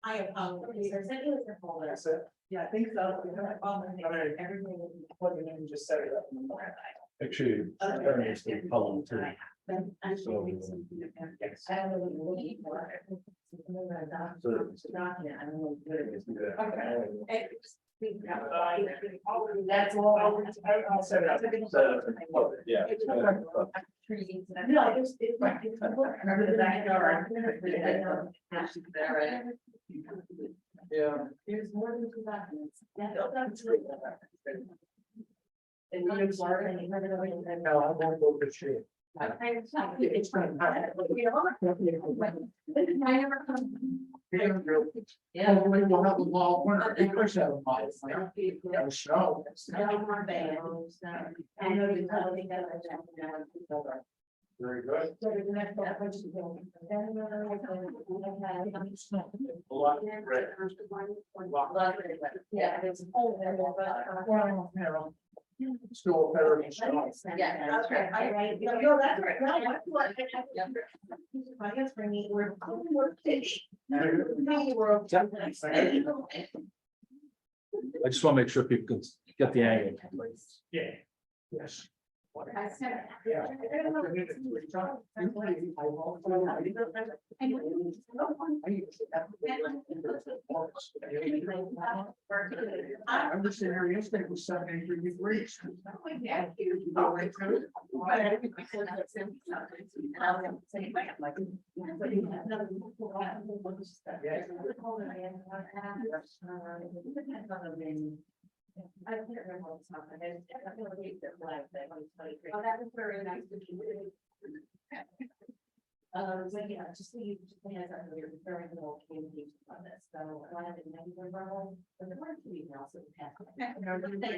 I apologize. I sent you a folder. That's it. Yeah, I think so. Everything. Plug it in and just set it up. Actually, attorneys do color too. So, That's all. I'll set it up. yeah. No, it's like, remember the backyard. Yeah. There's more than 2 documents. And you're sorry, and you're gonna. No, I won't go to tree. It's fine. I never come. Yeah, we will have a long winter. They push out of my. Yeah, snow. Very good. Yeah, it's a whole. Still better than snow. Yeah, that's right. No, that's right. No, that's what. I guess for me, we're fish. I just want to make sure people can get the angle. Yeah. Yes. I said. Yeah. I'm just in here yesterday, it was 73 degrees. I can't remember what it's on. I don't read the flag that was 23. Oh, that was very nice to you. So yeah, just so you, just as we're very little communication on this, so I had a negative level, but the word to be also passed. I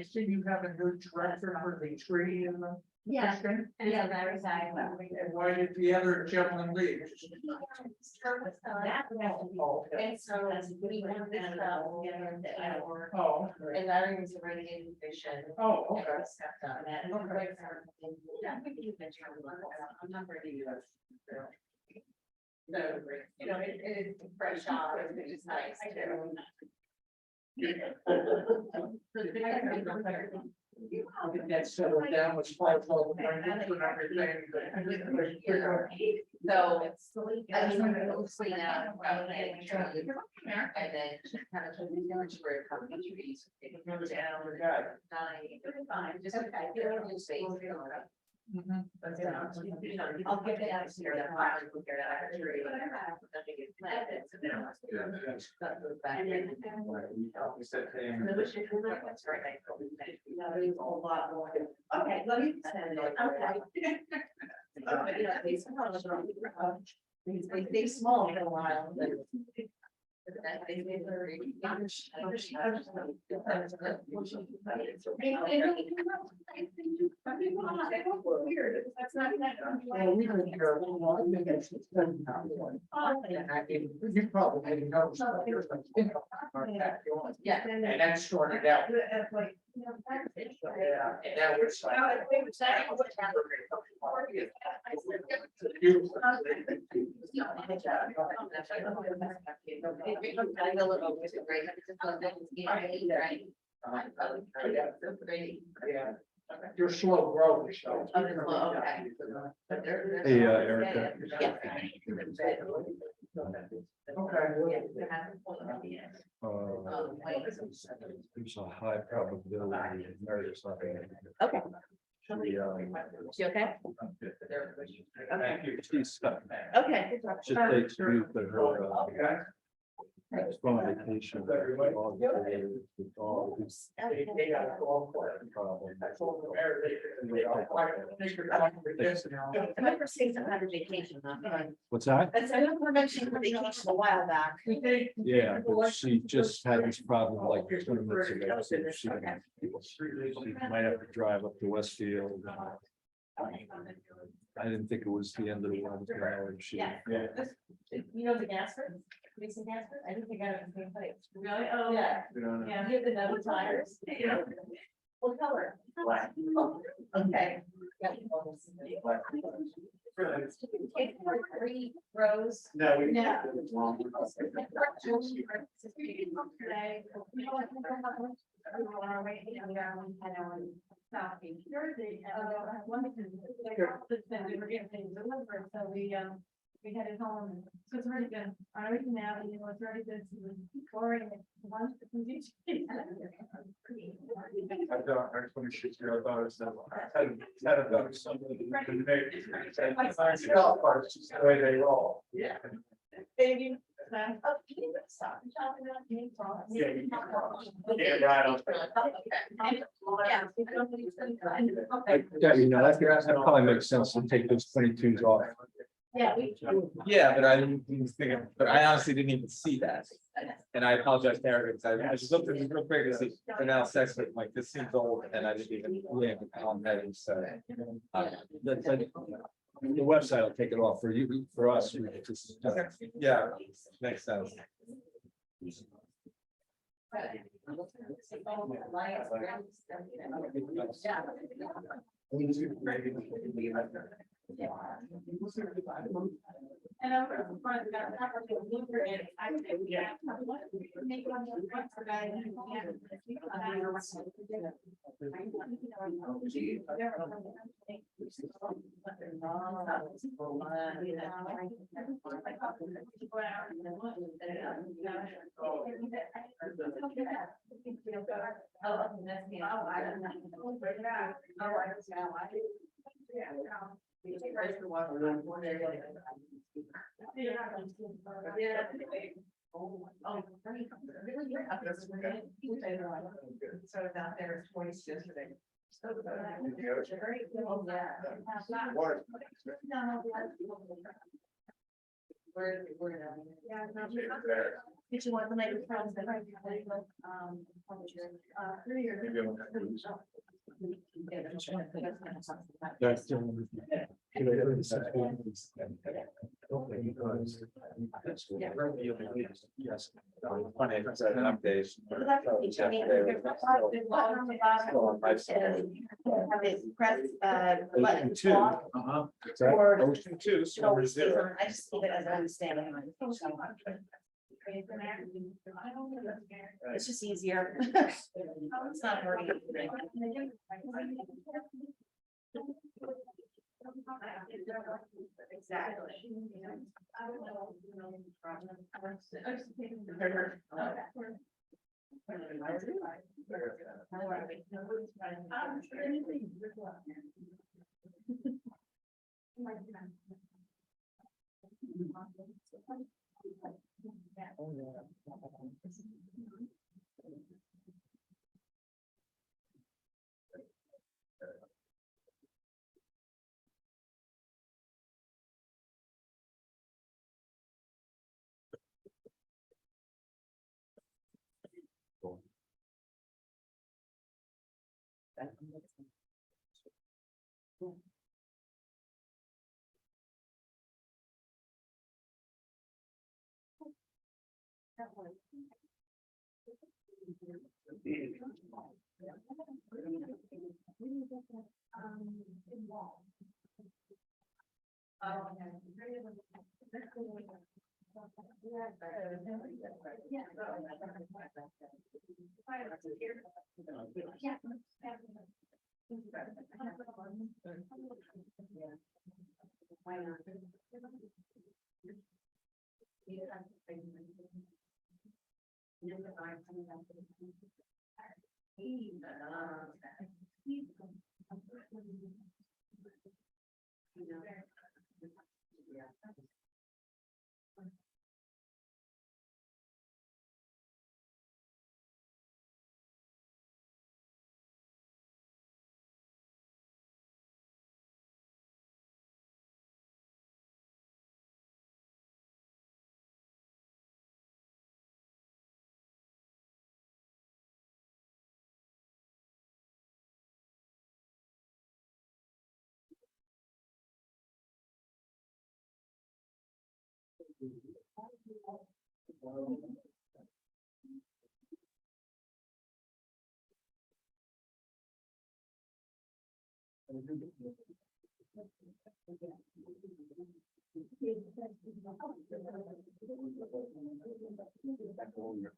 see you have a new director for the tree and the. Yeah. Christian? Yeah, that was I. And why did the other gentleman leave? And so as we have this, together that I work. Oh, And that is already in vision. oh, okay. Stepped on that. Okay. Yeah, I think you've been trying to work on that. I'm not ready to. So, you know, it's a fresh shot, it's nice. I'll get that settled down with five total and everything. So it's. I mean, we'll clean out. And then kind of. Where it comes to trees. Fine, just like I feel in space. I'll get it out here. That I figured out a tree. Nothing is planted, so then that goes back in. That's right. There's a lot more. Okay, let me send it. Okay. They small for a while, but. Weird, that's not. Well, we were here a little while, I think it's been now. You probably didn't know. Yeah. And that sorted out. Yeah, and that was. Yeah, you're slow growth. So. Hey, Erica. Okay. There's a high probability of murder something. Okay. She, She okay? Thank you. She's stuck. Okay. Just takes you, but her, Okay. she's going on vacation. With all these They got to go for it. problems. I told the mayor I remember seeing some kind of vacation. What's that? I remember mentioning her vacation a while back. Yeah, but she just had this problem like 2 minutes ago. So she might have to drive up to Westfield. I didn't think it was the end of the world. And she, Yeah. You know the Gasford? Mason Gasford? I think they got it in the same place. Really? Oh, yeah. Yeah, you have the double tires. What color? Black. Okay. Three rows. No, we. No. We headed home, so it's already been, already now, you know, it's already been pouring. I thought, I just want to shoot you, I thought it was, had about something. Parts, just the way they roll. Yeah. Baby. Oh, can you stop? Yeah, yeah, right on. Yeah, you know, that probably makes sense to take those 22s off. Yeah, we. Yeah, but I didn't even think, but I honestly didn't even see that. And I apologize to Eric, because I just looked at it real quick to see, for now, sex, but like, this seems old, and I didn't even, on that, so. The website will take it off for you, for us. we just- Yeah, makes sense. And over the front, we got a proper blooper in it. I think we have. Make it on the front for that. So out there twice yesterday. Did you want the microphone? Yes. Funny, it's an update. Have it press, button. Two. Or- Ocean two, so we're zero. I just leave it as I'm standing. It's just easier. It's not very. Exactly. Your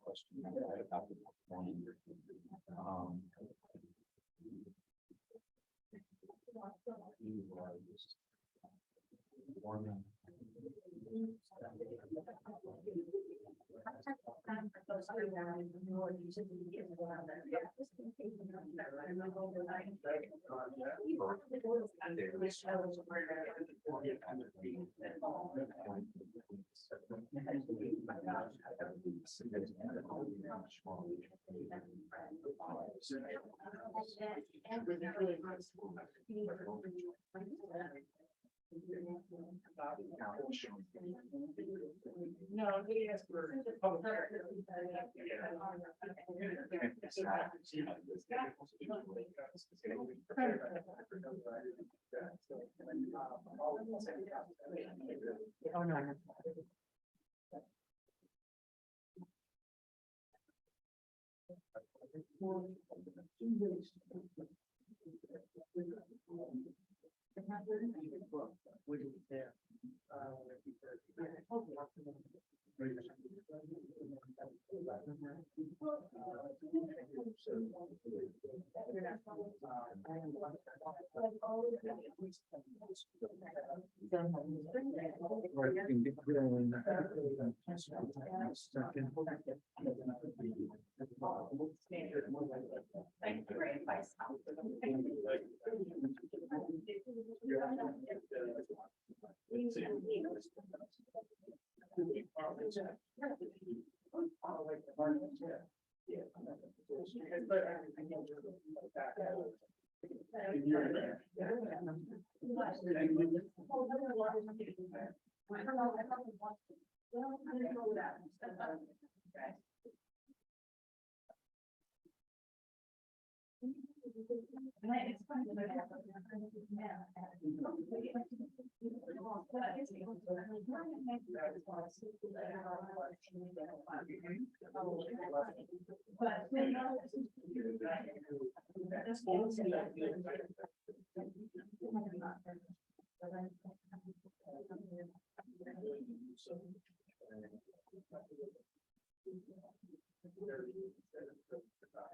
question about the performance. No, he asked for. Oh,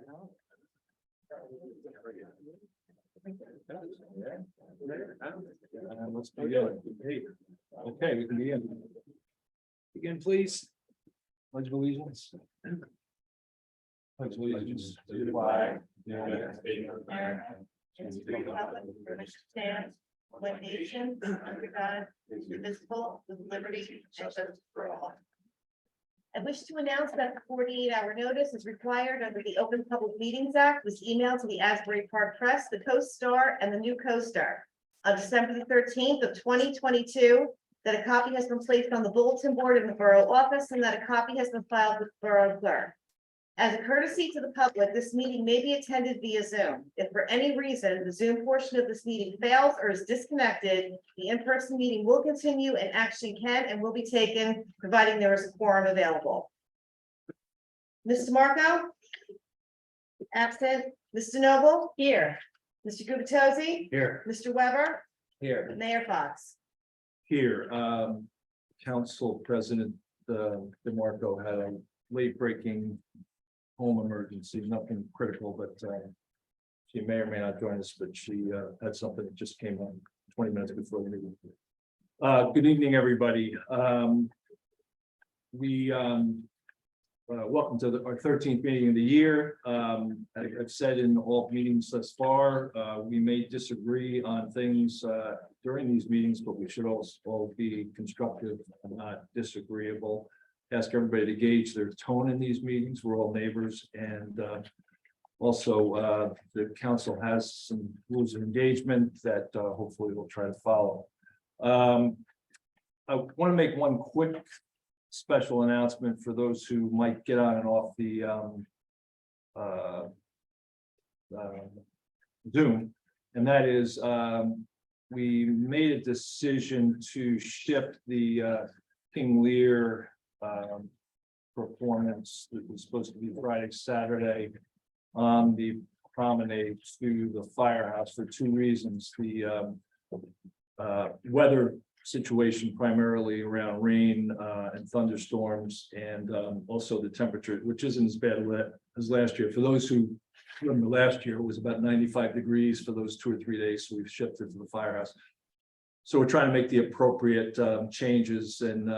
no. Let's begin. Okay, we can begin. Begin, please. Pledge of allegiance. Pledge of allegiance to the flag. Stands one nation under God, indivisible, with liberty and justice for all. I wish to announce that the 48-hour notice is required under the Open Public Meetings Act was emailed to the Asbury Park Press, the Co-Star, and the New Co-Star on December the 13th of 2022, that a copy has been placed on the bulletin board in the borough office and that a copy has been filed with the borough clerk. As a courtesy to the public, this meeting may be attended via Zoom. If for any reason the Zoom portion of this meeting fails or is disconnected, the in-person meeting will continue and action can and will be taken, providing there is a quorum available. Mr. Marco? Absent. Mr. Noble? Here. Mr. Gubatose? Here. Mr. Weber? Here. Mayor Fox? Here, Council President DeMarco had a late breaking home emergency, nothing critical, but she may or may not join us, but she had something that just came on 20 minutes before the meeting. Good evening, everybody. Welcome to our 13th meeting of the year. I've said in all meetings thus far, we may disagree on things during these meetings, but we should also all be constructive and not disagreeable. Ask everybody to gauge their tone in these meetings. We're all neighbors, and also the council has some rules of engagement that hopefully we'll try to follow. I want to make one quick special announcement for those who might get on and off the Zoom, and that is we made a decision to shift the King Lear performance that was supposed to be Friday, Saturday on the promenade to the firehouse for two reasons. The weather situation primarily around rain and thunderstorms, and also the temperature, which isn't as bad as last year. For those who remember, last year it was about 95 degrees for those 2 or 3 days, so we've shifted to the firehouse. So we're trying to make the appropriate changes and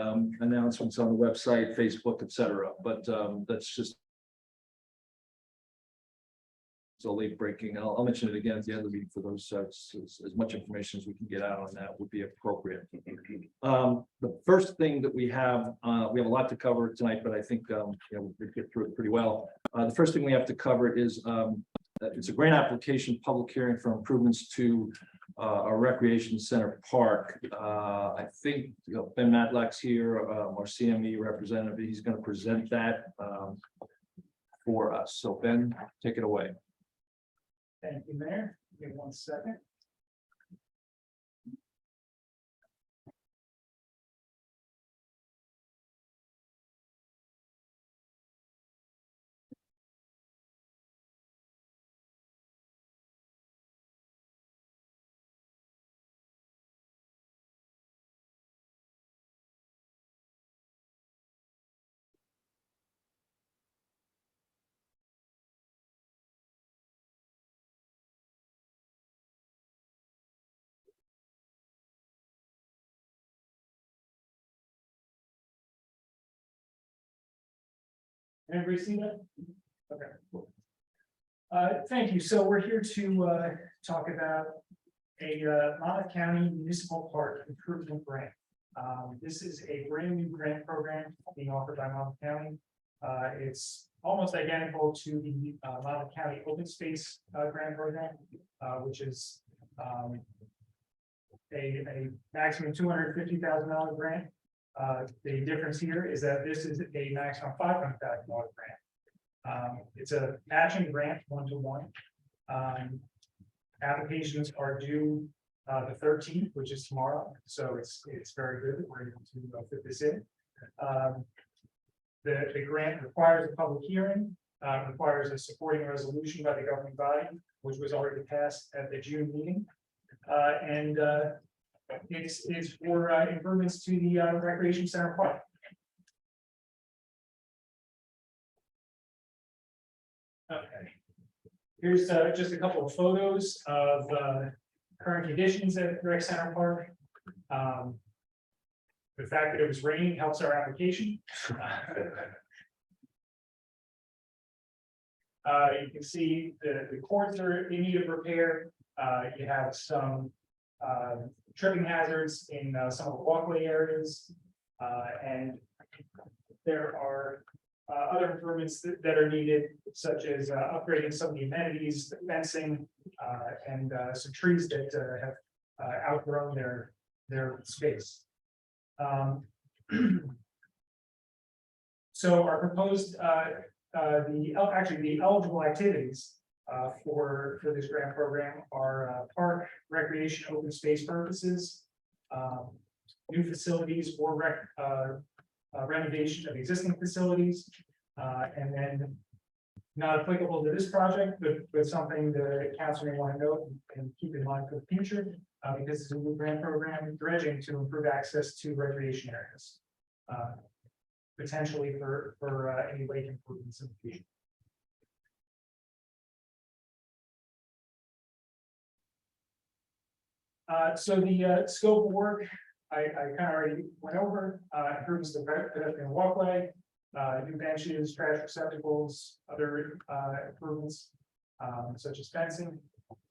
announcements on the website, Facebook, etc. But that's just so late breaking. I'll mention it again at the end of the meeting for those, as much information as we can get out on that would be appropriate. The first thing that we have a lot to cover tonight, but I think we get through it pretty well. The first thing we have to cover is it's a grant application public hearing for improvements to our recreation center park. I think Ben Matlack's here, our CME representative. He's going to present that for us. So Ben, take it away. Thank you, Mayor. Give me 1 second. Everybody see that? Okay, cool. Thank you. So we're here to talk about a Monmouth County Municipal Park Improvement Grant. This is a brand new grant program being offered by Monmouth County. It's almost identical to the Monmouth County Open Space Grant Program, which is a maximum $250,000 grant. The difference here is that this is a maximum $500,000 grant. It's a matching grant 1-to-1. Applications are due the 13th, which is tomorrow. So it's very good that we're able to fit this in. The grant requires a public hearing, requires a supporting resolution by the governing body, which was already passed at the June meeting. It's for improvements to the recreation center park. Okay, here's just a couple of photos of current conditions at Rec Center Park. The fact that it was raining helps our application. You can see the courts are in need of repair. You have some tripping hazards in some of the walkway areas, and there are other improvements that are needed, such as upgrading some of the amenities, the fencing, and some trees that have outgrown their space. So our proposed the eligible activities for this grant program are park, recreation, open space purposes, new facilities or renovation of existing facilities, and then not applicable to this project, but something the council may want to note and keep in mind for the future, because it's a new grant program, dredging to improve access to recreation areas, potentially for any lake improvements in the future. So the scope of work, I kind of already went over, improves the pedestrian walkway, new benches, trash receptacles, other improvements, such as fencing,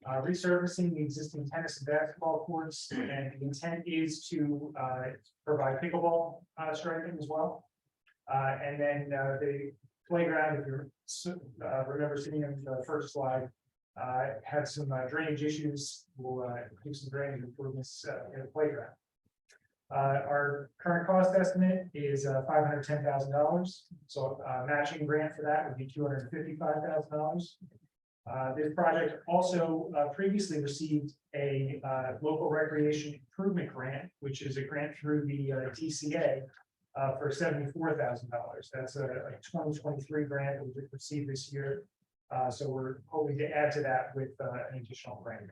resurfacing the existing tennis and basketball courts, and the intent is to provide pickleball striping as well. And then the playground, if you remember seeing in the first slide, had some drainage issues. We'll do some drainage improvements in the playground. Our current cost estimate is $510,000. So matching grant for that would be $255,000. This project also previously received a local recreation improvement grant, which is a grant through the DCA for $74,000. That's a 2023 grant that we received this year. So we're hoping to add to that with an additional grant.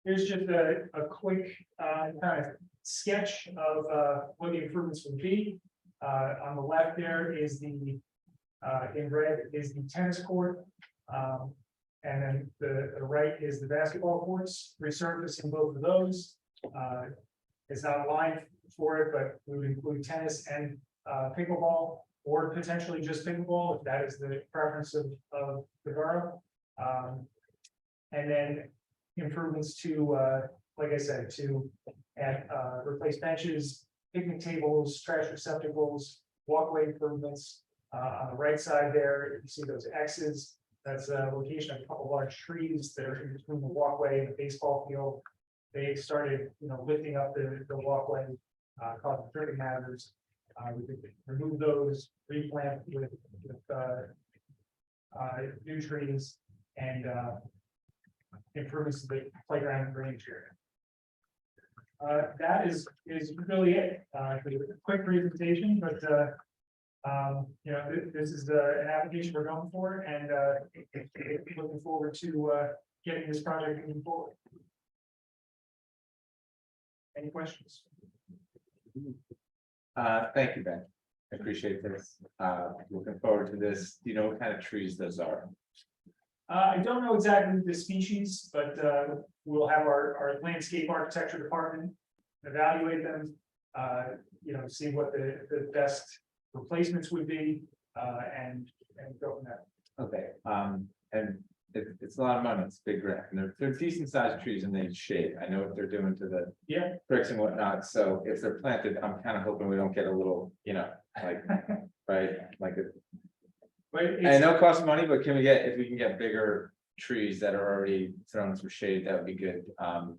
Here's just a quick kind of sketch of what the improvements would be. On the left there is the in red is the tennis court. And then the right is the basketball courts, resurfacing both of those. It's not a line for it, but we would include tennis and pickleball, or potentially just pickleball, if that is the preference of the borough. And then improvements to, like I said, to add, replace benches, picnic tables, trash receptacles, walkway improvements. On the right side there, you see those X's. That's a location of a couple large trees that are in between the walkway and the baseball field. They started, lifting up the walkway, causing tripping hazards. We could remove those, replant with new trees and improvements to the playground and drainage area. That is really it. A quick presentation, but this is an application we're going for, and looking forward to getting this project moving forward. Any questions? Thank you, Ben. I appreciate this. Looking forward to this. Do you know what kind of trees those are? I don't know exactly the species, but we'll have our landscape architecture department evaluate them. See what the best replacements would be, and go from there. Okay, and it's a lot of money. It's a big grant, and they're decent sized trees and they need shade. I know what they're doing to the Yeah. bricks and whatnot. So if they're planted, I'm kind of hoping we don't get a little, like, right, like a. But I it's, know it costs money, but if we can get bigger trees that are already throwing some shade, that would be good. And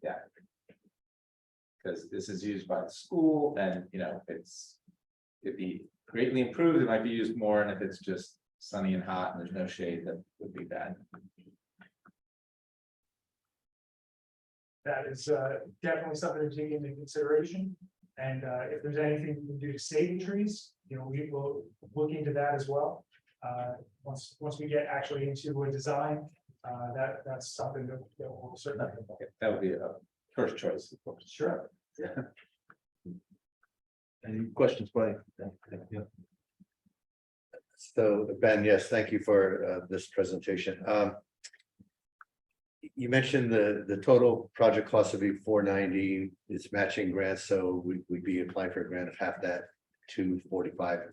yeah. Because this is used by the school and, it'd be greatly improved. It might be used more, and if it's just sunny and hot and there's no shade, that would be bad. that is definitely something to take into consideration. And if there's anything we can do to save the trees, we will look into that as well. Once we get actually into a design, that's something that we'll certainly. That would be a first choice, of course. Sure. Any questions, by? Yeah. So Ben, yes, thank you for this presentation. You mentioned the total project cost would be $490. It's matching grants, so we'd be applying for a grant of half that, $245.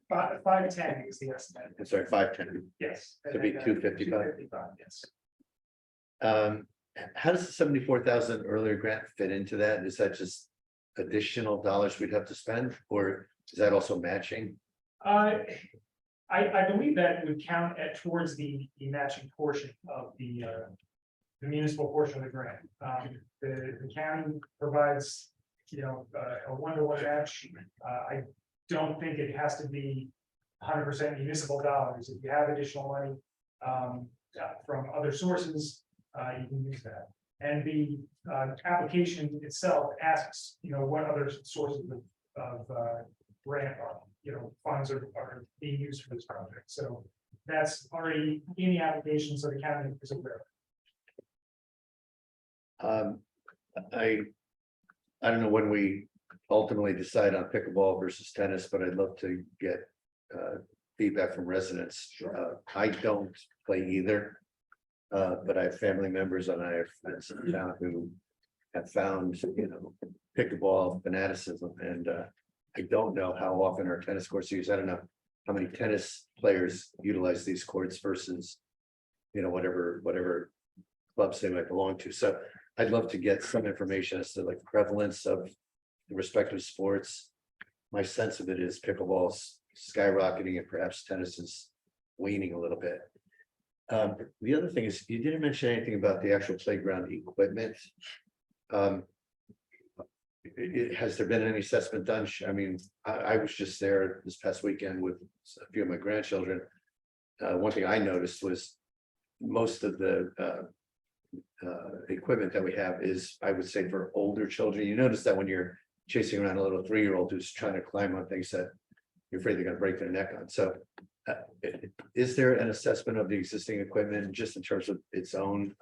510 is the estimate. I'm sorry, $510. Yes. To be 255. Yes. How does the 74,000 earlier grant fit into that? Is that just additional dollars we'd have to spend, or is that also matching? I believe that would count towards the matching portion of the municipal portion of the grant. The county provides, a one-to-one match. I don't think it has to be 100% municipal dollars. If you have additional money from other sources, you can use that. And the application itself asks, what other sources of grant funds are being used for this project. So that's already in the application, so the county is aware. I don't know when we ultimately decide on pickleball versus tennis, but I'd love to get feedback from residents. I don't play either. But I have family members and I have friends in town who have found, pickleball fanaticism, and I don't know how often our tennis courts are used. I don't know how many tennis players utilize these courts versus, whatever clubs they might belong to. So I'd love to get some information as to like prevalence of the respective sports. My sense of it is pickleball's skyrocketing and perhaps tennis is waning a little bit. The other thing is, you didn't mention anything about the actual playground equipment. Has there been any assessment done? I mean, I was just there this past weekend with a few of my grandchildren. One thing I noticed was most of the equipment that we have is, I would say, for older children. You notice that when you're chasing around a little 3-year-old who's trying to climb on things that you're afraid they're gonna break their neck on. So is there an assessment of the existing equipment just in terms of its own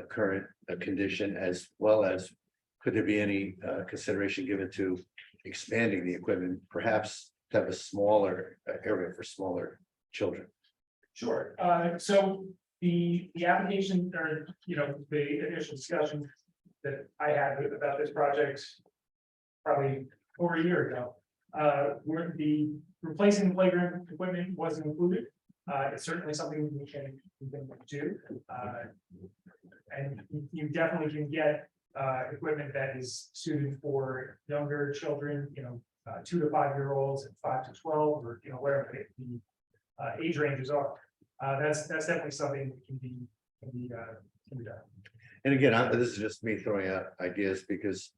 current condition, as well as could there be any consideration given to expanding the equipment, perhaps to have a smaller area for smaller children? Sure, so the application or, the initial discussion that I had about this project probably over a year ago, where the replacing the playground equipment wasn't included. It's certainly something we can do. And you definitely can get equipment that is suited for younger children, 2 to 5 year olds and 5 to 12, or whatever the age ranges are. That's definitely something that can be done. And again, this is just me throwing out ideas because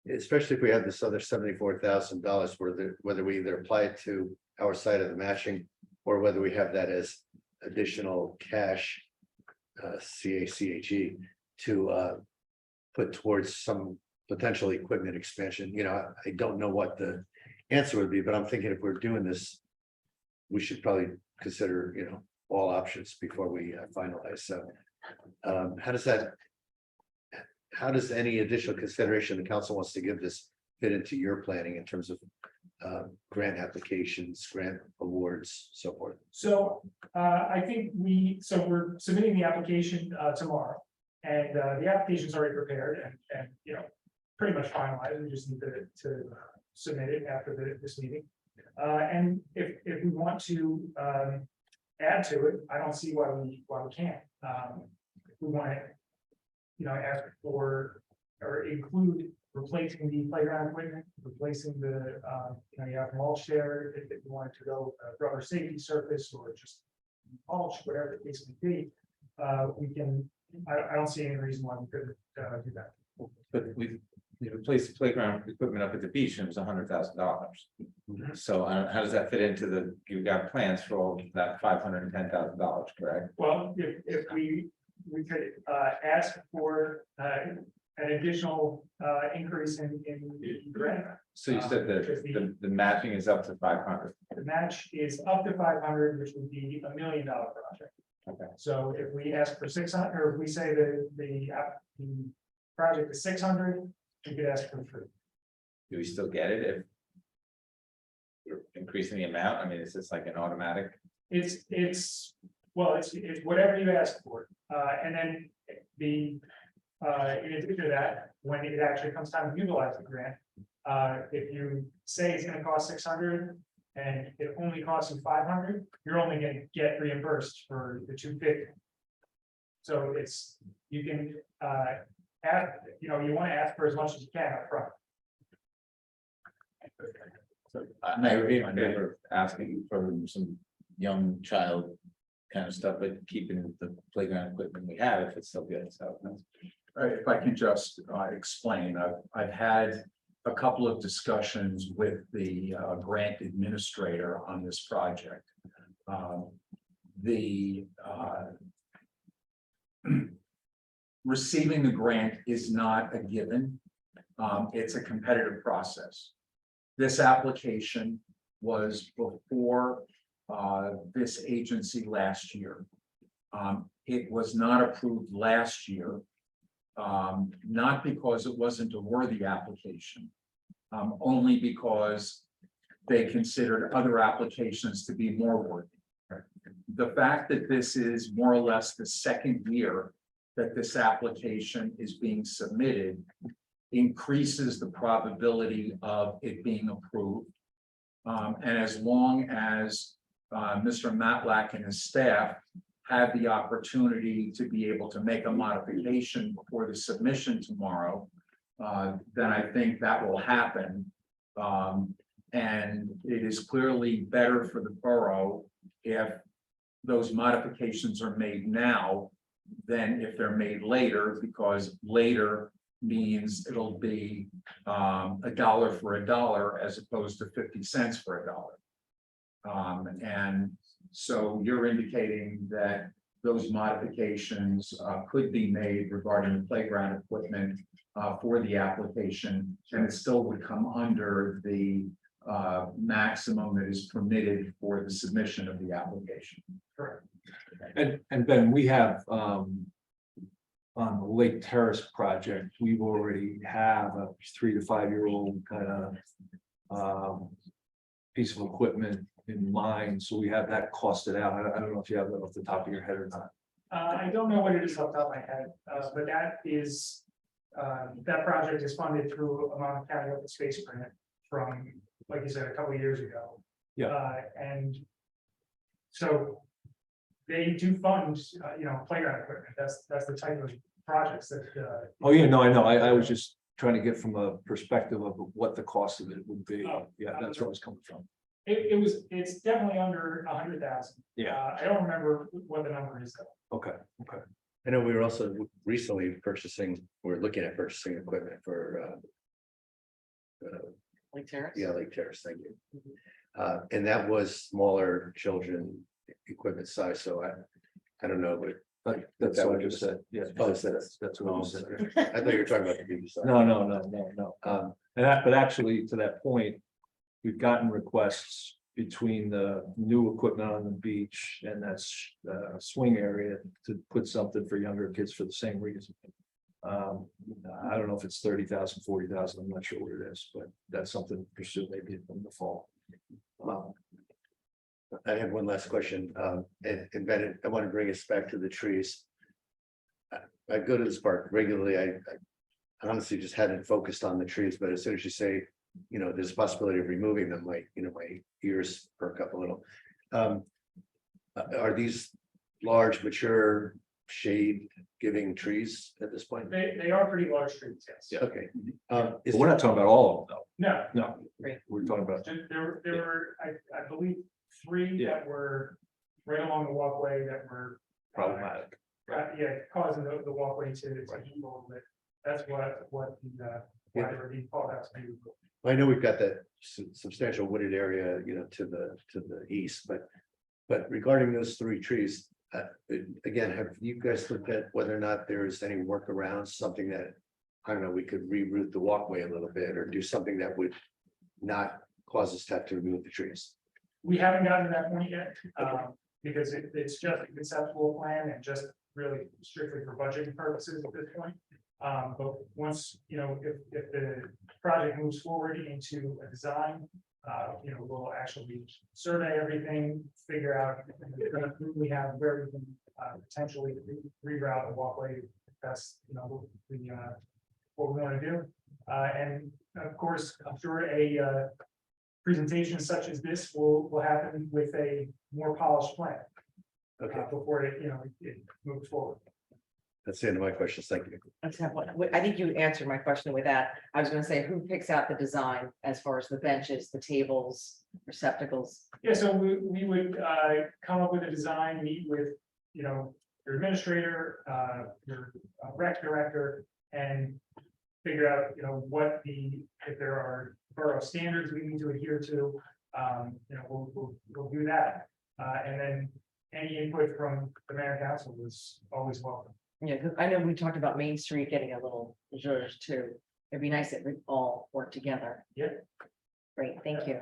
especially if we have this other $74,000, whether we either apply it to our side of the matching or whether we have that as additional cash, CACHE, to put towards some potential equipment expansion. I don't know what the answer would be, but I'm thinking if we're doing this, we should probably consider, all options before we finalize. So how does any additional consideration the council wants to give this fit into your planning in terms of grant applications, grant awards, so forth? So I think we're submitting the application tomorrow. And the application's already prepared and pretty much finalized. We just need to submit it after this meeting. And if we want to add to it, I don't see why we can't. If we want to, ask for or include replacing the playground equipment, replacing the, you have mulch there, if you wanted to go rubber safety surface or just mulch, whatever the case may be, we can. I don't see any reason why we couldn't do that. But we replaced the playground equipment up at the beach and it was $100,000. So how does that fit into you got plans for all that $510,000, correct? Well, if we could ask for an additional increase in grant. So you said that the matching is up to 500. The match is up to 500, which would be $1 million project. Okay. So if we ask for 600, or if we say that the project is 600, we could ask for 3. Do we still get it if we're increasing the amount? I mean, is this like an automatic? It's whatever you ask for, and then in addition to that, when it actually comes time to utilize the grant, if you say it's going to cost 600 and it only costs you 500, you're only going to get reimbursed for the 250. So you can you want to ask for as much as you can up front. I would be in favor of asking for some young child kind of stuff, but keeping the playground equipment we have if it's still good. So If I can just explain, I've had a couple of discussions with the grant administrator on this project. Receiving the grant is not a given. It's a competitive process. This application was before this agency last year. It was not approved last year, not because it wasn't a worthy application, only because they considered other applications to be more worthy. The fact that this is more or less the second year that this application is being submitted increases the probability of it being approved. And as long as Mr. Matlack and his staff have the opportunity to be able to make a modification before the submission tomorrow, then I think that will happen. And it is clearly better for the borough if those modifications are made now than if they're made later, because later means it'll be $1 for $1 as opposed to 50 cents for $1. And so you're indicating that those modifications could be made regarding the playground equipment for the application, and it still would come under the maximum that is permitted for the submission of the application. Correct. And Ben, we have, on the Lake Terrace project, we've already have a 3 to 5 year old kind of piece of equipment in mind, so we have that costed out. I don't know if you have that off the top of your head or not. I don't know what it is off the top of my head, but that is, that project is funded through a Monmouth County Open Space Grant from, like you said, a couple of years ago. Yeah. And so they do fund, playground equipment. That's the type of projects that, Oh, yeah, no, I know. I was just trying to get from a perspective of what the cost of it would be. Oh, Yeah, that's where I was coming from. it's definitely under 100,000. Yeah. I don't remember what the number is though. Okay, I know we were also recently we're looking at purchasing equipment for. Like Terrace? Yeah, Lake Terrace, thank you. And that was smaller children equipment size, so I don't know, but that's That what I would just be- said. Yeah, Oh, is that- that's what I said. I thought you were talking about the baby side. No. But actually, to that point, we've gotten requests between the new equipment on the beach and that's swing area to put something for younger kids for the same reason. I don't know if it's 30,000, 40,000, I'm not sure what it is, but that's something to pursue maybe in the fall. I have one last question, and Ben, I want to bring us back to the trees. I go to this park regularly. I honestly just hadn't focused on the trees, but as soon as you say, there's a possibility of removing them, my ears perk up a little. Are these large, mature, shade-giving trees at this point? They are pretty large trees, yes. Okay. But we're not talking about all of them, No, though. No, Right. we're talking about, there were, I believe, 3 Yeah. that were right along the walkway that were. problematic. Causing the walkway to heave a little bit. That's what why they were being called out to do. I know we've got that substantial wooded area, to the east, but regarding those 3 trees. Again, have you guys looked at whether or not there is any workaround, something that, I don't know, we could reroute the walkway a little bit or do something that would not cause us to have to remove the trees? We haven't gotten to that point yet, because it's just a conceptual plan and just really strictly for budgeting purposes at this point. But once, if the project moves forward into a design, we'll actually survey everything, figure out we have where we can potentially reroute the walkway. That's, what we want to do. And of course, I'm sure a presentation such as this will happen with a more polished plan. Okay, Before it moves forward. that's the end of my questions. Thank you. Let's have one. I think you answered my question with that. I was gonna say, who picks out the design as far as the benches, the tables, receptacles? Yeah, so we would come up with a design, meet with, your administrator, your rec director, and figure out, if there are borough standards we need to adhere to, we'll do that. And then any input from the mayor and council was always welcome. Yeah, because I know we talked about Main Street getting a little reserved too. It'd be nice if we all work together. Yeah. Great, thank you.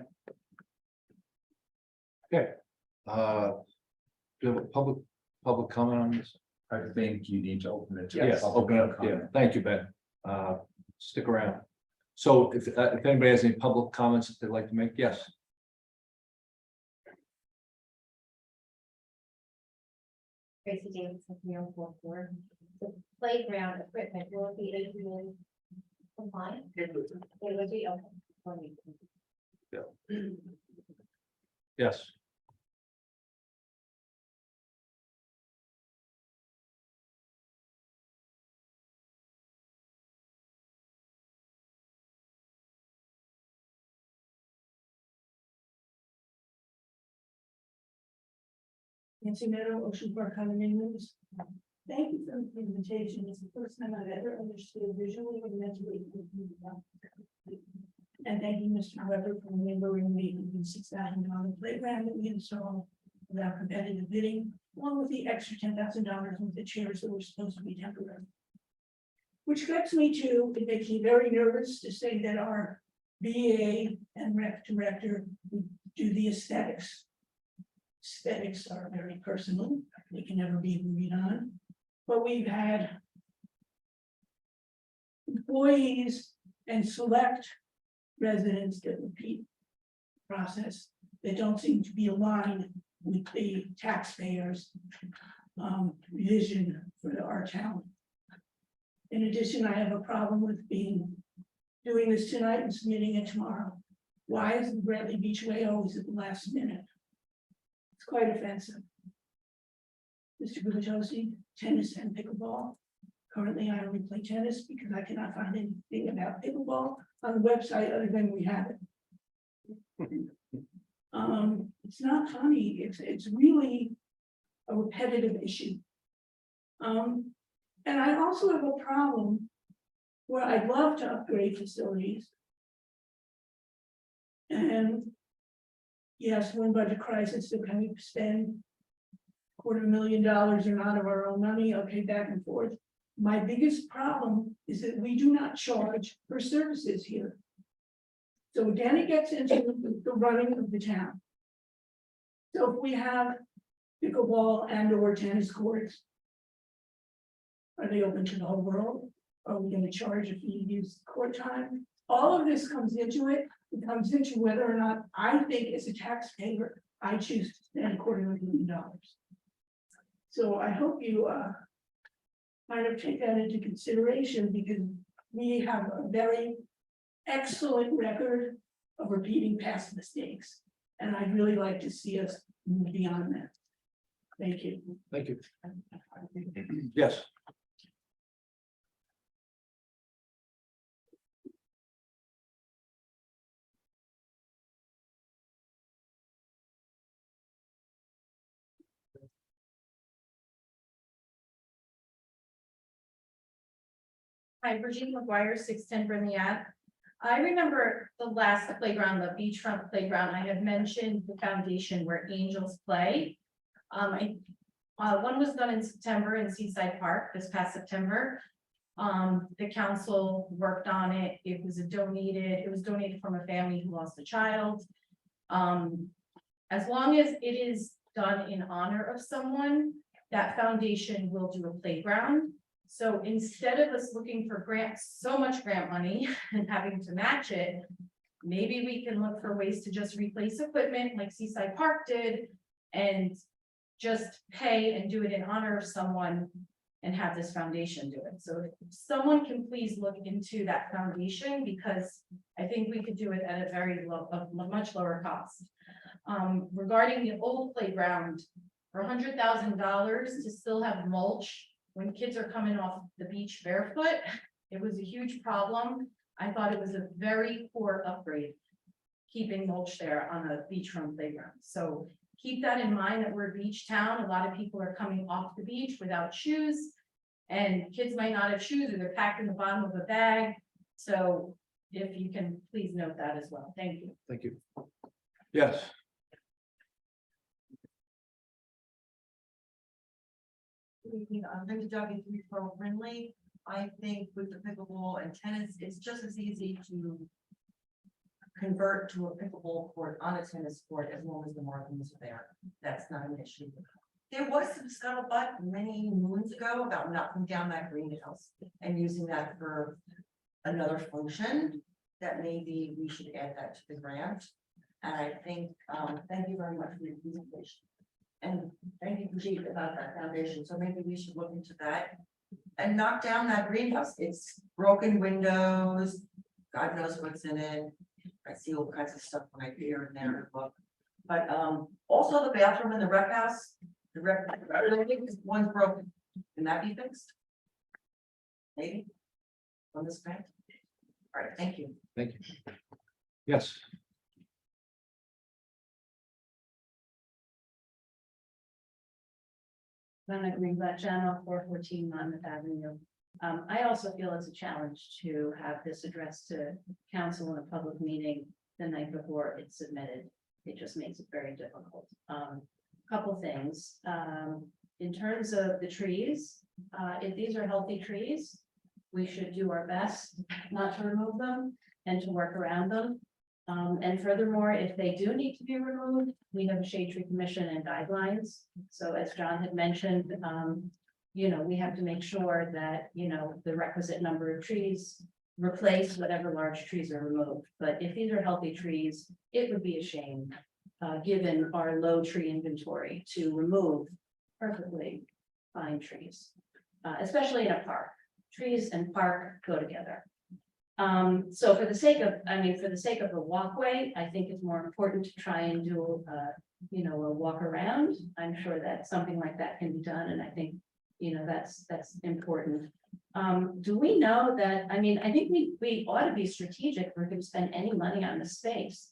Do you have a public comment on this? I think you need to open it to. Yes, public open up, comment. yeah, thank you, Ben. Stick around. So if anybody has any public comments that they'd like to make, yes. Tracy Davidson, from your fourth floor. The playground equipment will be ADA compliant. It would be okay. Yes. Nancy Meadow, Ocean Park condominiums. Thank you for the invitation. It's the first time I've ever understood visually and mentally. And thank you, Mr. Weber, for remembering the $6,000 playground that we installed without competitive bidding. along with the extra $10,000 with the chairs that were supposed to be temporary. Which gets me to, it makes me very nervous to say that our BA and rec director would do the aesthetics. Aesthetics are very personal, they can never be agreed on, but we've had employees and select residents that repeat process that don't seem to be aligned with the taxpayers' vision for our town. In addition, I have a problem with doing this tonight and submitting it tomorrow. Why is the Bradley Beach Way always at the last minute? It's quite offensive. Mr. Gubitosi, tennis and pickleball. Currently, I only play tennis because I cannot find anything about pickleball on the website other than we have it. It's not funny, it's really a repetitive issue. And I also have a problem where I'd love to upgrade facilities. And yes, we're in budget crisis, so can we spend $250,000 or not of our own money? Okay, back and forth. My biggest problem is that we do not charge for services here. So again, it gets into the running of the town. So if we have pickleball and or tennis courts, are they open to the whole world? Are we gonna charge if you use court time? All of this comes into it. It comes into whether or not I think as a taxpayer, I choose to spend $250,000. So I hope you kind of take that into consideration because we have a very excellent record of repeating past mistakes. And I'd really like to see us move beyond that. Thank you. Thank you. Yes. Hi, Brigitte McGuire, 610 Brinley Ave. I remember the last playground, the beachfront playground, I had mentioned the foundation where angels play. One was done in September in Seaside Park this past September. The council worked on it. It was donated from a family who lost a child. As long as it is done in honor of someone, that foundation will do a playground. So instead of us looking for so much grant money and having to match it, maybe we can look for ways to just replace equipment like Seaside Park did and just pay and do it in honor of someone and have this foundation do it. So if someone can please look into that foundation, because I think we could do it at a much lower cost. Regarding the old playground, for $100,000 to still have mulch when kids are coming off the beach barefoot, it was a huge problem. I thought it was a very poor upgrade, keeping mulch there on a beachfront playground. So keep that in mind that we're a beach town. A lot of people are coming off the beach without shoes, and kids might not have shoes or they're packed in the bottom of a bag. So if you can please note that as well. Thank you. Thank you. Yes. I'm Linda Duggan, 312 Brindley. I think with the pickleball and tennis, it's just as easy to convert to a pickleball court on a tennis court as long as the markings are there. That's not an issue. There was some scuttlebutt many moons ago about knocking down that greenhouse and using that for another function. That maybe we should add that to the grant. And I think, thank you very much for your presentation. And thank you, Brigitte, about that foundation. So maybe we should look into that and knock down that greenhouse. It's broken windows. God knows what's in it. I see all kinds of stuff when I hear and there look. But also the bathroom in the rec house, I think one's broken. Can that be fixed? Maybe on this grant. All right, thank you. Thank you. Yes. Donna Greenblatt Channel 414 Monmouth Avenue. I also feel it's a challenge to have this addressed to council in a public meeting the night before it's submitted. It just makes it very difficult. couple things. In terms of the trees, if these are healthy trees, we should do our best not to remove them and to work around them. And furthermore, if they do need to be removed, we have a shade tree commission and guidelines. So as John had mentioned, you know, we have to make sure that, you know, the requisite number of trees replace whatever large trees are removed. But if these are healthy trees, it would be a shame, given our low tree inventory, to remove perfectly fine trees, especially in a park. Trees and park go together. So for the sake of, for the sake of the walkway, I think it's more important to try and do, you know, a walk around. I'm sure that something like that can be done, and I think, you know, that's important. Do we know that, I think we ought to be strategic if we're going to spend any money on the space.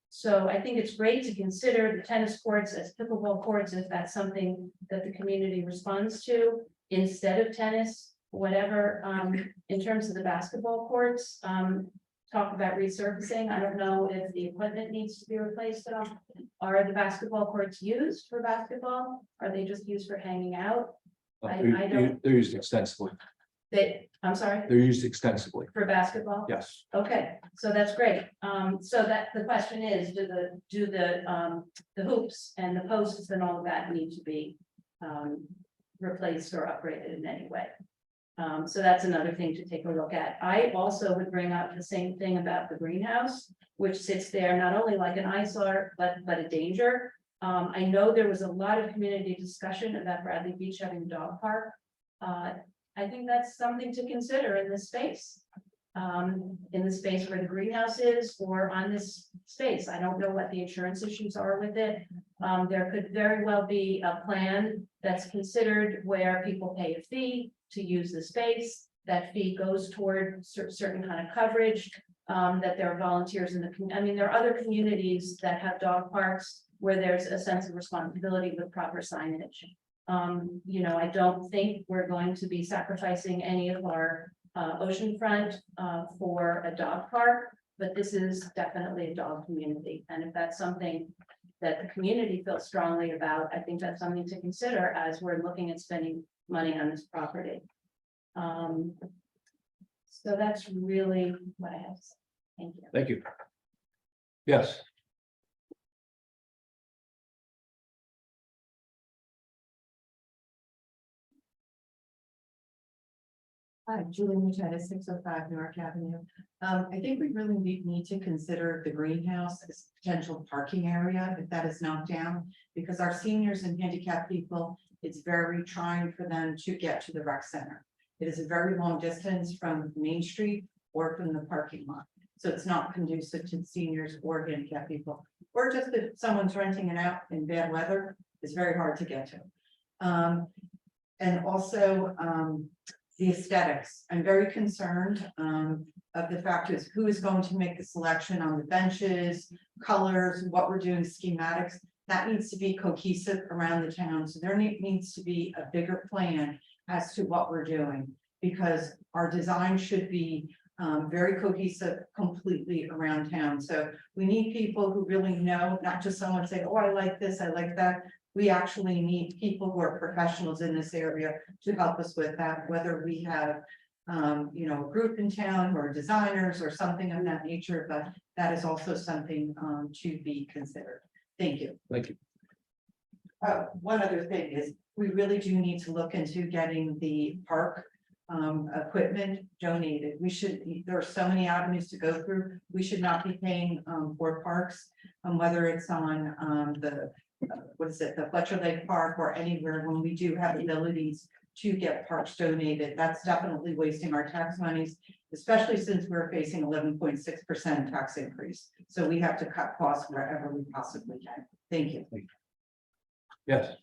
So I think it's great to consider the tennis courts as pickleball courts, if that's something that the community responds to instead of tennis, whatever. In terms of the basketball courts, talk about resurfacing. I don't know if the equipment needs to be replaced at all. Are the basketball courts used for basketball? Are they just used for hanging out? I don't- They're used extensively. I'm sorry, They're used extensively. for basketball? Yes. Okay, so that's great. So that the question is, do the hoops and the posts and all of that need to be replaced or upgraded in any way? So that's another thing to take a look at. I also would bring up the same thing about the greenhouse, which sits there not only like an eyesore, but a danger. I know there was a lot of community discussion about Bradley Beach having a dog park. I think that's something to consider in this space. In the space where the greenhouse is, or on this space. I don't know what the insurance issues are with it. There could very well be a plan that's considered where people pay a fee to use the space. That fee goes toward certain kind of coverage, that there are volunteers in the, there are other communities that have dog parks where there's a sense of responsibility with proper signage. You know, I don't think we're going to be sacrificing any of our oceanfront for a dog park, but this is definitely a dog community. And if that's something that the community feels strongly about, I think that's something to consider as we're looking at spending money on this property. So that's really what I have to say. Thank you. Thank you. Yes. Hi, Julie Machetta, 605 Newark Avenue. I think we really need to consider the greenhouse as potential parking area if that is knocked down. Because our seniors and handicapped people, it's very trying for them to get to the rec center. It is a very long distance from Main Street or from the parking lot. So it's not conducive to the seniors or handicapped people. Or just if someone's renting it out in bad weather, it's very hard to get to. And also, the aesthetics. I'm very concerned of the fact is who is going to make the selection on the benches, colors, what we're doing, schematics. That needs to be cohesive around the town. So there needs to be a bigger plan as to what we're doing. Because our design should be very cohesive completely around town. So we need people who really know, not just someone say, oh, I like this, I like that. We actually need people who are professionals in this area to help us with that, whether we have, you know, a group in town or designers or something of that nature, but that is also something to be considered. Thank you. Thank you. One other thing is, we really do need to look into getting the park equipment donated. We should, there are so many avenues to go through. We should not be paying for parks, whether it's on what is it, the Fletcher Lake Park or anywhere, when we do have abilities to get parks donated. That's definitely wasting our tax monies, especially since we're facing 11.6% tax increase. So we have to cut costs wherever we possibly can. Thank you. Yes.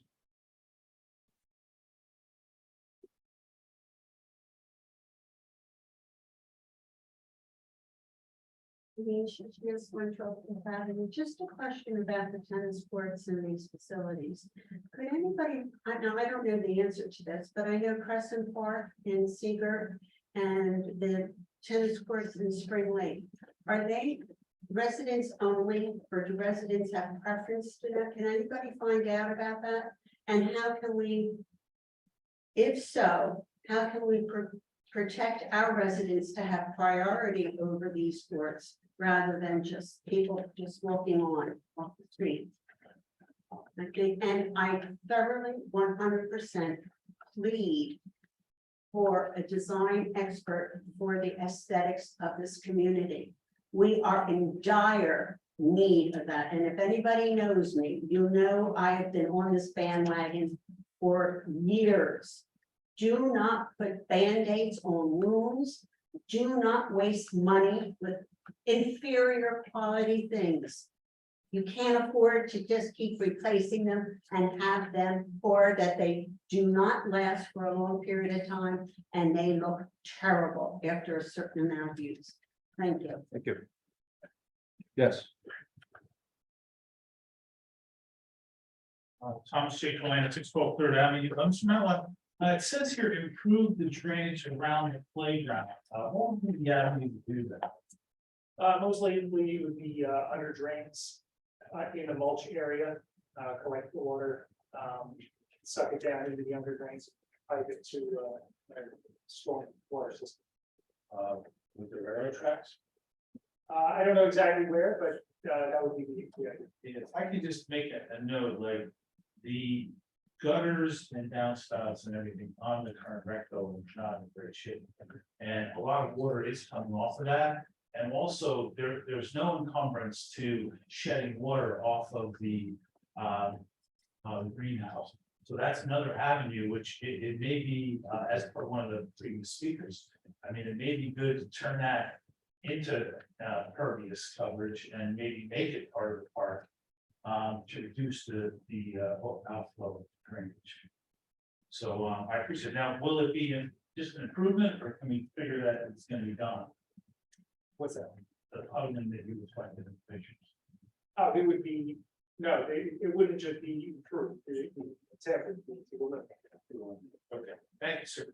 Just a question about the tennis courts and these facilities. Could anybody, I don't know the answer to this, but I know Crescent Park in Seagirt and the tennis courts in Spring Lake. Are they residents only, or do residents have preference to that? Can anybody find out about that? And how can we, if so, how can we protect our residents to have priority over these courts rather than just people just walking on off the street? I think, and I thoroughly 100% plead for a design expert for the aesthetics of this community. We are in dire need of that. And if anybody knows me, you know I have been on this bandwagon for years. Do not put Band-Aids on wounds. Do not waste money with inferior quality things. You can't afford to just keep replacing them and have them, or that they do not last for a long period of time and they look terrible after a certain amount of use. Thank you. Thank you. Yes. Thomas J. Kalana, 612 Third Avenue. Mr. Mella, it says here improve the drainage around the playground. What would be the avenue to do that? Most likely it would be under drains in the mulch area, collect the water, suck it down into the under drains, pipe it to storm water system. With the railroad tracks? I don't know exactly where, but that would be the idea. If I could just make a note, like the gutters and downspouts and everything on the current rec building is not in great shape. And a lot of water is coming off of that. And also there's no encumbrance to shedding water off of the greenhouse. So that's another avenue, which it may be, as per one of the previous speakers. I mean, it may be good to turn that into pervious coverage and maybe make it part of the park to reduce the outflow of drainage. So I appreciate it. Now, will it be just an improvement, or can we figure that it's going to be done? What's that? The other than that you reflected in the pictures. It would be, no, it wouldn't just be improved. It's everything. Okay, thank you, sir.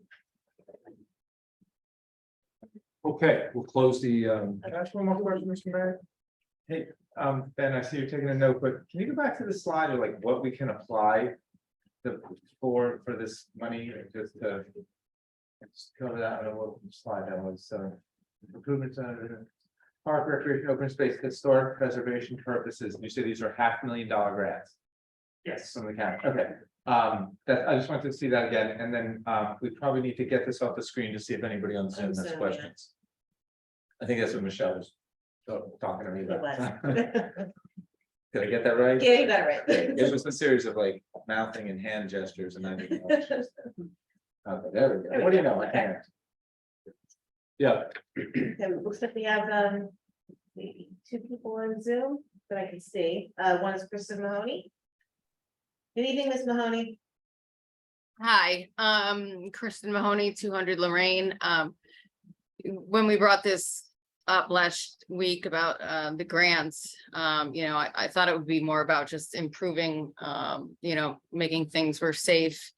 Okay, we'll close the, Can I ask one more question, Mr. Mayor? Hey, Ben, I see you're taking a note, but can you go back to the slide of like what we can apply for this money, just to cover that, I don't know what slide that was, improvements on park recreation, open space, historic preservation purposes. You say these are $500,000 grants Yes. from the county, okay. That, I just wanted to see that again, and then, we probably need to get this off the screen to see if anybody on Zoom has Zoom, yeah. questions. I think that's what Michelle was talking to me about. Did I get that right? Yeah, you got it right. It was a series of like mouthing and hand gestures and I didn't know. Okay, there we go. What do you know? I can't. yeah, So it looks like we have maybe 2 people on Zoom that I can see. One is Kristen Mahoney. Good evening, Ms. Mahoney. Hi, Kristen Mahoney, 200 Lorraine. When we brought this up last week about the grants, I thought it would be more about just improving, making things were safe.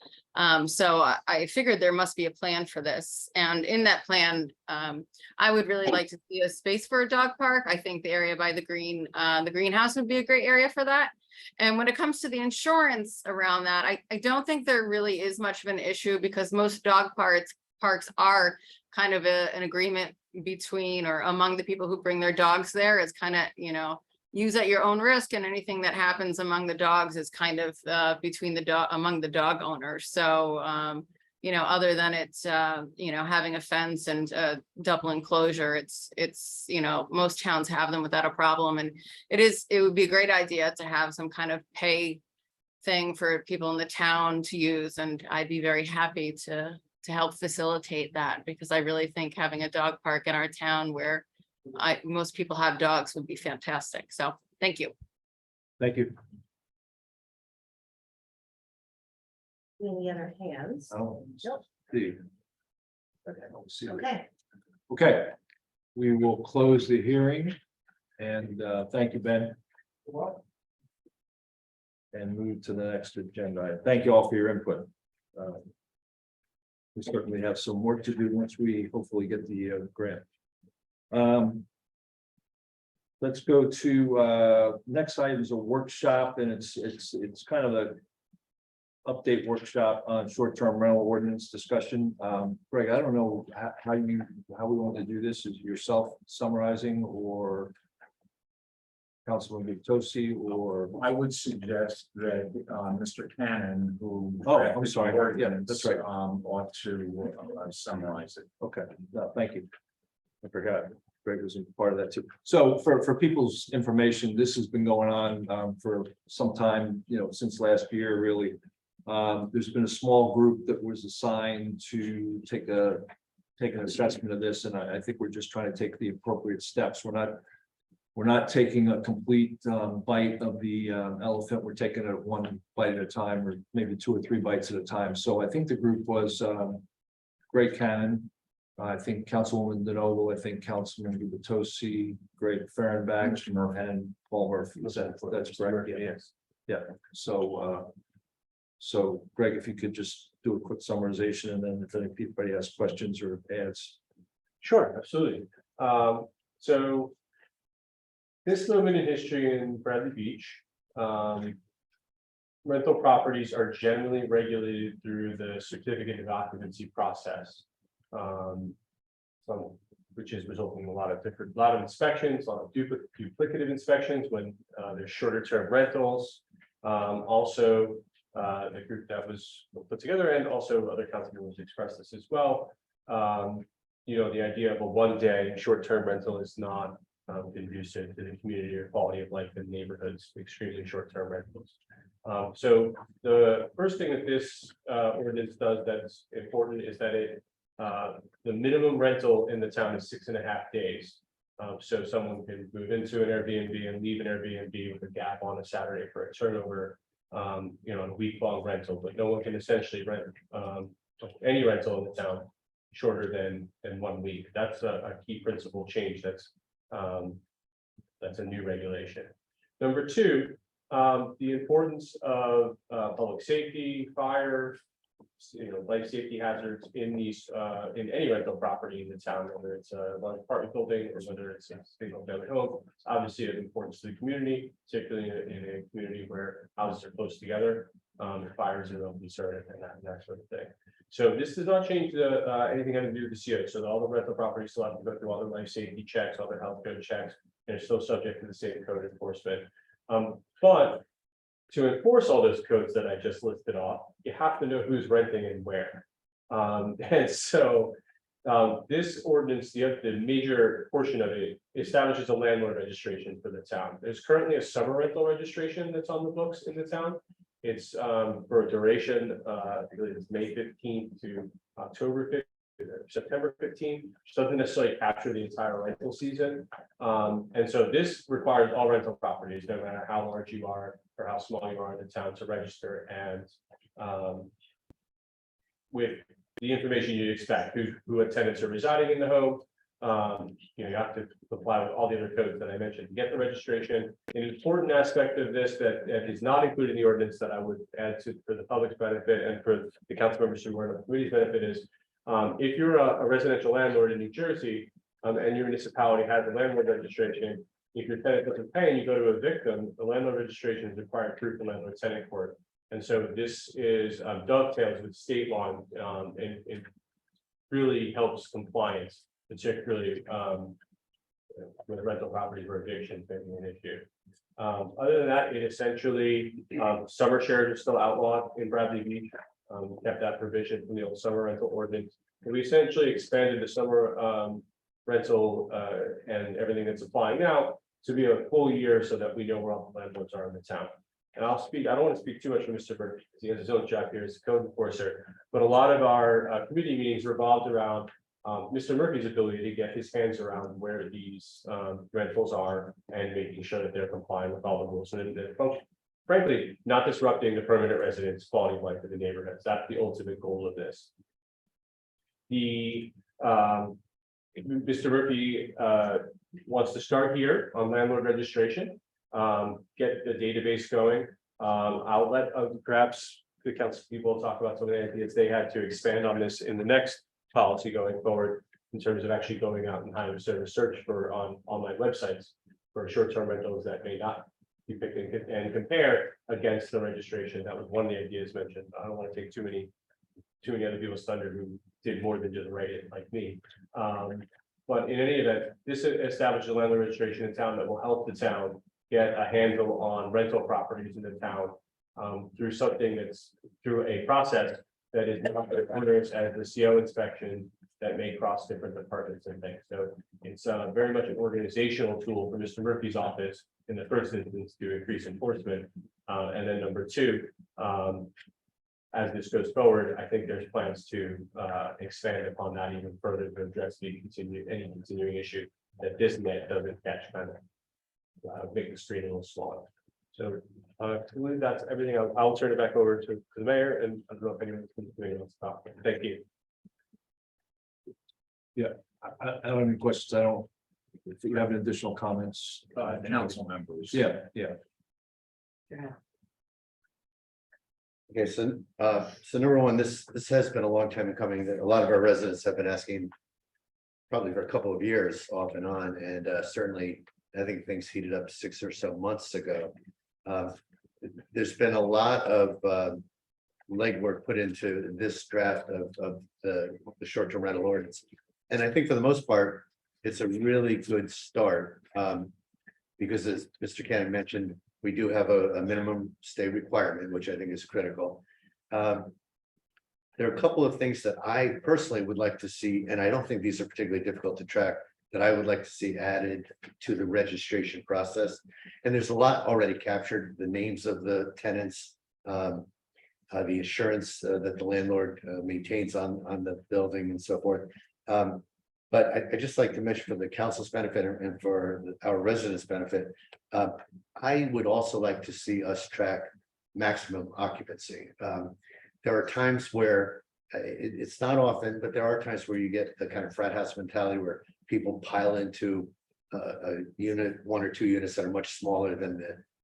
So I figured there must be a plan for this. And in that plan, I would really like to see a space for a dog park. I think the area by the greenhouse would be a great area for that. And when it comes to the insurance around that, I don't think there really is much of an issue because most dog parks are kind of an agreement between or among the people who bring their dogs there. It's kind of, use at your own risk, and anything that happens among the dogs is kind of between among the dog owners. So, other than it's, having a fence and a double enclosure, it's, most towns have them without a problem. And it would be a great idea to have some kind of pay thing for people in the town to use. And I'd be very happy to help facilitate that, because I really think having a dog park in our town where most people have dogs would be fantastic. So thank you. thank you. Any other hands? Oh, Nope. Steve. Okay. I don't see it. Okay. Okay, we will close the hearing and thank you, Ben. And move to the next agenda item. Thank you all for your input. We certainly have some work to do once we hopefully get the grant. let's go to, next item is a workshop, and it's kind of a update workshop on short-term rental ordinance discussion. Greg, I don't know how we want to do this. Is yourself summarizing or Councilman Vitosi or? I would suggest that Mr. Cannon, who. Oh, I'm drafted the sorry. Yeah, ordinance, that's right. Ought to summarize it. Okay, no, thank you. I forgot. Greg was a part of that too. So for people's information, this has been going on for some time, since last year, really. There's been a small group that was assigned to take an assessment of this, and I think we're just trying to take the appropriate steps. We're not taking a complete bite of the elephant. We're taking it one bite at a time, or maybe 2 or 3 bites at a time. So I think the group was Greg Cannon, I think Councilwoman DeNoble, I think Councilman Vitosi, Greg Fahrenbach, and Paul Murphy. That's correct? Yes. Yeah. So Greg, if you could just do a quick summarization, and then if anybody has questions or adds. Sure, absolutely. So this little bit in history in Bradley Beach. Rental properties are generally regulated through the certificate of occupancy process. Which is resulting in a lot of inspections, a lot of duplicative inspections when there's shorter term rentals. Also, the group that was put together, and also other council members expressed this as well. The idea of a 1-day short-term rental is not conducive to the community or quality of life in neighborhoods, extremely short-term rentals. So the first thing that this ordinance does that's important is that the minimum rental in the town is 6.5 days. So someone can move into an Airbnb and leave an Airbnb with a gap on a Saturday for a turnover. A week-long rental, but no one can essentially rent any rental in the town shorter than 1 week. That's a key principle change. That's a new regulation. Number 2, the importance of public safety, fire, life safety hazards in these in any rental property in the town, whether it's a large apartment building or whether it's a single family home. It's obviously of importance to the community, particularly in a community where houses are close together. Fires are a concern and that sort of thing. So this does not change anything having to do with the CO. So all the rental properties still have to go through all the life safety checks, all the health code checks, and they're still subject to the same code enforcement. But to enforce all those codes that I just listed off, you have to know who's renting and where. And so this ordinance, the major portion of it establishes a landlord registration for the town. There's currently a summer rental registration that's on the books in the town. It's for a duration, I believe it's May 15th to October 15th. September 15th, which doesn't necessarily capture the entire rental season. And so this requires all rental properties, no matter how large you are or how small you are in the town, to register, and with the information you'd expect, who tenants are residing in the home. You have to comply with all the other codes that I mentioned to get the registration. An important aspect of this that is not included in the ordinance that I would add to for the public's benefit and for the council members who are on the committee's benefit is, if you're a residential landlord in New Jersey, and your municipality has a landlord registration, if your tenant doesn't pay and you go to evict them, the landlord registration is required through the landlord tenant court. And so this is dovetails with state law, and really helps compliance, particularly with rental properties where eviction may be an issue. Other than that, it essentially summer shares are still outlawed in Bradley Beach. We kept that provision from the old summer rental ordinance. And we essentially expanded the summer rental and everything that's applying now to be a full year so that we know where all the landlords are in the town. And I don't want to speak too much for Mr. Burke because he has his own job here as a code enforcer, but a lot of our committee meetings revolved around Mr. Murphy's ability to get his hands around where these rentals are and making sure that they're complying with all the rules and the function. Frankly, not disrupting the permanent residents' quality of life in the neighborhoods. That's the ultimate goal of this. Mr. Murphy wants to start here on landlord registration, get the database going. I'll let perhaps the council people talk about some of the ideas they had to expand on this in the next policy going forward in terms of actually going out and having a search for on online websites. for short-term rentals that may not be picked and compare against the registration. That was one of the ideas mentioned. I don't want to take too many other people's thunder who did more than just write it like me. But in any event, this establishes a landlord registration in town that will help the town get a handle on rental properties in the town through something that's through a process that is not as onerous as the CO inspection that may cross different departments and things. So it's very much an organizational tool for Mr. Murphy's office in the first instance to increase enforcement. And then number two, as this goes forward, I think there's plans to expand upon that even further to address any continuing issue that this net doesn't catch, kind of make the street a little smaller. So I believe that's everything. I'll turn it back over to the mayor, and I don't know if anyone's going to stop. Thank you. I don't have any questions. I don't. If you have any additional comments. The council members. Yeah. Okay, so number one, this has been a long time in coming, that a lot of our residents have been asking. Probably for a couple of years off and on, and certainly, I think things heated up 6 or so months ago. There's been a lot of legwork put into this draft of the short-term rental ordinance. And I think for the most part, it's a really good start. Because as Mr. Cannon mentioned, we do have a minimum stay requirement, which I think is critical. There are a couple of things that I personally would like to see, and I don't think these are particularly difficult to track, that I would like to see added to the registration process. And there's a lot already captured, the names of the tenants, the assurance that the landlord maintains on the building and so forth. But I just like to mention for the council's benefit and for our residents' benefit, I would also like to see us track maximum occupancy. There are times where it's not often, but there are times where you get the kind of frat house mentality where people pile into a unit, 1 or 2 units that are much smaller than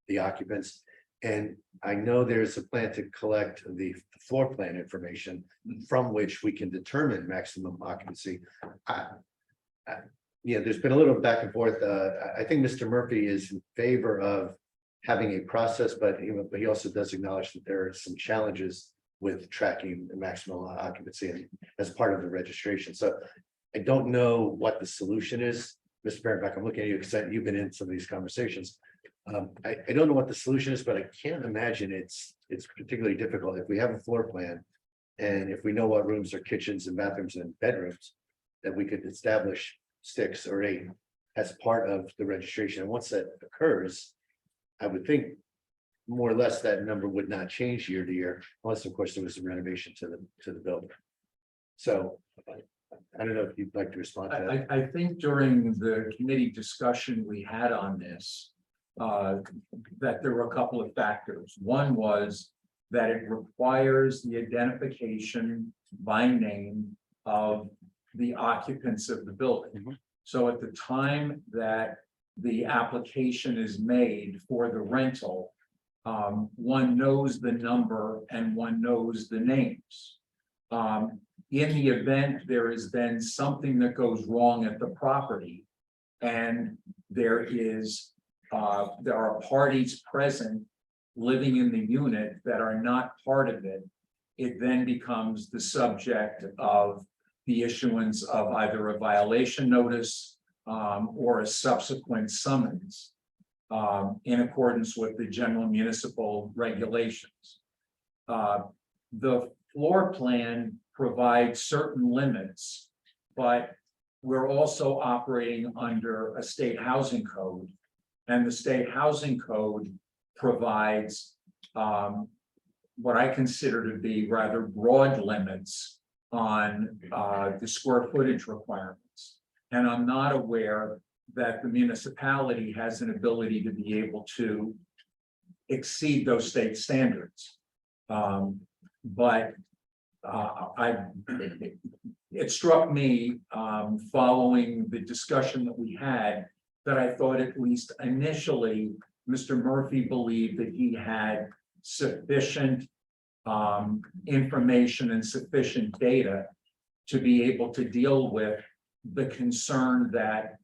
the occupants. And I know there's a plan to collect the floor plan information from which we can determine maximum occupancy. Yeah, there's been a little back and forth. I think Mr. Murphy is in favor of having a process, but he also does acknowledge that there are some challenges with tracking the maximum occupancy as part of the registration. So I don't know what the solution is. Mr. Barenbeck, I'm looking at you because you've been in some of these conversations. I don't know what the solution is, but I can't imagine it's particularly difficult. If we have a floor plan and if we know what rooms are kitchens and bathrooms and bedrooms, that we could establish 6 or 8 as part of the registration. And once that occurs, I would think more or less that number would not change year to year, unless of course there was a renovation to the building. So I don't know if you'd like to respond to that. I think during the committee discussion we had on this, that there were a couple of factors. One was that it requires the identification by name of the occupants of the building. So at the time that the application is made for the rental, one knows the number and one knows the names. In the event there is then something that goes wrong at the property, and there are parties present living in the unit that are not part of it, it then becomes the subject of the issuance of either a violation notice or a subsequent summons in accordance with the general municipal regulations. The floor plan provides certain limits, but we're also operating under a state housing code. And the state housing code provides what I consider to be rather broad limits on the square footage requirements. And I'm not aware that the municipality has an ability to be able to exceed those state standards. But it struck me following the discussion that we had, that I thought at least initially, Mr. Murphy believed that he had sufficient information and sufficient data to be able to deal with the concern that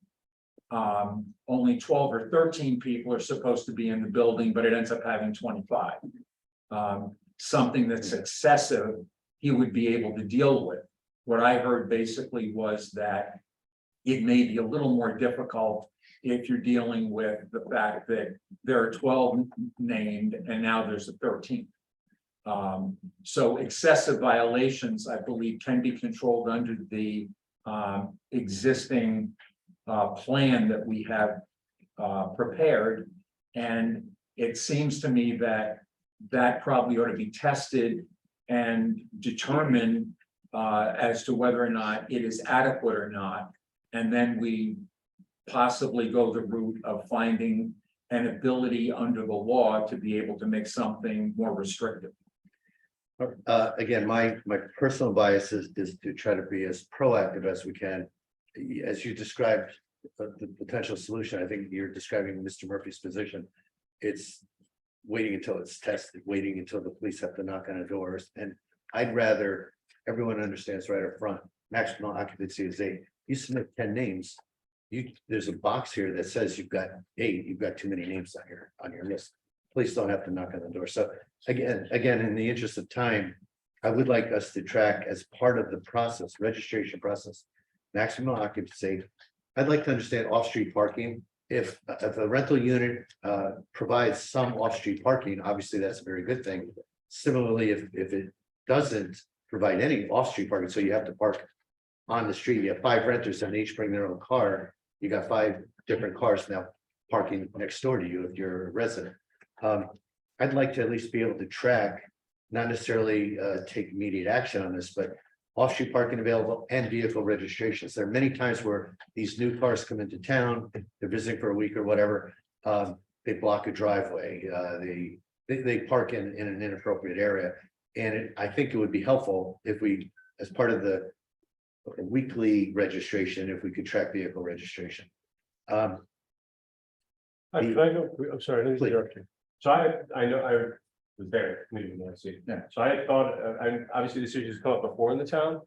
only 12 or 13 people are supposed to be in the building, but it ends up having 25. Something that's excessive, he would be able to deal with. What I heard basically was that it may be a little more difficult if you're dealing with the fact that there are 12 named and now there's a 13th. So excessive violations, I believe, can be controlled under the existing plan that we have prepared. And it seems to me that that probably ought to be tested and determined as to whether or not it is adequate or not. And then we possibly go the route of finding an ability under the law to be able to make something more restrictive. Again, my personal bias is to try to be as proactive as we can. As you described the potential solution, I think you're describing Mr. Murphy's position. It's waiting until it's tested, waiting until the police have to knock on the doors. And I'd rather everyone understands right up front, maximum occupancy is 8. You submit 10 names. There's a box here that says you've got 8, you've got too many names on your list. Police don't have to knock on the door. So again, in the interest of time, I would like us to track as part of the process, registration process, maximum occupancy. I'd like to understand off-street parking. If a rental unit provides some off-street parking, obviously that's a very good thing. Similarly, if it doesn't provide any off-street parking, so you have to park on the street, you have 5 renters and they each bring their own car. You got 5 different cars now parking next door to you if you're a resident. I'd like to at least be able to track, not necessarily take immediate action on this, but off-street parking available and vehicle registrations. There are many times where these new cars come into town, they're visiting for a week or whatever. They block a driveway, they park in an inappropriate area. And I think it would be helpful if we, as part of the weekly registration, if we could track vehicle registration. I'm sorry, let me Please. interrupt you. So I know I was there, maybe not see. Yeah. So I thought, obviously this issue has come up before in the town.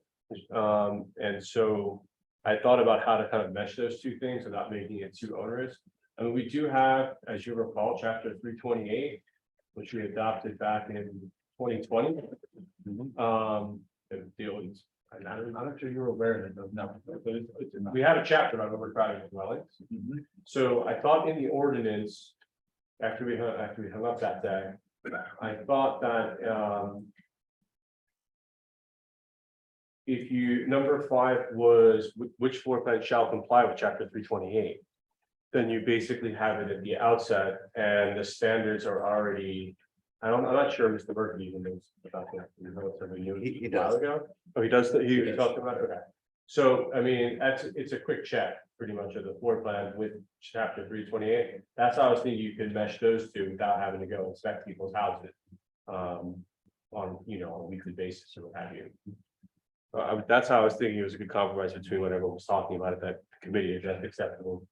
And so I thought about how to kind of mesh those two things without making it too onerous. I mean, we do have, as you recall, chapter 328, which we adopted back in 2020. It deals, I'm not sure you're aware of it, no, but we have a chapter on overcrowded dwellings. So I thought in the ordinance, after we hung up that day, I thought that if you, number 5 was which floor plan shall comply with chapter 328, then you basically have it at the outset and the standards are already. I'm not sure Mr. Murphy even knows about that. He does. Oh, he does, he talked about it, okay. So, I mean, it's a quick check, pretty much, of the floor plan with chapter 328. That's how I was thinking you could mesh those two without having to go inspect people's houses. On, a weekly basis or what have you. That's how I was thinking it was a good compromise between what everyone was talking about at that committee, if that's acceptable.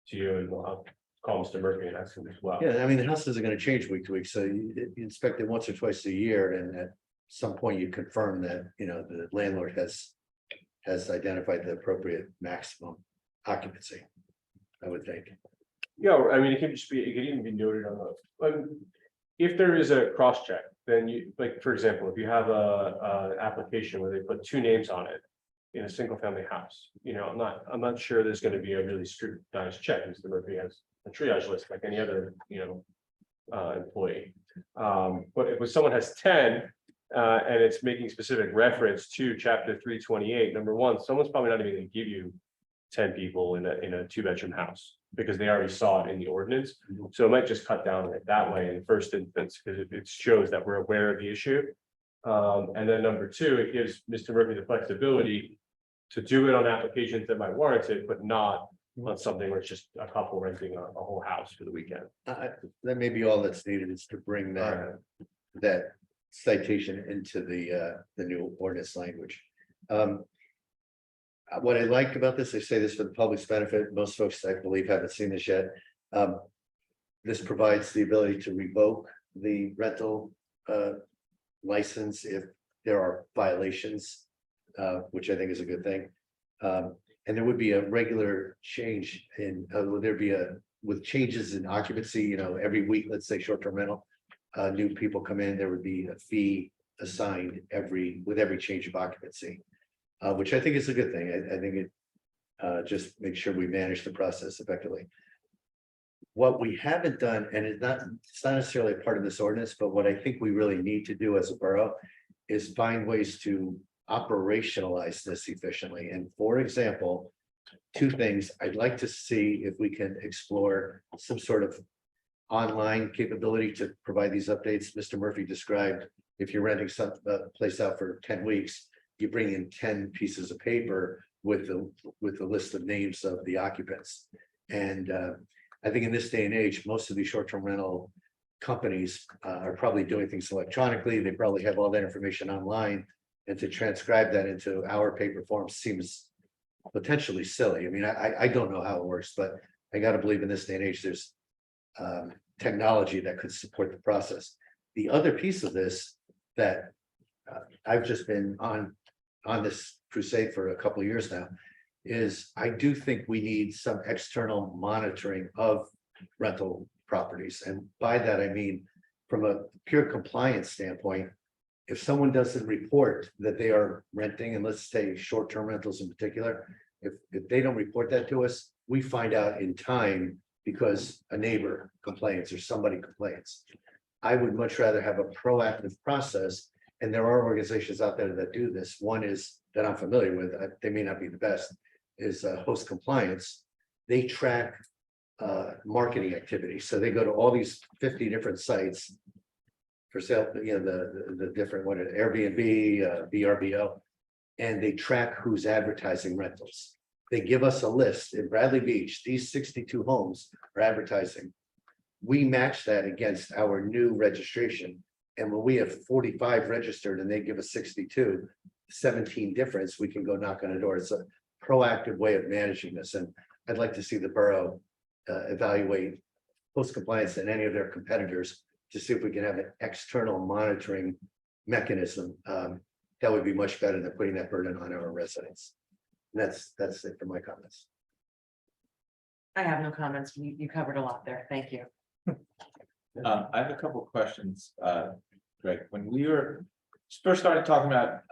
To you, and I'll call Mr. Murphy and ask him as well. Yeah, I mean, the houses are gonna change week to week, so you inspect it once or twice a year, and at some point you confirm that, the landlord has identified the appropriate maximum occupancy, I would think. Yeah, I mean, it could even be noted on the, if there is a cross check, then you, like, for example, if you have a application where they put 2 names on it in a single family house, I'm not sure there's going to be a really scrutinized check. Mr. Murphy has a triage list like any other, employee. But if someone has 10, and it's making specific reference to chapter 328, number 1, someone's probably not even going to give you 10 people in a 2-bedroom house because they already saw it in the ordinance. So it might just cut down on it that way in the first instance, because it shows that we're aware of the issue. And then number 2, it gives Mr. Murphy the flexibility to do it on applications that might warrant it, but not on something where it's just a couple renting a whole house for the weekend. That may be all that's needed, is to bring that citation into the new ordinance language. What I like about this, I say this for the public's benefit, most folks, I believe, haven't seen this yet. This provides the ability to revoke the rental license if there are violations, which I think is a good thing. And there would be a regular change in, would there be with changes in occupancy, you know, every week, let's say short-term rental. New people come in, there would be a fee assigned with every change of occupancy. Which I think is a good thing. I think it just makes sure we manage the process effectively. What we haven't done, and it's not necessarily a part of this ordinance, but what I think we really need to do as a borough is find ways to operationalize this efficiently. And for example, two things, I'd like to see if we can explore some sort of online capability to provide these updates. Mr. Murphy described, if you're renting some place out for 10 weeks, you bring in 10 pieces of paper with the list of names of the occupants. And I think in this day and age, most of these short-term rental companies are probably doing things electronically. They probably have all that information online. And to transcribe that into our paper form seems potentially silly. I mean, I don't know how it works, but I got to believe in this day and age, there's technology that could support the process. The other piece of this that I've just been on this crusade for a couple of years now is I do think we need some external monitoring of rental properties. And by that, I mean, from a pure compliance standpoint, if someone doesn't report that they are renting, and let's say short-term rentals in particular, if they don't report that to us, we find out in time because a neighbor complains or somebody complains. I would much rather have a proactive process, and there are organizations out there that do this. One is that I'm familiar with, they may not be the best, is Host Compliance. They track marketing activity. So they go to all these 50 different sites for sale, you know, the different, what, Airbnb, VRBO, and they track who's advertising rentals. They give us a list in Bradley Beach, these 62 homes are advertising. We match that against our new registration. And when we have 45 registered and they give us 62, 17 difference, we can go knock on a door. It's a proactive way of managing this. And I'd like to see the borough evaluate Host Compliance and any of their competitors to see if we can have an external monitoring mechanism. That would be much better than putting that burden on our residents. And that's it for my comments. I have no comments. You covered a lot there. Thank you. I have a couple of questions, Greg. When we were first started talking about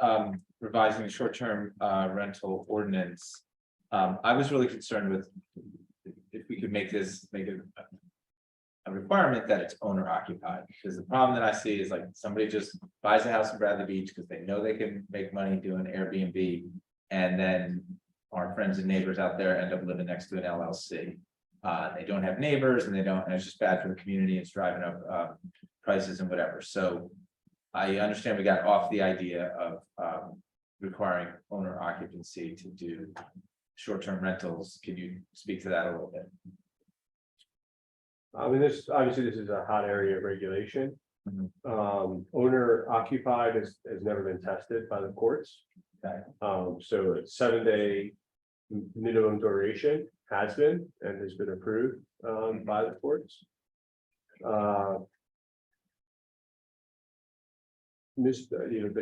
revising the short-term rental ordinance, I was really concerned with if we could make it a requirement that it's owner occupied, because the problem that I see is like somebody just buys a house in Bradley Beach because they know they can make money doing Airbnb, and then our friends and neighbors out there end up living next to an LLC. They don't have neighbors and it's just bad for the community. It's driving up prices and whatever. So I understand we got off the idea of requiring owner occupancy to do short-term rentals. Can you speak to that a little bit? I mean, this is a hot area of regulation. Owner occupied has never been tested by the courts. Okay. So it's 7-day minimum duration has been and has been approved by the courts. The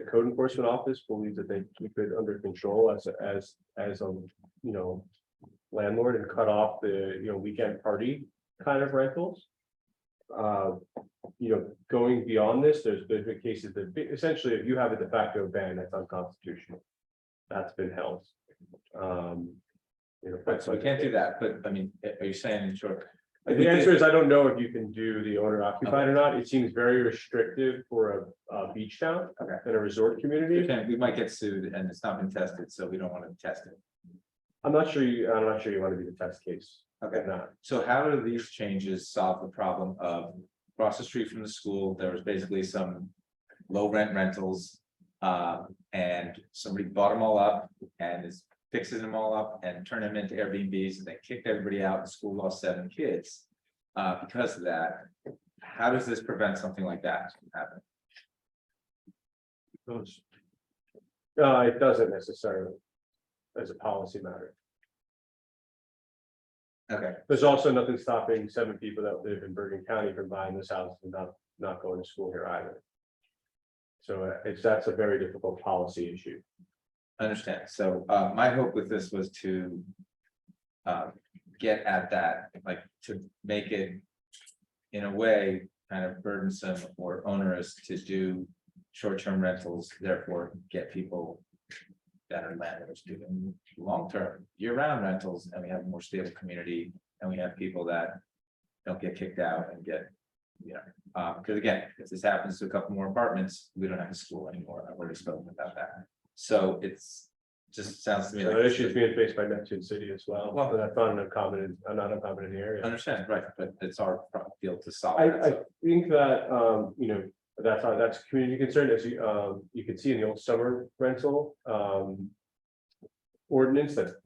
code enforcement office believes that they keep it under control as a landlord and cut off the weekend party kind of rentals. Going beyond this, there's been cases that essentially if you have a de facto ban, that's unconstitutional. That's been held. So we can't do that, but I mean, are you saying in short? The answer is I don't know if you can do the owner occupied or not. It seems very restrictive for a beach town and a resort community. We might get sued and it's not been tested, so we don't want to test it. I'm not sure you want to be the test case. Okay, so how do these changes solve the problem of across the street from the school, there was basically some low rent rentals, and somebody bought them all up and is fixing them all up and turn them into Airbnbs, and they kicked everybody out. The school lost 7 kids because of that. How does this prevent something like that from happening? It doesn't necessarily as a policy matter. Okay. There's also nothing stopping 7 people that live in Bergen County from buying this house and not going to school here either. So that's a very difficult policy issue. I understand. So my hope with this was to get at that, like to make it in a way kind of burdensome or onerous to do short-term rentals, therefore get people that are landlords doing long-term year-round rentals, and we have a more stable community, and we have people that don't get kicked out and get, you know, because again, if this happens to a couple more apartments, we don't have a school anymore. I've already spoken about that. So it's just sounds to me So like. that issue is being faced by Neptune City as well. Well- But that's not uncommon, not uncommon in the area. Understand, right, but it's our field to solve. I, that, I so. think that, you know, that's a community concern, as you can see in the old summer rental, ordinance that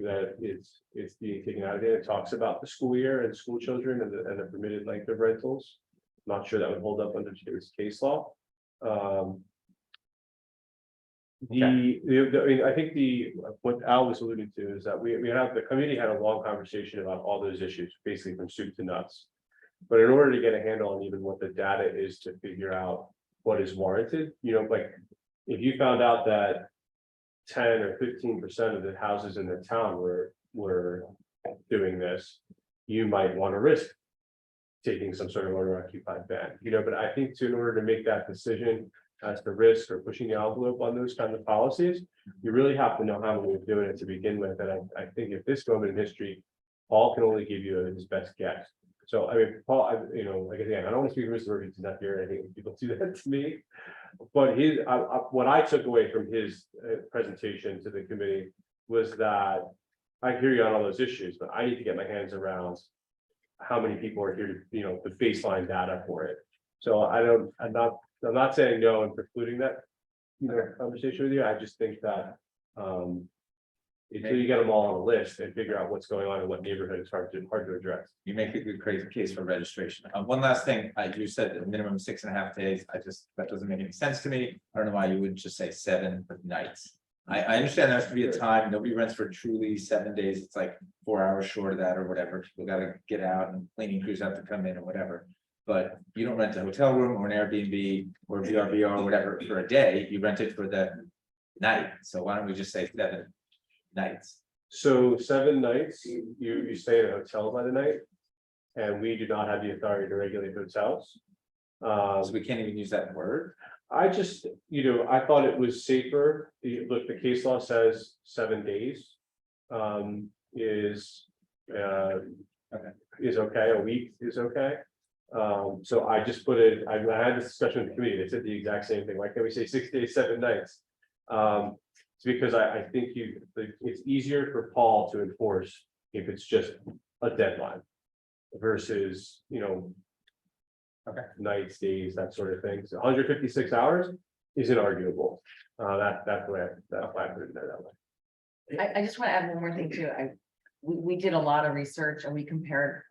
is being taken out of it. It talks about the school year and school children and the permitted length of rentals. Not sure that would hold up under today's case law. I mean, I think what Al was alluding to is that we have, the committee had a long conversation about all those issues, basically from soup to nuts. But in order to get a handle on even what the data is to figure out what is warranted, you know, like if you found out that 10 or 15% of the houses in the town were doing this, you might want to risk taking some sort of owner occupied ban, you know, but I think in order to make that decision as to risk or pushing the envelope on those kind of policies, you really have to know how we're doing it to begin with. And I think at this moment in history, Paul can only give you his best guess. So I mean, Paul, you know, like again, I don't want to speak for Mr. Murphy, he's not here, I think people do that to me. But what I took away from his presentation to the committee was that I hear you on all those issues, but I need to get my hands around how many people are here to, you know, the baseline data for it. So I'm not saying no and precluding that, you know, conversation with you. I just think that until you get them all on a list and figure out what's going on in what neighborhood, it's hard to address. You make a good crazy case for registration. One last thing, you said the minimum 6.5 days. That doesn't make any sense to me. I don't know why you wouldn't just say 7 nights. I understand there has to be a time. Nobody rents for truly 7 days. It's like 4 hours short of that or whatever. People gotta get out and cleaning crews have to come in or whatever. But you don't rent a hotel room or an Airbnb or VRBO or whatever for a day. You rent it for the night. So why don't we just say 7 nights? So 7 nights, you stay in a hotel by the night. And we do not have the authority to regulate hotels. So we can't even use that word. I just, you know, I thought it was safer. Look, the case law says 7 days. Is okay, a week is okay. So I just put it, I had this discussion with the committee, they said the exact same thing. Why can't we say 6 days, 7 nights? It's because I think it's easier for Paul to enforce if it's just a deadline. Versus, you know. Okay. Nights, days, that sort of thing. So 156 hours isn't arguable. That's why I put it that way. I just want to add one more thing too. We did a lot of research and we compared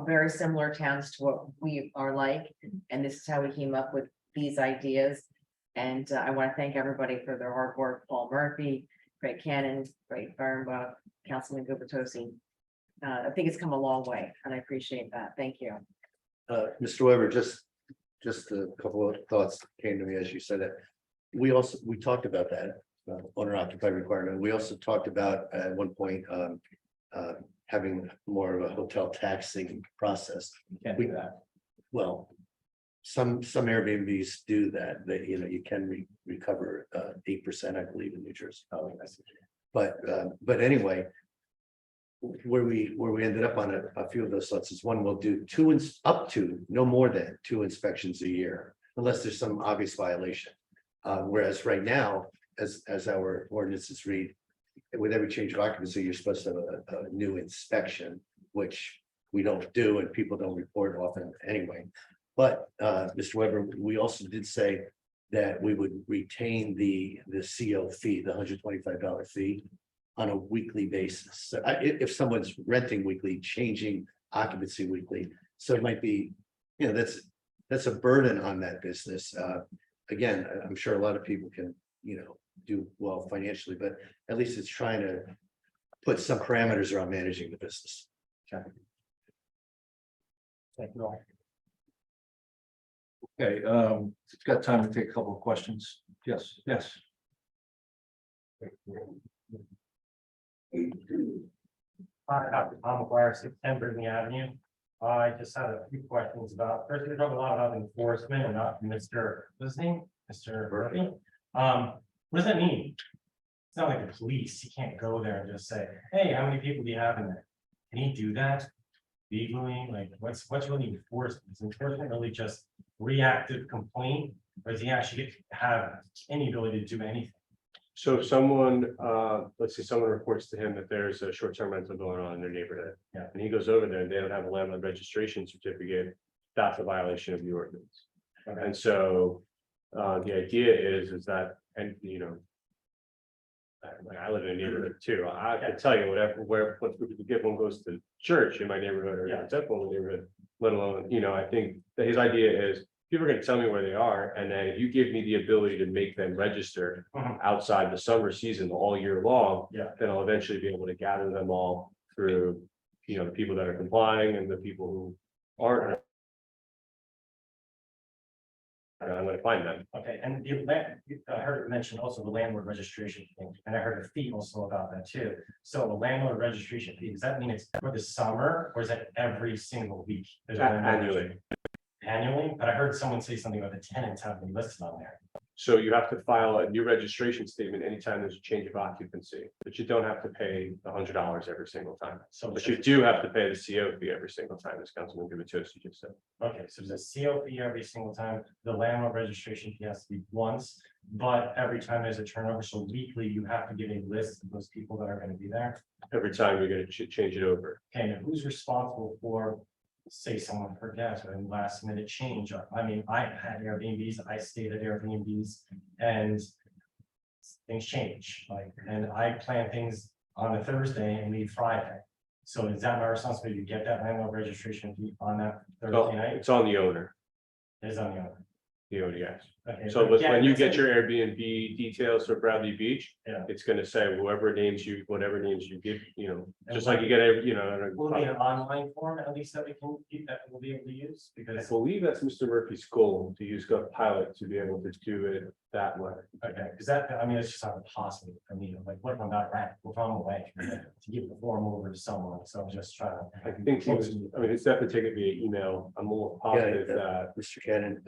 very similar towns to what we are like. And this is how we came up with these ideas. And I want to thank everybody for their hard work. Paul Murphy, Craig Cannon, Craig Birnbaugh, Councilman Gubitosi. I think it's come a long way and I appreciate that. Thank you. Mr. Weber, just a couple of thoughts came to me as you said that. We talked about that owner occupied requirement. We also talked about at one point having more of a hotel taxing process. You can't do that. Well, some Airbnbs do that. That you can recover 8%, I believe, in New Jersey. Oh, I see. But anyway. Where we ended up on a few of those slots is one will do up to no more than 2 inspections a year, unless there's some obvious violation. Whereas right now, as our ordinances read, with every change of occupancy, you're supposed to have a new inspection, which we don't do and people don't report often anyway. But Mr. Weber, we also did say that we would retain the CO fee, the $125 fee, on a weekly basis. So if someone's renting weekly, changing occupancy weekly, so it might be, that's a burden on that business. Again, I'm sure a lot of people can, do well financially, but at least it's trying to put some parameters around managing the business. Thank you all. Okay, got time to take a couple of questions. Yes. Hi, Dr. Tom McGuire, 610 Brittany Avenue. I just had a few questions about, first, we talked a lot about enforcement and not Mr. what's his name? Mr. Murphy. What does that mean? It's not like the police. You can't go there and just say, hey, how many people do you have in there? Can he do that legally? Like, what's really enforcement? Is enforcement really just reactive complaint? Or does he actually have any ability to do anything? So if someone, let's say someone reports to him that there's a short-term rental going on in their neighborhood. Yeah. And he goes over there and they don't have a landlord registration certificate, that's a violation of the ordinance. Okay. And so, the idea is that, and you know. I live in a neighborhood too, I can tell you what group of people goes to church in my neighborhood or Yeah. temple in the neighborhood. Let alone, you know, I think that his idea is, people are gonna tell me where they are, and then if you give me the ability to make them register. Mhm. Outside the summer season all year long. Yeah. Then I'll eventually be able to gather them all through, you know, the people that are complying and the people who aren't. And I'm gonna find them. Okay, and I heard it mentioned also the landlord registration thing, and I heard a fee also about that too. So a landlord registration fee, does that mean it's for the summer or is that every single week? There's a landlord Annually. Annually, but I heard someone say something about the tenants having listed on there. So you have to file a new registration statement anytime there's a change of occupancy, but you don't have to pay $100 every single time. So, But you do have to pay the CO fee every single time, as Councilman Gubatose just said. okay, so there's a CO fee every single time, the landlord registration fee has to be once, but every time there's a turnover, so weekly, you have to give a list of those people that are gonna be there. Every time you're gonna change it over. Okay, and who's responsible for, say, someone forgets or a last minute change? I mean, I had Airbnbs, I stayed at Airbnbs and things change, like, and I plan things on a Thursday and leave Friday. So is that my responsibility to get that landlord registration fee on that Thursday night? It's on the owner, Is on the other. the ODS. Okay, So but yeah, when you that's get it. your Airbnb details for Bradley Beach, Yeah. it's gonna say whatever names you give, you know, And just like you get every, you know. Will it be an online form at least that we can keep, that we'll be able to use? I Because, believe that's Mr. Murphy's goal, to use GovPilot to be able to do it that way. okay, because that, I mean, it's just not possible for me, like, what if I'm not right, if I'm away, to give the form over to someone, so I'm just trying to. I think he was, I mean, it's definitely take it via email. I'm more positive that. Mr. Cannon,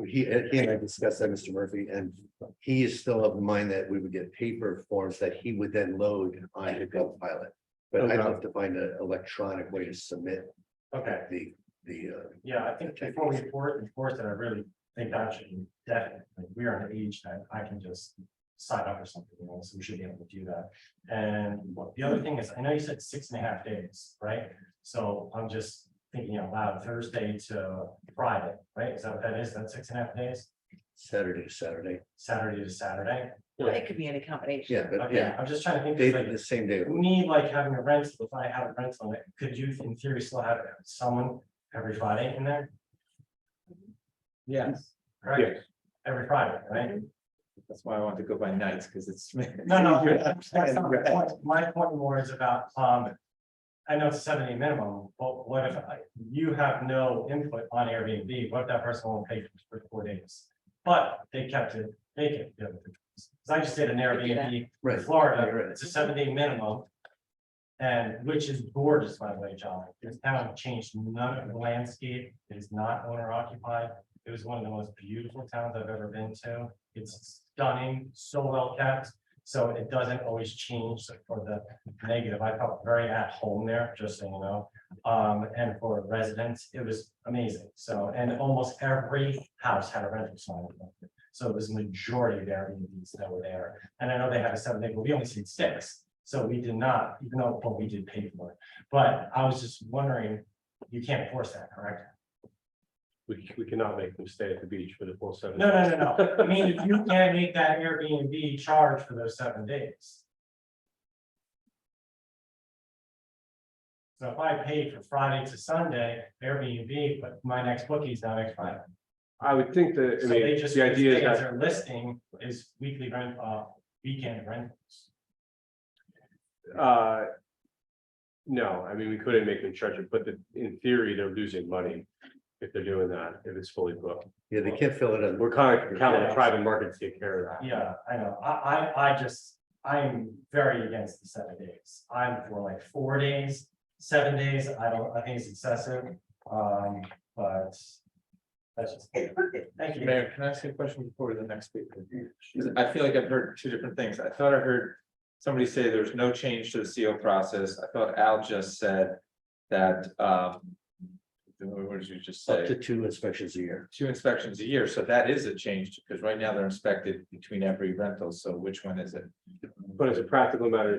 he and I discussed that, Mr. Murphy, and he is still of the mind that we would get paper forms that he would then load onto GovPilot. But I'd love to find an electronic way to submit Okay, the. yeah, I think before we enforce it, I really think that should be definite, like, we are an age that I can just sign up or something, you know, so we should be able to do that. And the other thing is, I know you said 6.5 days, right? So I'm just thinking out loud, Thursday to Friday, right? Is that what that is? That's 6.5 days, Saturday to Saturday. Saturday to Saturday? It could be any combination. Yeah, but Okay, yeah, I'm just trying to think. they, like, the same day. me, like having a rental, if I have a rental, like, could you in theory still have someone every Friday in there? Yes, Correct? Yes. Every Friday, right? that's why I want to go by nights, because it's. No, that's not my point. My point more is about, I know it's 70 minimum, but what if you have no input on Airbnb, what if that person won't pay for 4 days? But they kept it vacant. the other 3 days. So I just did an Airbnb in Right. Florida, Right. it's a 7-day minimum. And which is gorgeous, by the way, John. This town changed none of the landscape. It is not owner occupied. It was one of the most beautiful towns I've ever been to. It's stunning, so well kept. So it doesn't always change for the negative. I felt very at home there, just so you know. And for residents, it was amazing. So, and almost every house had a rental sign. on it. So it was majority of Airbnbs that were there. And I know they had a 7-day, but we only seen 6. So we did not, even though, well, we did pay for it. But I was just wondering, you can't force that, correct? We cannot make them stay at the beach for the full 7 No. days. I mean, if you can't make that Airbnb charge for those 7 days. So if I paid for Friday to Sunday Airbnb, but my next booking is now next Friday. I would think that, I So they mean, just, the idea is that. their listing is weekly rent, weekend rentals. No, I mean, we couldn't make them charge it, but in theory, they're losing money if they're doing that, if it's fully booked. Yeah, they can't fill it in. We're kind of counting the private market to take care of that. Yeah, I know. I just, I'm very against the 7 days. I'm for like 4 days, 7 days. I think it's excessive. But that's just. Thank you. Mayor, can I ask you a question before the next speaker? Because I feel like I've heard two different things. I thought I heard somebody say there's no change to the CO process. I thought Al just said that, what did you just Up to say? 2 inspections a year. 2 inspections a year, so that is a change, because right now they're inspected between every rental, so which one is it? But as a practical matter,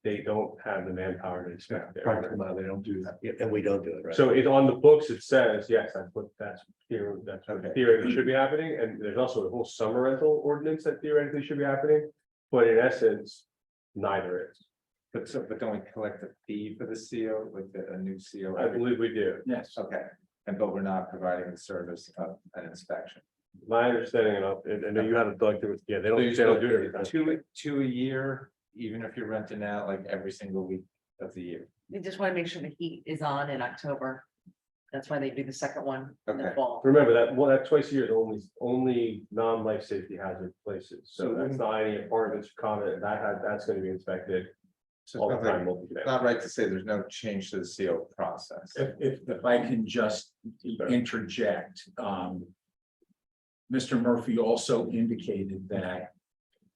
they don't have the manpower to inspect. Practical matter, they don't do that. Yeah, and we don't do it, right? So it, on the books, it says, yes, that's what Okay. theoretically should be happening, and there's also a whole summer rental ordinance that theoretically should be happening. But in essence, neither is. But don't we collect a fee for the CO, like a new CO? I believe we do. Yes. Okay, but we're not providing the service of an inspection. My understanding, and I know you haven't dug through it, yeah, they don't do it every time. Two a year, even if you're renting out like every single week of the year. We just want to make sure the heat is on in October. That's why they do the second one in the Okay. fall. Remember that twice a year is only non-life safety hazard places, so that's not any apartments, comment, that's gonna be inspected. So All the it's not time, like- multi-family. it's not right to say there's no change to the CO process. If I can just interject, Mr. Murphy also indicated that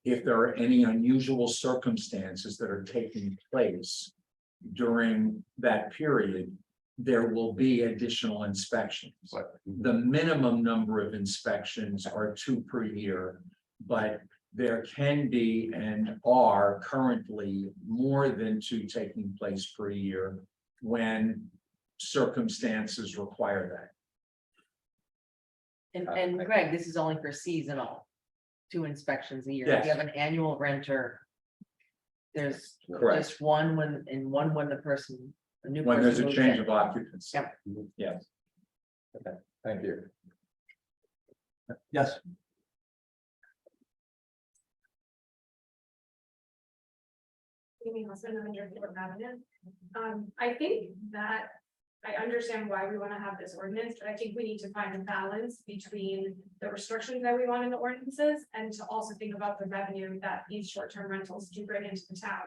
if there are any unusual circumstances that are taking place during that period, there will be additional inspections. The minimum number of inspections are 2 per year, but there can be and are currently more than 2 taking place per year when circumstances require that. And Greg, this is only for seasonal, 2 inspections a year. If Yes. you have an annual renter, there's Correct. just one when the person, a new person. When there's a moves change in. of occupancy. Yep. Yes. Thank you. Yes. Amy Husband, I'm under Fort Avenue. I think that I understand why we want to have this ordinance, but I think we need to find a balance between the restrictions that we want in the ordinances and to also think about the revenue that these short-term rentals do bring into the town.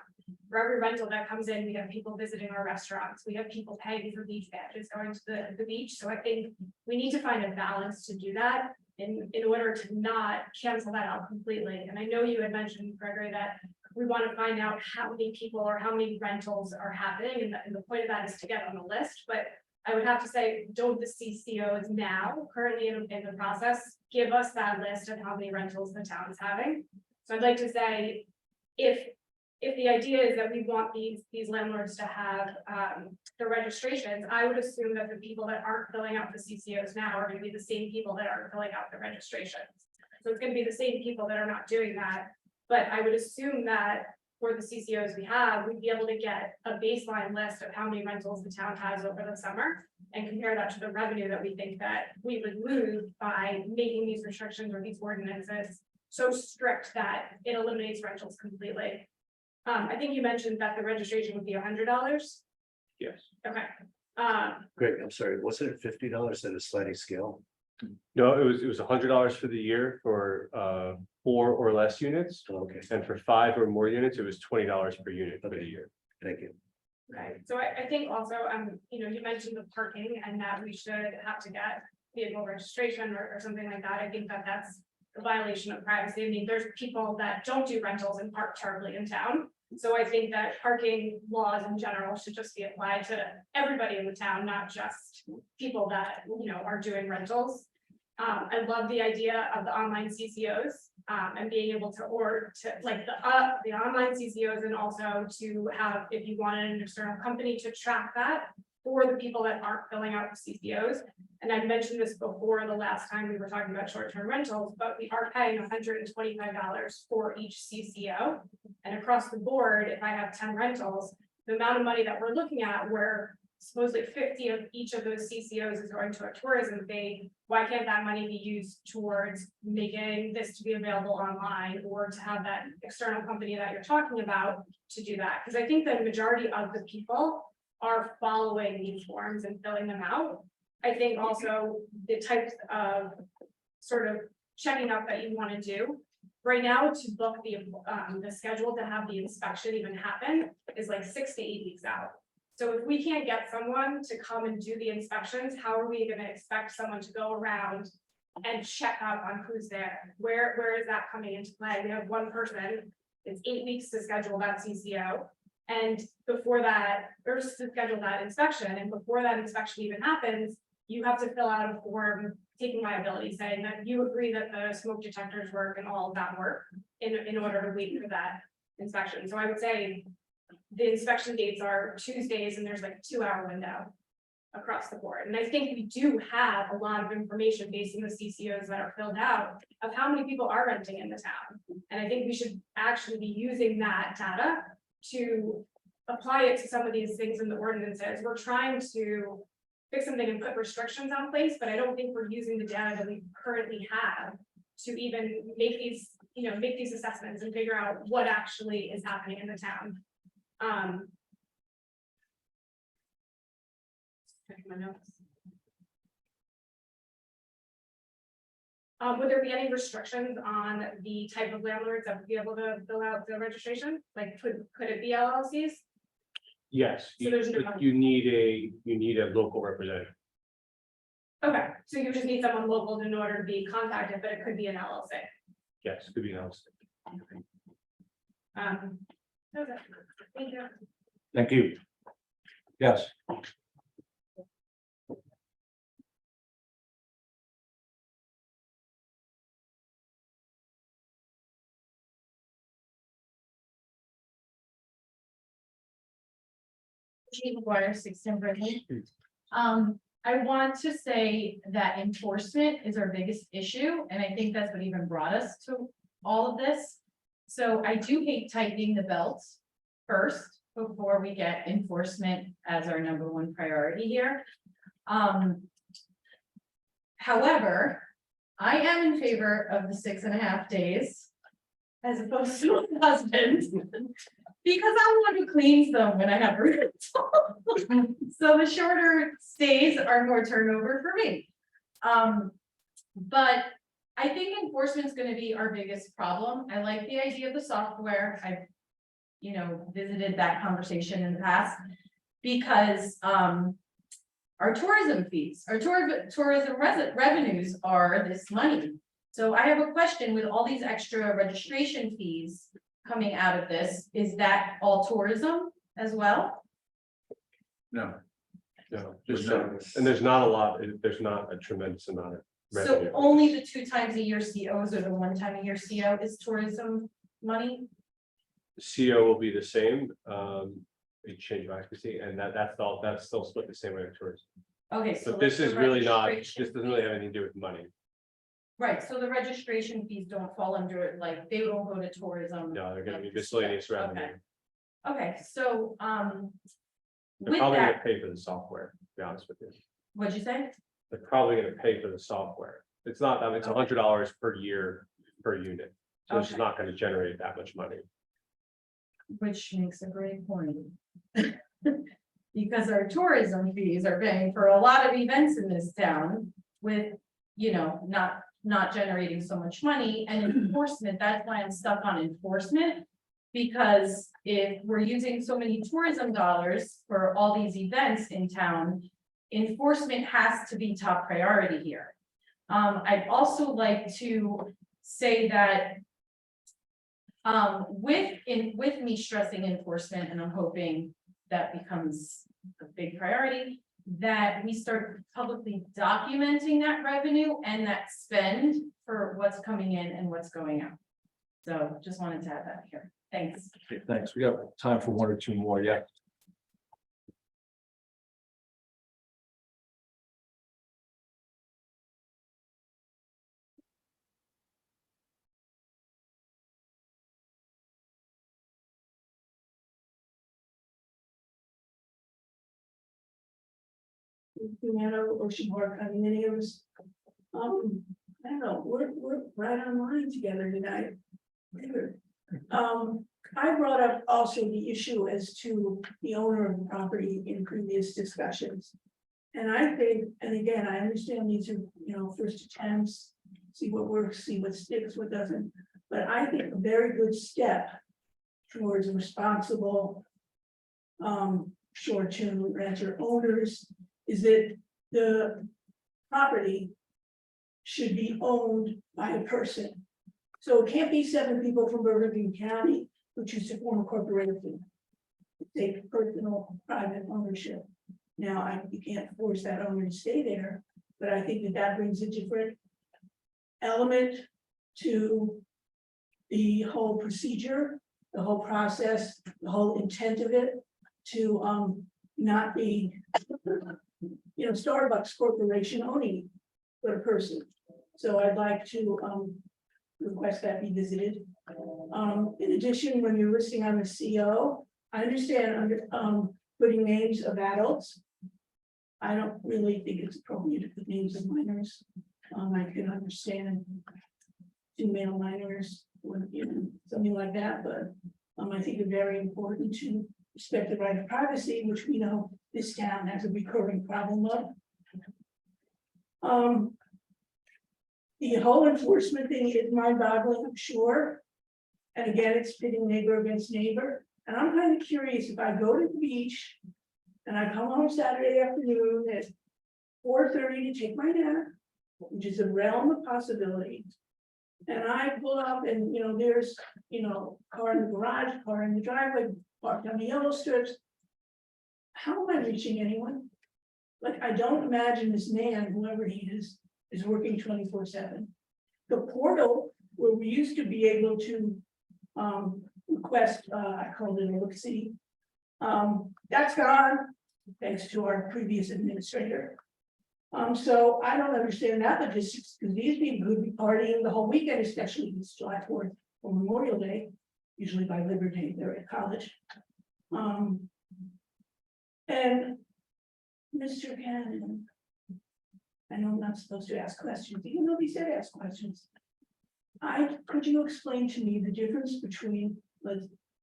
For every rental that comes in, we have people visiting our restaurants, we have people paying for beach badges, going to the beach. So I think we need to find a balance to do that in order to not cancel that out completely. And I know you had mentioned, Gregory, that we want to find out how many people or how many rentals are happening, and the point of that is to get on the list, but I would have to say, don't the CCOs now, currently in the process, give us that list of how many rentals the town is having? So I'd like to say, if the idea is that we want these landlords to have the registrations, I would assume that the people that aren't filling out the CCOs now are gonna be the same people that aren't filling out the registrations. So it's gonna be the same people that are not doing that. But I would assume that for the CCOs we have, we'd be able to get a baseline list of how many rentals the town has over the summer and compare that to the revenue that we think that we would lose by making these restrictions or these ordinances so strict that it eliminates rentals completely. I think you mentioned that the registration would be $100. Yes. Okay. Great, I'm sorry, wasn't it $50 at a sliding scale? No, it was $100 for the year for 4 or less units, Okay, and for 5 or more units, it was $20 per unit for the year. thank you. Right, so I think also, you mentioned the parking and that we should have to get vehicle registration or something like that. I think that that's a violation of privacy. I mean, there's people that don't do rentals and park terribly in town. So I think that parking laws in general should just be applied to everybody in the town, not just people that, are doing rentals. I love the idea of the online CCOs and being able to the online CCOs, and also to have, if you wanted an external company to track that for the people that aren't filling out the CCOs. And I mentioned this before the last time we were talking about short-term rentals, but we are paying $125 for each CCO. And across the board, if I have 10 rentals, the amount of money that we're looking at, where supposedly 50 of each of those CCOs is going to a tourism fee, why can't that money be used towards making this to be available online, or to have that external company that you're talking about to do that? Because I think the majority of the people are following these forms and filling them out. I think also the types of sort of checking out that you want to do right now to book the schedule to have the inspection even happen is like 6 to 8 weeks out. So if we can't get someone to come and do the inspections, how are we gonna expect someone to go around and check up on who's there? Where is that coming into play? We have one person, it's 8 weeks to schedule that CCO. And before that, or to schedule that inspection, and before that inspection even happens, you have to fill out a form taking liability, saying that you agree that the smoke detectors work and all of that work in order to wait for that inspection. So I would say the inspection dates are Tuesdays and there's like a 2-hour window across the board. And I think we do have a lot of information based on the CCOs that are filled out of how many people are renting in the town. And I think we should actually be using that data to apply it to some of these things in the ordinances. We're trying to fix something and put restrictions on place, but I don't think we're using the data that we currently have to even make these, make these assessments and figure out what actually is happening in the town. Checking my notes. Would there be any restrictions on the type of landlords that would be able to fill out the registration? Like, could it be LLCs? Yes, So there's no- but you need a local representative. Okay, so you just need someone local in order to be contacted, but it could be an LLC. Yes, could be announced. Okay, thank you. Thank you. Yes. Chief McGuire, 610 Bridley. I want to say that enforcement is our biggest issue, and I think that's what even brought us to all of this. So I do hate tightening the belts first before we get enforcement as our #1 priority here. However, I am in favor of the 6.5 days as opposed to my husband. Because I'm the one who cleans them when I have roommates. So the shorter stays are more turnover for me. But I think enforcement is going to be our biggest problem. I like the idea of the software. I've, visited that conversation in the past because our tourism fees, our tourism revenues are this money. So I have a question with all these extra registration fees coming out of this, is that all tourism as well? No, just and there's not a lot, there's not a tremendous amount of So revenue. only the 2 times a year COs or the 1 time a year CO is tourism money? CO will be the same, exchange of occupancy, and that's still split the same way with tourism. Okay, so But this like is the really not, registration this doesn't really have anything to do with money. Right, so the registration fees don't fall under it, like they don't go to tourism. No, they're gonna be miscellaneous revenue. Okay, so, They're with probably gonna that, pay for the software, to be honest with you. what'd you say? They're probably gonna pay for the software. It's not, it's $100 per year per unit. So it's just Okay. not gonna generate that much money. Which makes a great point. Because our tourism fees are paying for a lot of events in this town with, not generating so much money and enforcement, that's why I'm stuck on enforcement. Because if we're using so many tourism dollars for all these events in town, enforcement has to be top priority here. I'd also like to say that with me stressing enforcement, and I'm hoping that becomes a big priority, that we start publicly documenting that revenue and that spend for what's coming in and what's going out. So just wanted to add that here. Thanks. Okay, thanks. We got time for 1 or 2 more. Yeah. Ocean Park condominiums. I don't know, we're right on line together tonight. I brought up also the issue as to the owner of the property in previous discussions. And I think, and again, I understand these are, first attempts, see what works, see what sticks, what doesn't. But I think a very good step towards responsible short-term renter owners is that the property should be owned by a person. So it can't be 7 people from Bergen County who choose to form a corporation. Take personal private ownership. Now, you can't force that owner to stay there, but I think that that brings a different element to the whole procedure, the whole process, the whole intent of it, to not be, Starbucks Corporation owning for a person. So I'd like to request that be visited. In addition, when you're listing on the CO, I understand under putting names of adults. I don't really think it's appropriate to put names of minors. I can understand female minors or something like that, but I think it's very important to respect the right of privacy, which we know this town has a recurring problem of. The whole enforcement thing is mind-boggling, I'm sure. And again, it's pitting neighbor against neighbor. And I'm kind of curious, if I go to the beach and I come home Saturday afternoon at 4:30 to take my nap, which is a realm of possibility. And I pull up and, there's, car in the garage, car in the driveway, parked on the yellow strips. How am I reaching anyone? Like, I don't imagine this man, whoever he is working 24/7. The portal where we used to be able to request, I called it a look-see. That's gone, thanks to our previous administrator. So I don't understand that logistics, because these people could be partying the whole weekend, especially this July 4th or Memorial Day, usually by Labor Day, they're at college. And Mr. Cannon, I know I'm not supposed to ask questions, even though he said ask questions. Could you explain to me the difference between,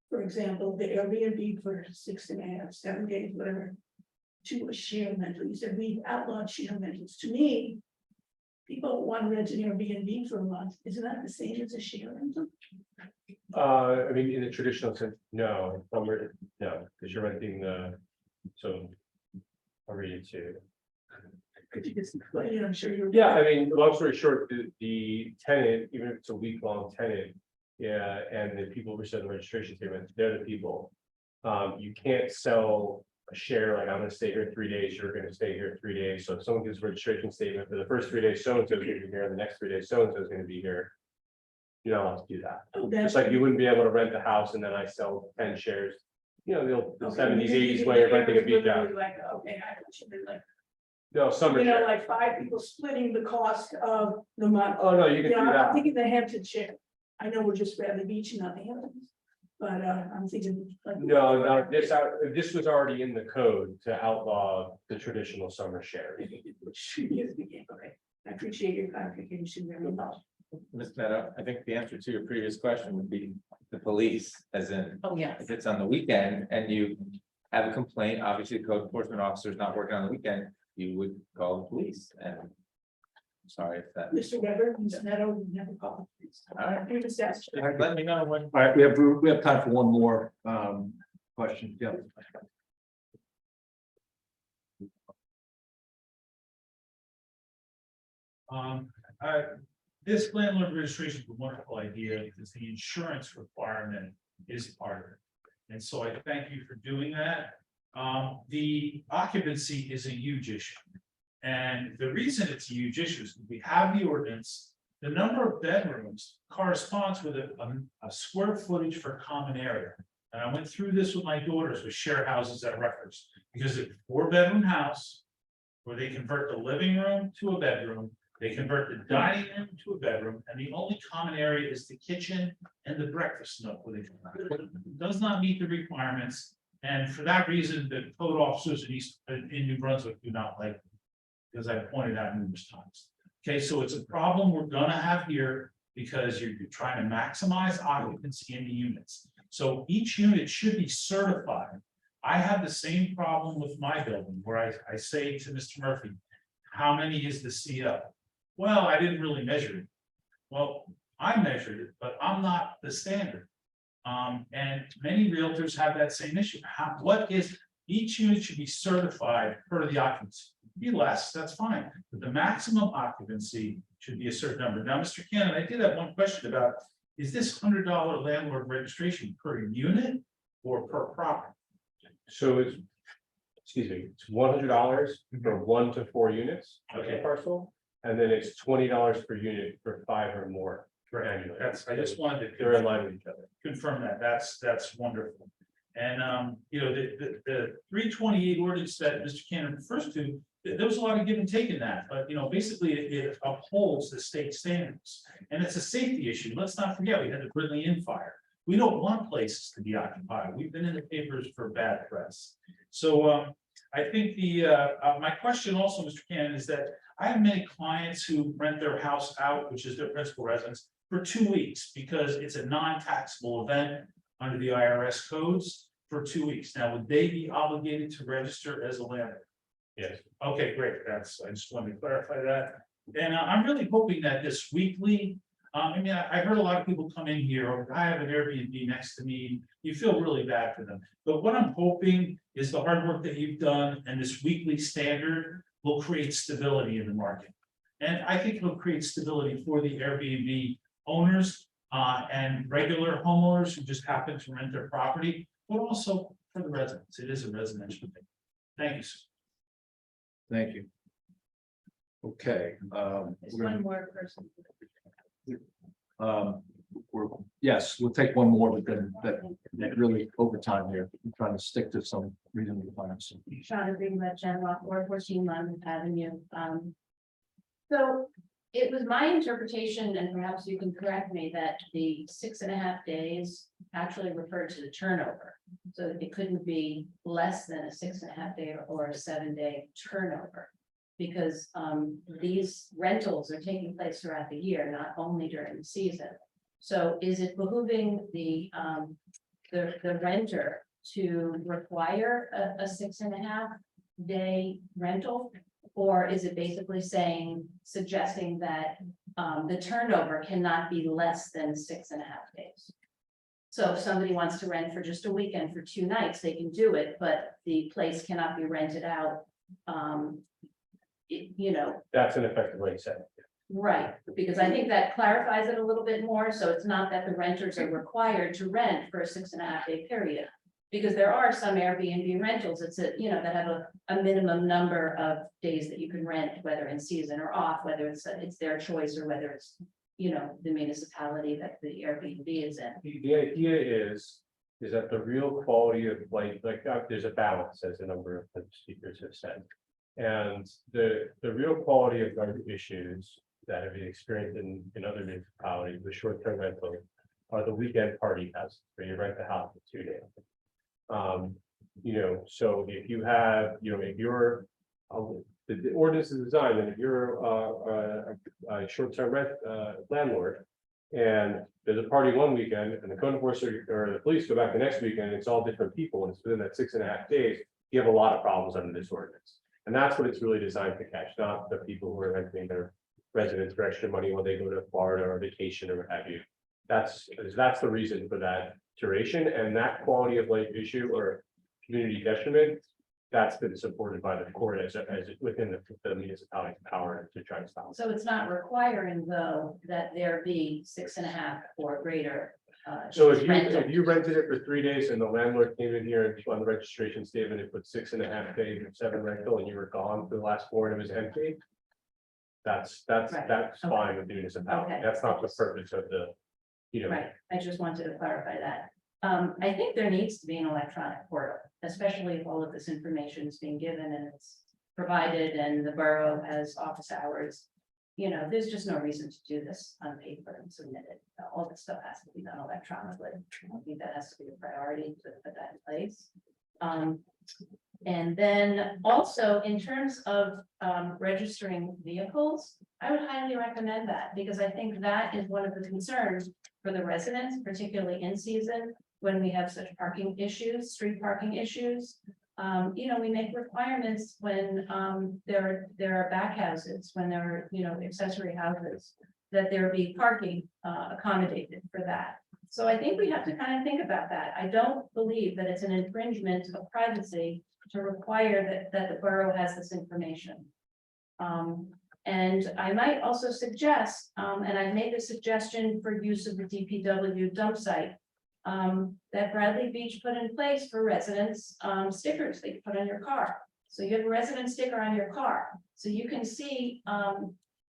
for example, the Airbnb for 6.5, 7 days, whatever, to a share rental? You said we've outlawed share rentals. To me, people want to rent an Airbnb for a month. Isn't that the same as a share rental? I mean, in the traditional sense, no, no, because you're renting so. I'll read it to you. Could you just explain it? I'm sure you're. Yeah, I mean, long story short, the tenant, even if it's a week-long tenant, yeah, and the people who send the registration statement, they're the people. You can't sell a share, like, I'm gonna stay here 3 days, you're gonna stay here 3 days. So if someone gives a registration statement for the first 3 days, so-and-so is gonna be here, and the next 3 days, so-and-so is gonna be here. You're not allowed to do that. Oh, Just like you wouldn't be able to rent a house and then I sell 10 shares. The 70s, 80s way of renting a beach out. Like, okay, I thought you meant like, No, summer share. like 5 people splitting the cost of the month. Oh, no, you can do I'm that. thinking the Hampton share. I know we're just Bradley Beach and not the Hamptons, but I'm thinking. No, this was already in the code to outlaw the traditional summer share. Okay, I appreciate your clarification very much. Ms. Meadow, I think the answer to your previous question would be the police, as in, Oh, yes. if it's on the weekend and you have a complaint, obviously the code enforcement officer is not working on the weekend, you would call the police and. Sorry if that. Mr. Weber, Ms. Meadow, we never called. All right. You're just asked. Let me know when. All right, we have time for one more question. Yeah. This landlord registration is a wonderful idea because the insurance requirement is part of it. And so I thank you for doing that. The occupancy is a huge issue. And the reason it's a huge issue is we have the ordinance, the number of bedrooms corresponds with a square footage for common area. And I went through this with my daughters with share houses at Rutgers, because it's a 4-bedroom house where they convert the living room to a bedroom, they convert the dining room to a bedroom, and the only common area is the kitchen and the breakfast nook. Where it does not meet the requirements, and for that reason, the code officers in New Brunswick do not like it, because I pointed out numerous times. Okay, so it's a problem we're gonna have here because you're trying to maximize occupancy in the units. So each unit should be certified. I have the same problem with my building where I say to Mr. Murphy, how many is the CO? Well, I didn't really measure it. Well, I measured it, but I'm not the standard. And many realtors have that same issue. Each unit should be certified per the occupancy. Be less, that's fine, but the maximum occupancy should be a certain number. Now, Mr. Cannon, I did have one question about, is this $100 landlord registration per unit or per property? So it's, excuse me, it's $100 for 1 to 4 units of the Okay. parcel. And then it's $20 per unit for 5 or more per annually. I just wanted to. They're in line with each other. Confirm that, that's wonderful. And, you know, the 328 ordinance that Mr. Cannon refers to, there was a lot of give and take in that, but, you know, basically it upholds the state standards. And it's a safety issue, let's not forget, we had the Brindley Inn fire. We don't want places to be occupied, we've been in the papers for bad press. So, I think my question also, Mr. Cannon, is that I have many clients who rent their house out, which is their principal residence, for 2 weeks, because it's a non-taxable event under the IRS codes for 2 weeks. Now, would they be obligated to register as a landlord? Yes. Okay, great, I just wanted to clarify that. And I'm really hoping that this weekly, I mean, I heard a lot of people come in here, or I have an Airbnb next to me, you feel really bad for them. But what I'm hoping is the hard work that you've done and this weekly standard will create stability in the market. And I think it'll create stability for the Airbnb owners and regular homeowners who just happen to rent their property, but also for the residents. It is a residential thing. Thank you, sir. Thank you. Okay. There's one more person. Yes, we'll take one more, but then that really overtime here. I'm trying to stick to some reasonable plans. Shauna Greenblatt, Genwalk, 414 Monmouth Avenue. So it was my interpretation, and perhaps you can correct me, that the 6.5 days actually referred to the turnover. So it couldn't be less than a 6.5 day or a 7-day turnover. Because these rentals are taking place throughout the year, not only during the season. So is it behooving the renter to require a 6.5 day rental? Or is it basically suggesting that the turnover cannot be less than 6.5 days? So if somebody wants to rent for just a weekend for 2 nights, they can do it, but the place cannot be rented out. You know, That's an effective way to say it. right, because I think that clarifies it a little bit more, so it's not that the renters are required to rent for a 6.5 day period. Because there are some Airbnb rentals, it's that have a minimum number of days that you can rent, whether in season or off, whether it's their choice or whether it's, the municipality that the Airbnb is in. The idea is that the real quality of life, there's a balance, as a number of the speakers have said. And the real quality of life issues that have been experienced in other municipalities with short-term rental are the weekend party houses, where you rent the house for 2 days. So if you have, if you're, the ordinance is designed, and if you're a short-term rent landlord, and there's a party one weekend, and the code enforcer or the police go back the next weekend, and it's all different people, and it's within that 6.5 days, you have a lot of problems under this ordinance. And that's what it's really designed to catch, not the people who are renting their residence for extra money when they go to Florida or vacation or what have you. That's the reason for that duration, and that quality of life issue or community detriment, that's been supported by the court as within the municipality's power to try to stop. So it's not requiring, though, that there be 6.5 or greater. So if rental. you rented it for 3 days and the landlord came in here and on the registration statement, it put 6.5 days or 7 rental, and you were gone for the last 4 and it was empty. That's Right. fine with the municipality. Okay. That's not the purpose of the, Right, I just wanted to clarify that. I think there needs to be an electronic portal, especially if all of this information is being given and it's provided and the borough has office hours. There's just no reason to do this on paper and submit it. All this stuff has to be done electronically. I think that has to be a priority to put that in place. And then also in terms of registering vehicles, I would highly recommend that, because I think that is one of the concerns for the residents, particularly in season, when we have such parking issues, street parking issues. We make requirements when there are back houses, when there are, accessory houses. that there be parking accommodated for that. So I think we have to kind of think about that. I don't believe that it's an infringement of privacy to require that the borough has this information. And I might also suggest, and I've made the suggestion for use of the DPW dump site, that Bradley Beach put in place for residents, stickers they can put on your car. So you have a resident sticker on your car, so you can see,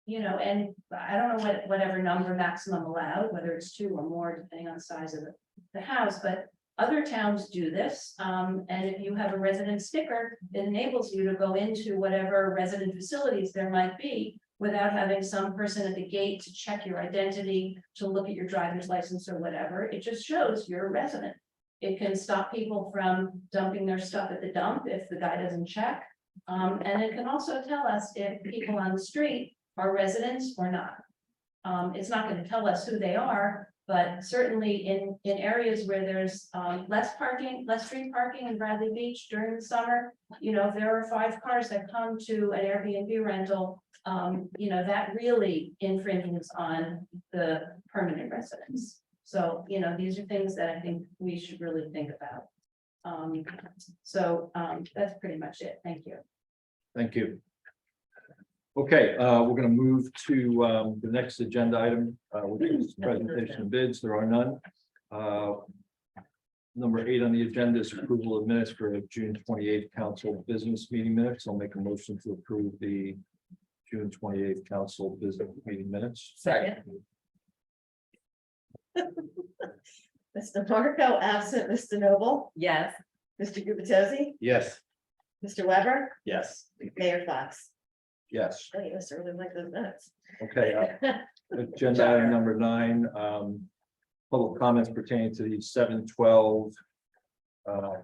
you know, and I don't know whatever number maximum allowed, whether it's 2 or more, depending on the size of the house, but other towns do this. And if you have a resident sticker, it enables you to go into whatever resident facilities there might be without having some person at the gate to check your identity, to look at your driver's license or whatever. It just shows you're a resident. It can stop people from dumping their stuff at the dump if the guy doesn't check. And it can also tell us if people on the street are residents or not. It's not going to tell us who they are, but certainly in areas where there's less street parking in Bradley Beach during the summer, you know, if there are 5 cars that come to an Airbnb rental, you know, that really infringes on the permanent residents. So, you know, these are things that I think we should really think about. That's pretty much it. Thank you. Thank you. Okay, we're gonna move to the next agenda item, which is presentation of bids. There are none. Number 8 on the agenda is approval of minutes for June 28th council business meeting minutes. I'll make a motion to approve the June 28th council business meeting minutes. Second. Mr. Marco, absent, Mr. Noble, Yes. Mr. Gubatose, Yes. Mr. Weber, Yes. Mayor Fox. Yes. Oh, you must really like those minutes. Okay, agenda item number 9, public comments pertaining to the 7/12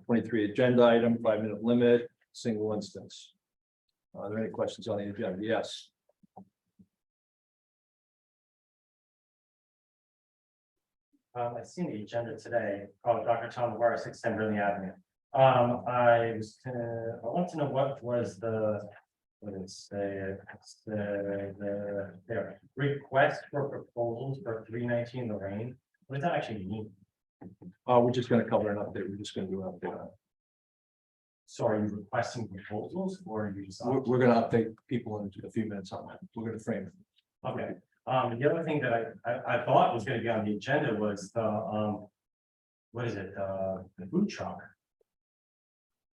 23 agenda item, 5-minute limit, single instance. Are there any questions on the agenda? Yes. I've seen the agenda today, Dr. Tom McGuire, 610 Brinley Avenue. I want to know what was what did it say? It's the request for proposals for 319 Lorraine. What does that actually mean? We're just gonna cover an update. We're just gonna do an update on it. So are you requesting proposals or are you just? We're gonna update people in a few minutes on that. We're gonna frame it. Okay, the other thing that I thought was gonna be on the agenda was the, what is it, the food truck?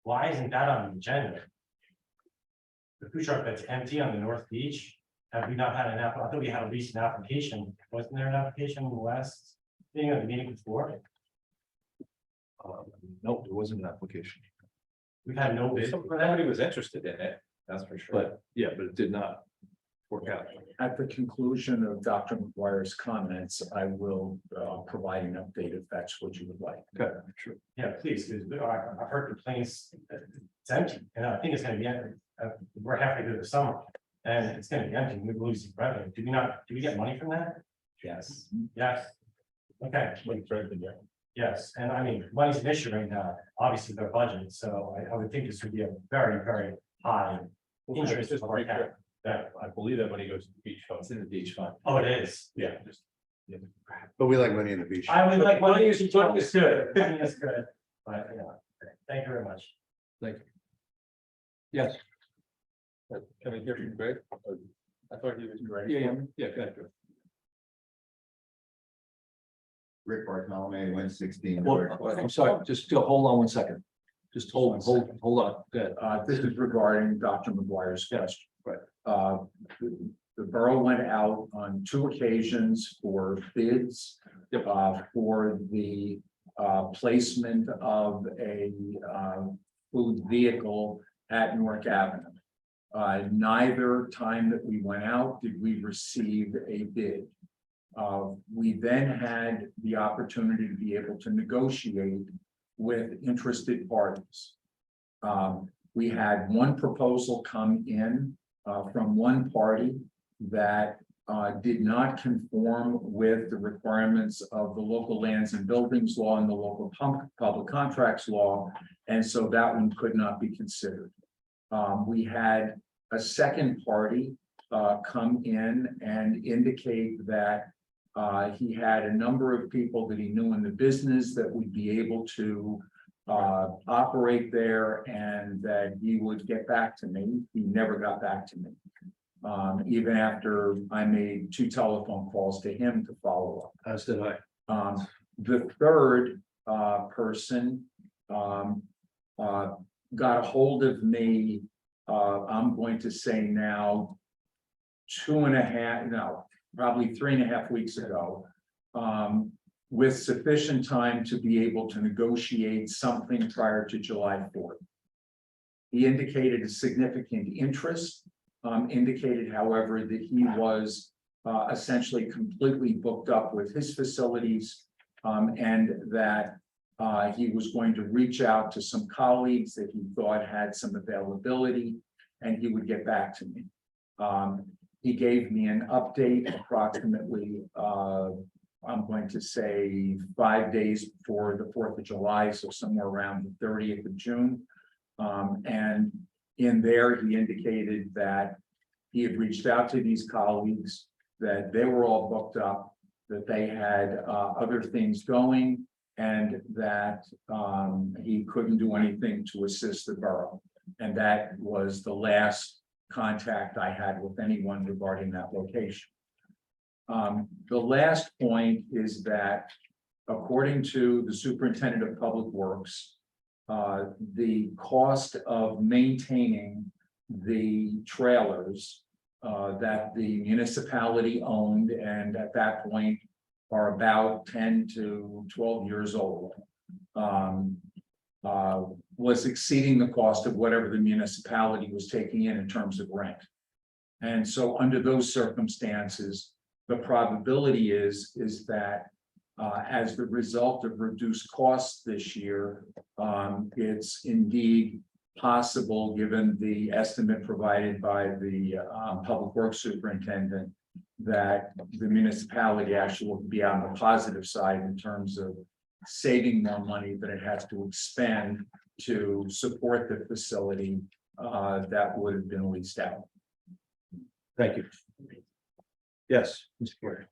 Why isn't that on the agenda? The food truck that's empty on the North Beach, have we not had an app? I thought we had a recent application. Wasn't there an application in the last thing of the meeting before? No, there wasn't an application, We've had no bid. Somebody was interested in it, that's for sure. but yeah, but it did not work out. At the conclusion of Dr. McGuire's comments, I will provide an update if that's what you would like. Okay, sure. Yeah, please, because I've heard complaints, that it's empty, and I think it's gonna be empty. We're halfway through the summer, and it's gonna be empty, we're losing revenue. Do we get money from that? Yes. Yes. Okay. Yes, and I mean, money's an issue right now, obviously their budget, so I would think this would be a very, very high interest of our town. That, I believe that money goes to the beach fund. It's in the beach fund. Oh, it is. Yeah, just. But we like money in the beach. I would like money is Money good, is good. money is good, but, yeah, thank you very much. Thank you. Yes. Can I hear from Greg? I thought he was ready. Yeah, go ahead. Rick Bartolome, 116. Well, I'm sorry, just hold on one second. Just hold on. Go ahead. This is regarding Dr. McGuire's question. Right. The borough went out on 2 occasions for bids for the placement of a food vehicle at Newark Avenue. Neither time that we went out did we receive a bid. We then had the opportunity to be able to negotiate with interested parties. We had one proposal come in from one party that did not conform with the requirements of the local lands and buildings law and the local public contracts law, and so that one could not be considered. We had a second party come in and indicate that he had a number of people that he knew in the business that would be able to operate there, and that he would get back to me. He never got back to me. Even after I made 2 telephone calls to him to follow up. As did I. The third person got a hold of me, I'm going to say now, 2.5, no, probably 3.5 weeks ago, with sufficient time to be able to negotiate something prior to July 4th. He indicated a significant interest, indicated, however, that he was essentially completely booked up with his facilities, and that he was going to reach out to some colleagues that he thought had some availability, and he would get back to me. He gave me an update approximately, I'm going to say 5 days before the 4th of July, so somewhere around the 30th of June. And in there, he indicated that he had reached out to these colleagues, that they were all booked up, that they had other things going, and that he couldn't do anything to assist the borough. And that was the last contact I had with anyone regarding that location. The last point is that, according to the superintendent of public works, the cost of maintaining the trailers that the municipality owned, and at that point are about 10 to 12 years old, was exceeding the cost of whatever the municipality was taking in terms of rent. And so under those circumstances, the probability is that as the result of reduced costs this year, it's indeed possible, given the estimate provided by the public works superintendent, that the municipality actually will be on the positive side in terms of saving more money than it has to expend to support the facility that would have been leased out. Thank you. Yes, Mr. Porter.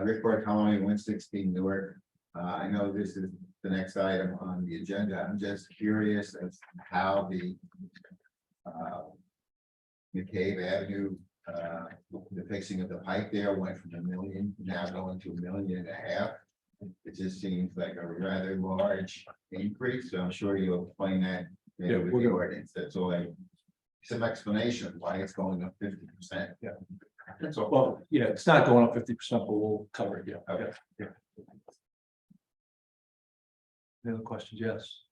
Rick Bartolome, 116 Newark. I know this is the next item on the agenda. I'm just curious as to how the McCabe Avenue, the fixing of the pipe there went from $1 million now going to $1.5 million. It just seems like a rather large increase, so I'm sure you'll explain that with the ordinance. That's all some explanation of why it's going up 50%. Yeah. So, well, yeah, it's not going up 50%, but we'll cover it. Yeah. Okay. Yeah. Any other questions? Yes.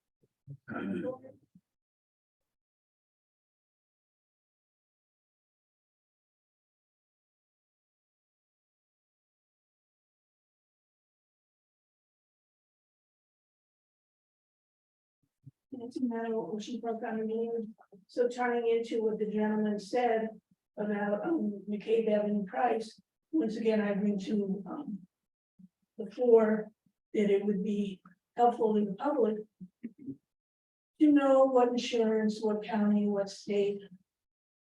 It's a matter of what she broke down the meeting. So turning into what the gentleman said about McCabe Avenue price, once again, I bring to before that it would be helpful to the public to know what insurance, what county, what state,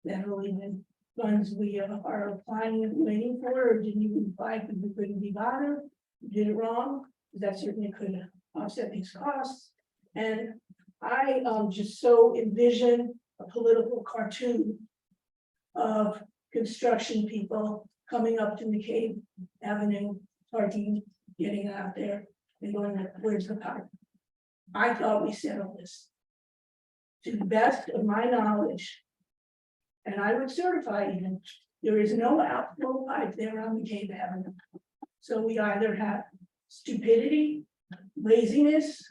federal even funds we are applying and waiting for, or didn't even apply because we couldn't be bothered, did it wrong. That certainly could offset these costs. And I just so envision a political cartoon of construction people coming up to McCabe Avenue, parking, getting out there and going, where's the pipe? I thought we settled this. To the best of my knowledge, and I would certify even, there is no outflow pipe there on McCabe Avenue. So we either have stupidity, laziness.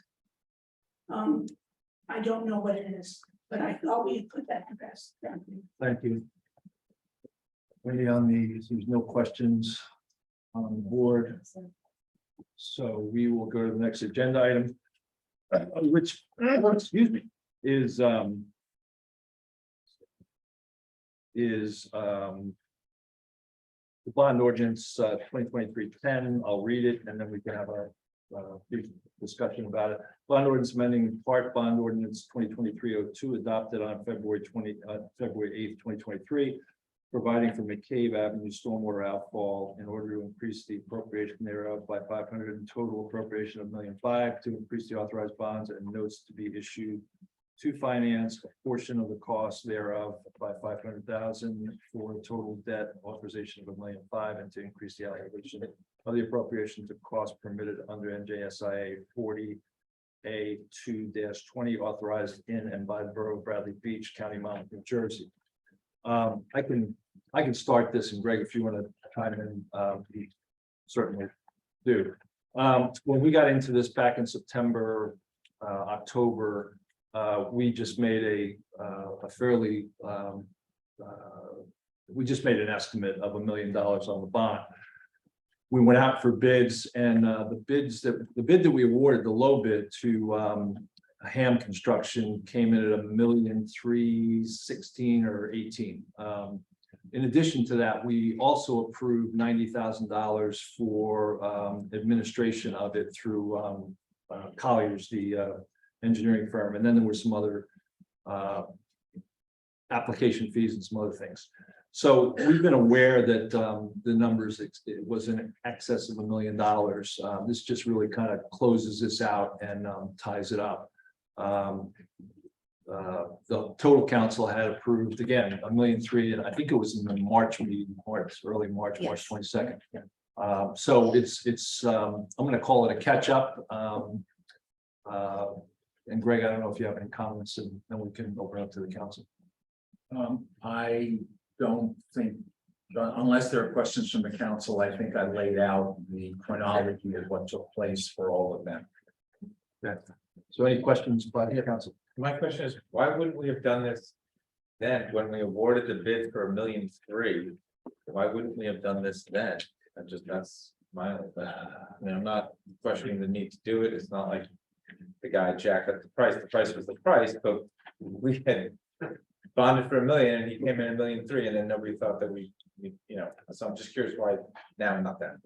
I don't know what it is, but I thought we had put that to rest. Thank you. Any on these? There's no questions on the board. So we will go to the next agenda item, which, excuse me, is the bond ordinance 2023-10. I'll read it and then we can have a brief discussion about it. Bond ordinance amending part bond ordinance 2023-02 adopted on February 8th, 2023. providing for McCabe Avenue stormwater outfall in order to increase the appropriation thereof by 500 and total appropriation of $1.5 million to increase the authorized bonds and notes to be issued to finance a portion of the cost thereof by 500,000 for a total debt authorization of $1.5 million and to increase the allocation of the appropriation to cost permitted under NJSIA 40A2-20 authorized in and by the Borough of Bradley Beach, County of Monmouth, New Jersey. I can start this, and Greg, if you want to chime in, we certainly do. When we got into this back in September, October, we just made a fairly, we just made an estimate of $1 million on the bond. We went out for bids, and the bid that we awarded, the low bid to Ham Construction, came in at $1,316,000 or 18. In addition to that, we also approved $90,000 for administration of it through Colliers, the engineering firm, and then there were some other application fees and some other things. So we've been aware that the numbers, it was in excess of $1 million. This just really kind of closes this out and ties it up. The total council had approved, again, $1.3 million, and I think it was in the March meeting, early March, March 22nd. So it's I'm going to call it a catch up. And Greg, I don't know if you have any comments, and then we can open up to the council. I don't think, unless there are questions from the council, I think I laid out the chronology of what took place for all of them. Yeah. So any questions by the council? My question is, why wouldn't we have done this then, when we awarded the bid for $1.3 million? Why wouldn't we have done this then? That's my, I'm not questioning the need to do it. It's not like the guy jacked up the price was the price, but we had bonded for $1 million and he came in $1.3 million, and then nobody thought that we, so I'm just curious why now, not then.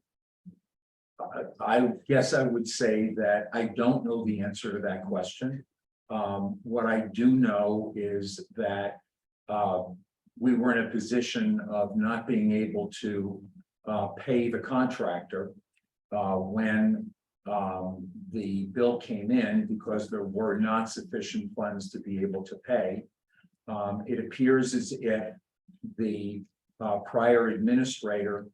I guess I would say that I don't know the answer to that question. What I do know is that we were in a position of not being able to pay the contractor when the bill came in, because there were not sufficient funds to be able to pay. It appears as if the prior administrator,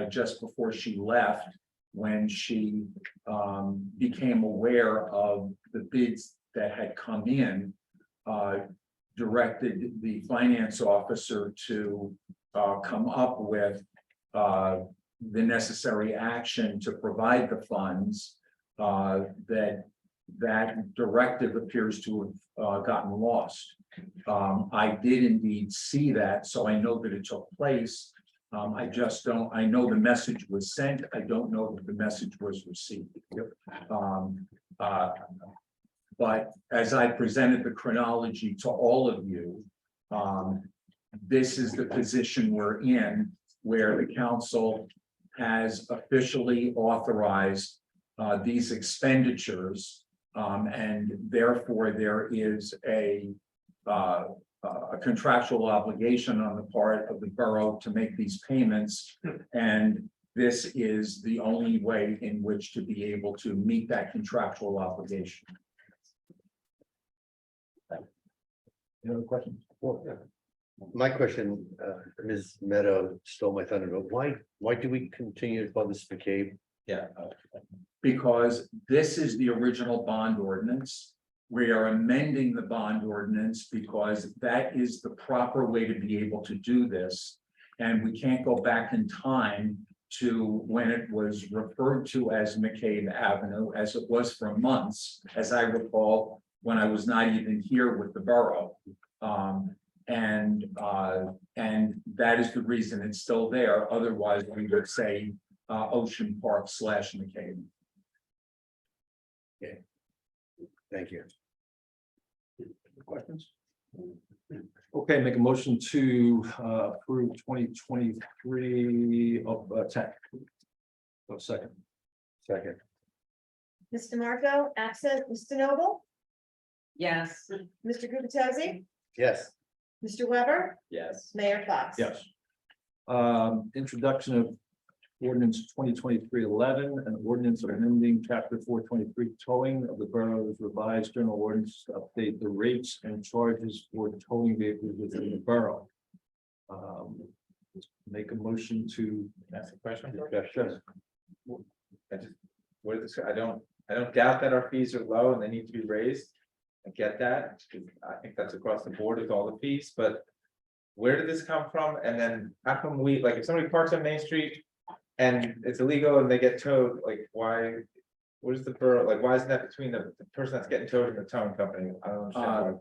just before she left, when she became aware of the bids that had come in, directed the finance officer to come up with the necessary action to provide the funds. That directive appears to have gotten lost. I did indeed see that, so I know that it took place. I just don't, I know the message was sent. I don't know that the message was received. But as I presented the chronology to all of you, this is the position we're in, where the council has officially authorized these expenditures, and therefore there is a contractual obligation on the part of the borough to make these payments, and this is the only way in which to be able to meet that contractual obligation. Any other questions? Well, my question, Ms. Meadow stole my thunder, but why do we continue to fund this McCabe? Yeah. Because this is the original bond ordinance. We are amending the bond ordinance because that is the proper way to be able to do this. And we can't go back in time to when it was referred to as McCabe Avenue, as it was for months, as I recall, when I was not even here with the borough. And that is the reason it's still there. Otherwise, we would say Ocean Park / McCabe. Okay. Thank you. Questions? Okay, make a motion to approve 2023 of 10. Oh, second. Ms. DeMarco, absent. Mr. Noble, Yes. Mr. Gubatose, Yes. Mr. Weber, Yes. Mayor Fox. Yes. Introduction of ordinance 2023-11, an ordinance amending chapter 423 towing of the borough's revised general ordinance to update the rates and charges for towing vehicles within the borough. Make a motion to. That's the question. Discussion. I just, what is this? I don't doubt that our fees are low and they need to be raised. I get that. I think that's across the board with all the fees, but where did this come from? And then how come we, like, if somebody parks on Main Street and it's illegal and they get towed, like, why? What is the borough, like, why isn't that between the person that's getting towed and the towing company? I don't understand. why.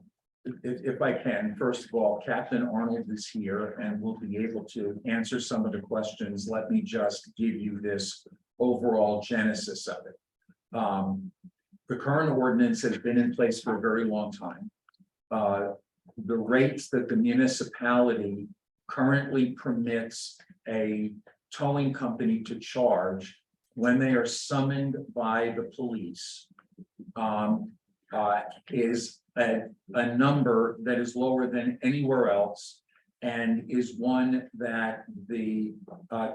If I can, first of all, Captain Arnold is here and will be able to answer some of the questions. Let me just give you this overall genesis of it. The current ordinance has been in place for a very long time. The rates that the municipality currently permits a towing company to charge when they are summoned by the police is a number that is lower than anywhere else and is one that the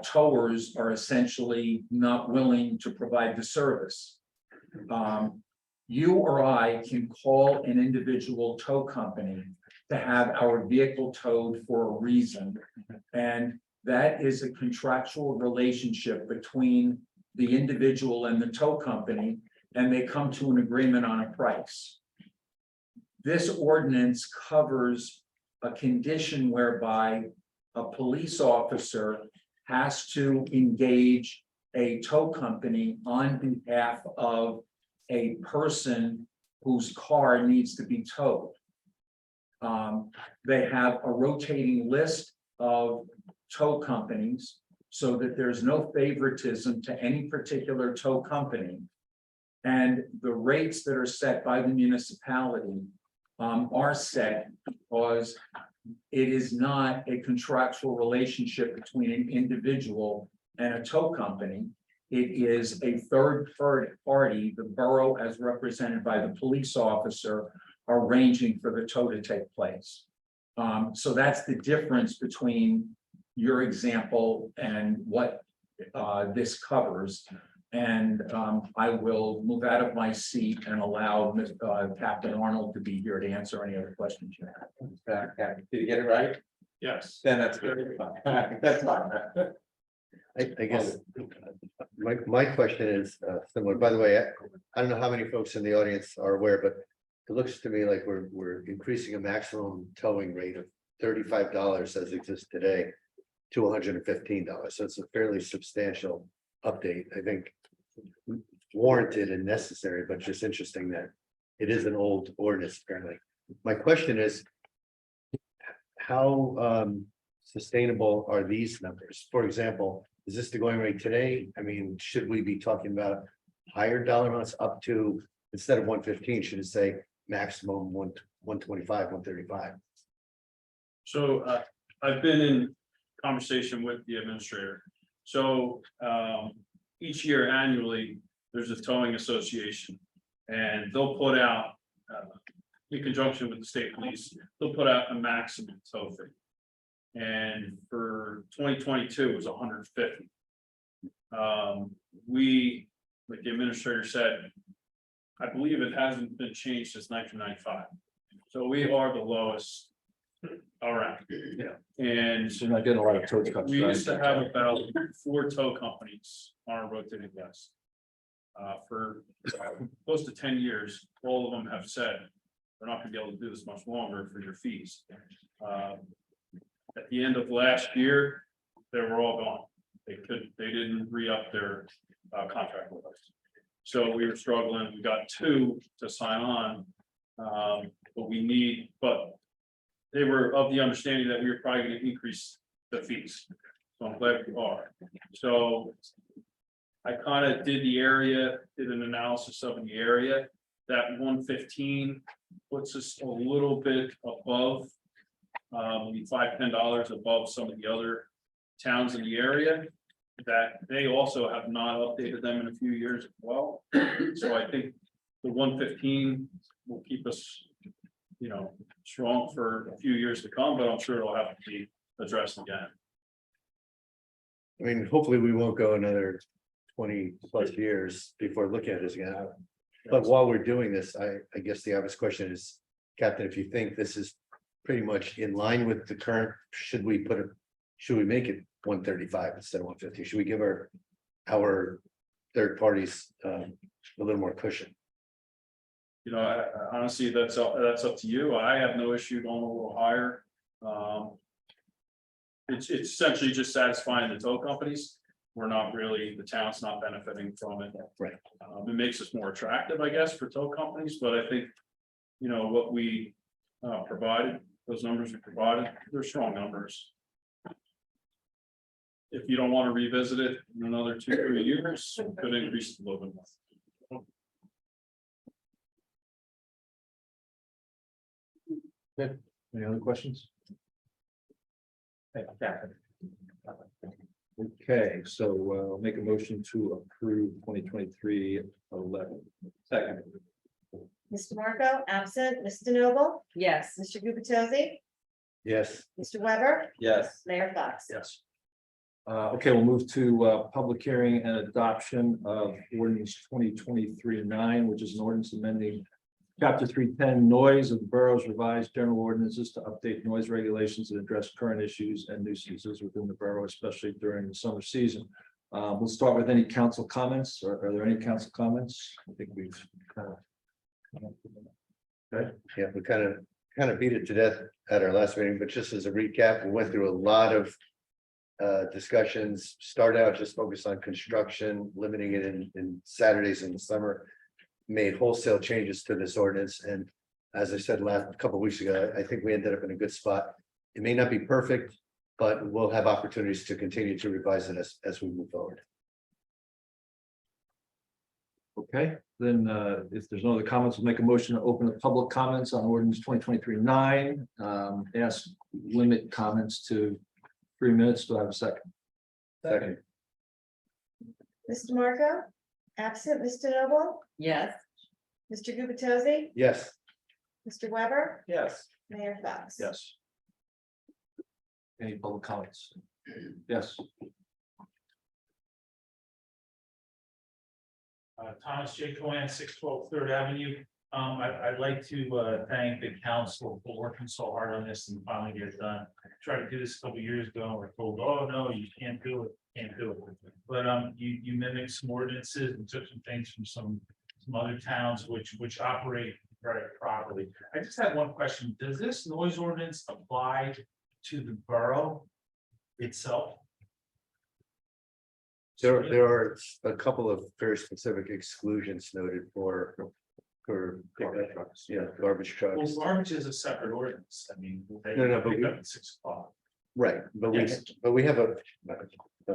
towers are essentially not willing to provide the service. You or I can call an individual tow company to have our vehicle towed for a reason. And that is a contractual relationship between the individual and the tow company, and they come to an agreement on a price. This ordinance covers a condition whereby a police officer has to engage a tow company on behalf of a person whose car needs to be towed. They have a rotating list of tow companies so that there's no favoritism to any particular tow company. And the rates that are set by the municipality are set because it is not a contractual relationship between an individual and a tow company. It is a third party, the borough as represented by the police officer, arranging for the tow to take place. So that's the difference between your example and what this covers. And I will move out of my seat and allow Captain Arnold to be here to answer any other questions you have. Did you get it right? Yes. Then that's good. That's fine. I guess my question is similar. By the way, I don't know how many folks in the audience are aware, but it looks to me like we're increasing a maximum towing rate of $35 as exists today to $115. So it's a fairly substantial update. I think warranted and necessary, but just interesting that it is an old ordinance apparently. My question is, how sustainable are these numbers? For example, is this the going rate today? I mean, should we be talking about higher dollar amounts up to, instead of 115, should it say maximum 125, 135? So I've been in conversation with the administrator. So each year annually, there's a towing association and they'll put out, in conjunction with the state police, they'll put out a maximum tow fee. And for 2022, it was 150. We, like the administrator said, I believe it hasn't been changed since 1995. So we are the lowest around. Yeah. And So you're not getting a lot of tow trucks. we right? used to have about 4 tow companies on our rotating list. For close to 10 years, all of them have said, we're not gonna be able to do this much longer for your fees. At the end of last year, they were all gone. They didn't re-up their contract with us. So we were struggling. We got 2 to sign on. But they were of the understanding that we were probably gonna increase the fees. So I'm glad we are. So I kind of did an analysis of the area. That 115 puts us a little bit above, maybe $5-10 above some of the other towns in the area. That they also have not updated them in a few years as well. So I think the 115 will keep us, strong for a few years to come, but I'm sure it'll have to be addressed again. I mean, hopefully we won't go another 20+ years before looking at this again. But while we're doing this, I guess the obvious question is, Captain, if you think this is pretty much in line with the current, should we make it 135 instead of 150? Should we give our third parties a little more cushion? You know, honestly, that's up to you. I have no issue going a little higher. It's essentially just satisfying the tow companies. We're not really, the town's not benefiting from it. Right. It makes us more attractive, I guess, for tow companies, but I think, you know, what we provided, those numbers we provided, they're strong numbers. If you don't want to revisit it in another 2-3 years, we could increase it a little bit more. Good. Any other questions? Okay, so make a motion to approve 2023-11. Second. Mr. Marco, absent, Ms. DeNoble, Yes. Mr. Gubatose, Yes, Mr. Weber, Yes. Mayor Fox. Yes. Okay, we'll move to public hearing and adoption of ordinance 2023-9, which is an ordinance amending Chapter 310 noise of the borough's revised general ordinances to update noise regulations and address current issues and nuisances within the borough, especially during the summer season. We'll start with any council comments. Are there any council comments? I think we've kind of. Okay. yeah, we kind of beat it to death at our last meeting, but just as a recap, we went through a lot of discussions. Started out just focused on construction, limiting it in Saturdays in the summer. Made wholesale changes to this ordinance, and as I said a couple of weeks ago, I think we ended up in a good spot. It may not be perfect, but we'll have opportunities to continue to revise it as we move forward. Okay, then if there's no other comments, we'll make a motion to open the public comments on ordinance 2023-9. Ask limit comments to 3 minutes. Do I have a second? Second. Mr. Marco, absent, Ms. DeNoble, Yes. Mr. Gubatose, Yes, Mr. Weber, Yes. Mayor Fox. Yes. Any public comments? Yes. Thomas J. Cohen, 612 Third Avenue. I'd like to thank the council for working so hard on this and finally get it done. I tried to do this a couple years ago, and we're told, oh, no, you can't do it, can't do it. But you mimicked some ordinances and took some things from some other towns which operate very properly. I just have one question. Does this noise ordinance apply to the borough itself? there are a couple of very specific exclusions noted for Garbage trucks. yeah, garbage trucks. Well, garbage is a separate ordinance. I mean. they No, no, but pick we- up at 6 o'clock. Right, but we have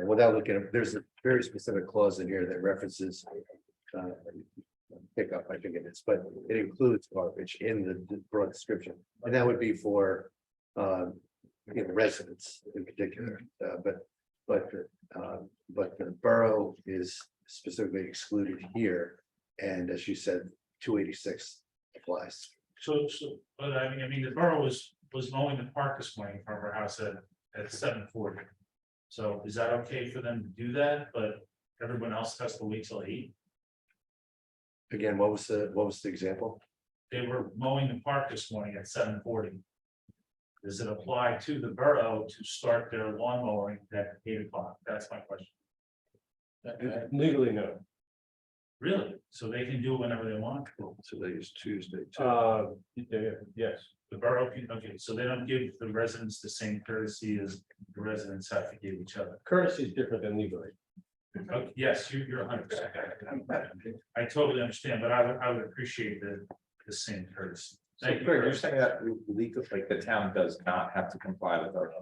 without looking at, there's a very specific clause in here that references pickup, I think it is, but it includes garbage in the broad description, and that would be for residents in particular, but the borough is specifically excluded here, and as you said, 286 applies. So, but I mean, the borough was mowing the park this morning from her house at 7:40. So is that okay for them to do that, but everyone else has to wait till 8? Again, what was the example? They were mowing the park this morning at 7:40. Does it apply to the borough to start their lawn mowing at 8 o'clock? That's my question. Legally, no. Really? So they can do it whenever they want? Today is Tuesday. too. Yes. The borough, okay, so they don't give the residents the same courtesy as the residents have to give each other. Courtesy is different than legally. Okay, yes, you're 100%. I totally understand, but I would appreciate the same courtesy. So Thank you. Greg, you're saying that legal, like the town does not have to comply with our.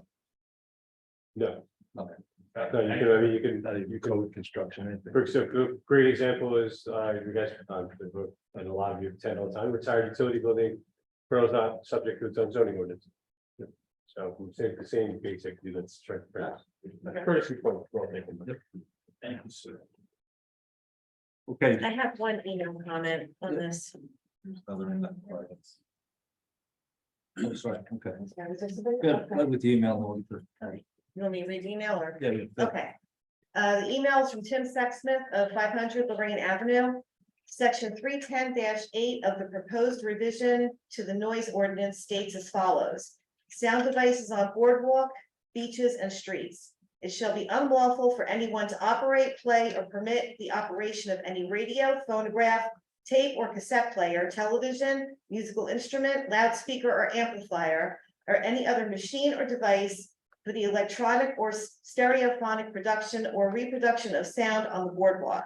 No. Okay. No, you can, You go with construction. anything. for example, a great example is, you guys, and a lot of you attend all the time, retired utility building. Borough's not subject to its own zoning ordinance. So we say the same basically, let's try to. Courtesy point. we're all making. Thank you, sir. Okay, I have one email comment on this. Other than that, ordinance. I'm sorry, okay. Is there something? Good, Okay. with the email. You want me to read the email or? Yeah, yeah. Okay, The email is from Tim Sexsmith of 500 Lorraine Avenue. Section 310-8 of the proposed revision to the noise ordinance states as follows. Sound devices on boardwalk, beaches, and streets. It shall be unlawful for anyone to operate, play, or permit the operation of any radio, phonograph, tape or cassette player, television, musical instrument, loudspeaker or amplifier, or any other machine or device for the electronic or stereophonic production or reproduction of sound on the boardwalk,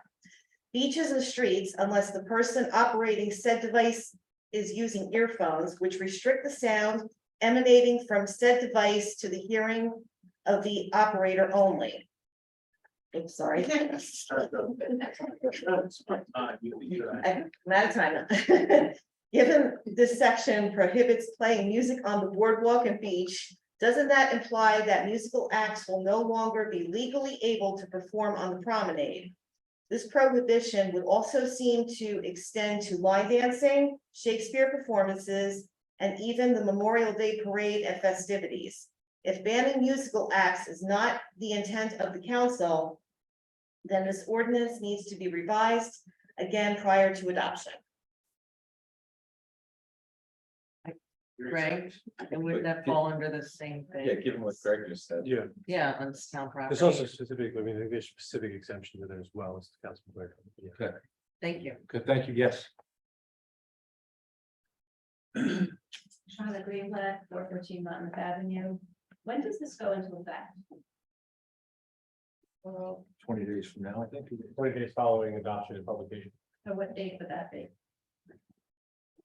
beaches, and streets, unless the person operating said device is using earphones, which restrict the sound emanating from said device to the hearing of the operator only. Oops, sorry. I'm out of time. Given this section prohibits playing music on the boardwalk and beach, doesn't that imply that musical acts will no longer be legally able to perform on the promenade? This prohibition would also seem to extend to line dancing, Shakespeare performances, and even the Memorial Day parade and festivities. If banning musical acts is not the intent of the council, then this ordinance needs to be revised again prior to adoption. Greg, and would that fall under the same Yeah, thing? given what Greg just said. Yeah, Yeah, on this town there's also property. specific, I mean, there's specific exemption to that as well as the council clerk. Yeah. Okay, Thank you. good, thank you, yes. Shauna Greenblatt, 414 Monmouth Avenue. When does this go into effect? 20 days from now, I think. 20 days following adoption and publication. So what date would that be?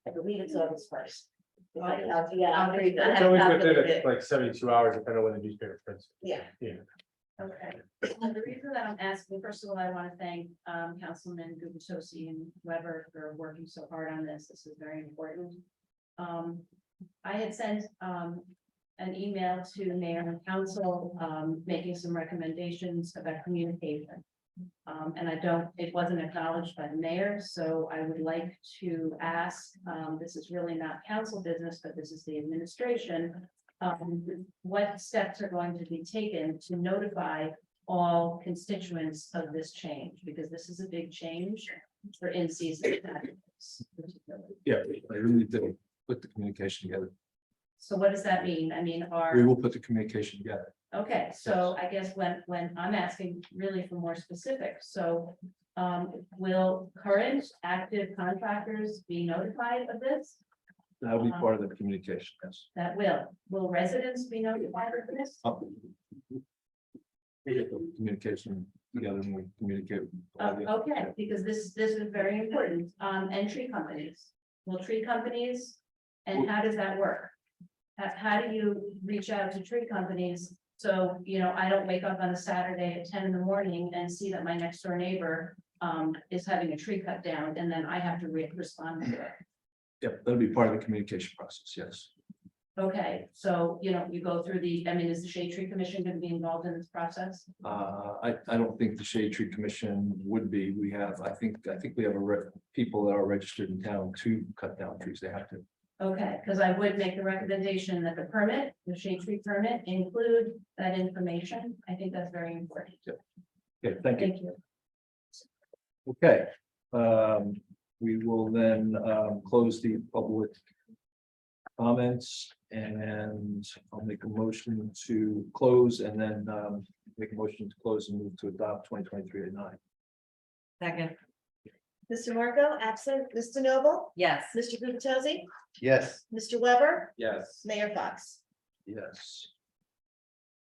I believe it's August 1st. Yeah, I'll read It's that. always within like 72 hours, depending on when the newspaper prints. Yeah. Yeah. Okay, and the reason that I'm asking, first of all, I want to thank Councilman Gubatose and Weber for working so hard on this. This is very important. I had sent an email to mayor and council making some recommendations about communication. And it wasn't acknowledged by the mayor, so I would like to ask, this is really not council business, but this is the administration. What steps are going to be taken to notify all constituents of this change, because this is a big change for in-season activities particularly. Yeah, I really did put the communication together. So what does that mean? I mean, We will put the communication together. okay, so I guess when I'm asking really for more specifics, so will current active contractors be notified of this? That'll be part of the communication, yes. That will residents be notified of this? We get the communication together and we communicate. with all the- Okay, because this is very important, and tree companies, will tree companies, and how does that work? How do you reach out to tree companies? So, I don't wake up on a Saturday at 10 in the morning and see that my next door neighbor is having a tree cut down, and then I have to respond to it. Yep, that'll be part of the communication process, yes. Okay, so, you go through is the Shade Tree Commission going to be involved in this process? I don't think the Shade Tree Commission would be. We have, I think we have people that are registered in town to cut down trees. They have to. Okay, because I would make the recommendation that the shade tree permit include that information. I think that's very important. Okay, thank you. Thank you. Okay, we will then close the public comments and I'll make a motion to close and then make a motion to close and move to adopt 2023-9. Second, Mr. Marco, absent. Mr. Noble, yes. Mr. Gubatose, Yes, Mr. Weber, Yes. Mayor Fox. Yes.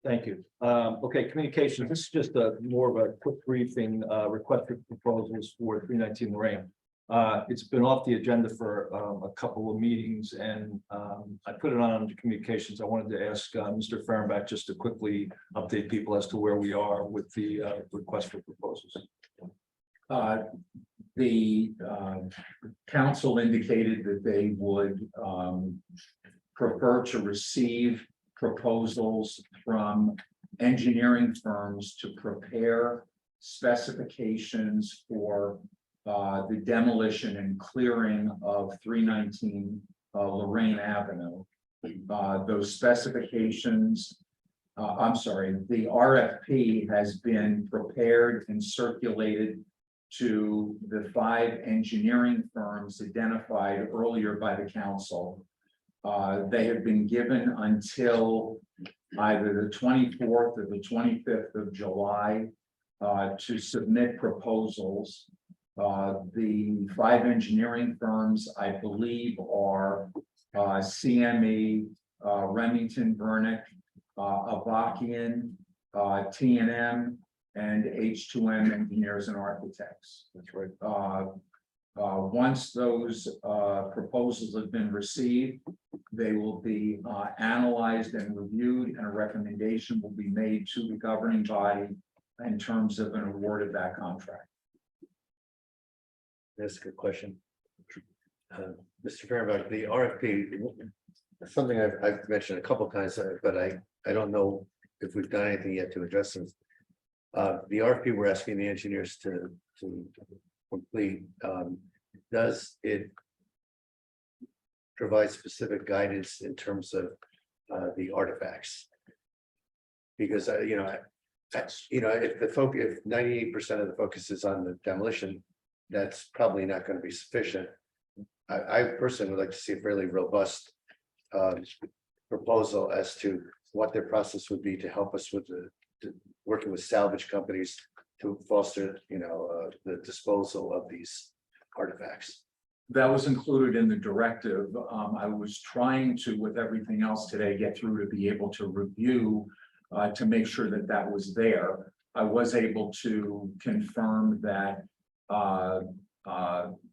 Thank you. Okay, communication. This is just more of a quick briefing, request for proposals for 319 Lorraine. It's been off the agenda for a couple of meetings and I put it on under communications. I wanted to ask Mr. Fehrenbach just to quickly update people as to where we are with the request for proposals. The council indicated that they would prefer to receive proposals from engineering firms to prepare specifications for the demolition and clearing of 319 Lorraine Avenue. Those specifications I'm sorry, the RFP has been prepared and circulated to the 5 engineering firms identified earlier by the council. They have been given until either the 24th or the 25th of July to submit proposals. The 5 engineering firms, I believe, are CME, Remington Vernick, Avakian, T&M, and H2M Engineers and Architects. That's right. Once those proposals have been received, they will be analyzed and reviewed, and a recommendation will be made to the governing body in terms of an award of that contract. That's a good question. Mr. Fairbank, the RFP, something I've mentioned a couple times, but I don't know if we've done anything yet to address this. The RFP we're asking the engineers to complete, does it provide specific guidance in terms of the artifacts? Because if the focus, if 98% of the focus is on the demolition, that's probably not going to be sufficient. I personally would like to see a fairly robust proposal as to what their process would be to help us with working with salvage companies to foster, the disposal of these artifacts. That was included in the directive. I was trying to, with everything else today, get through to be able to review to make sure that that was there. I was able to confirm that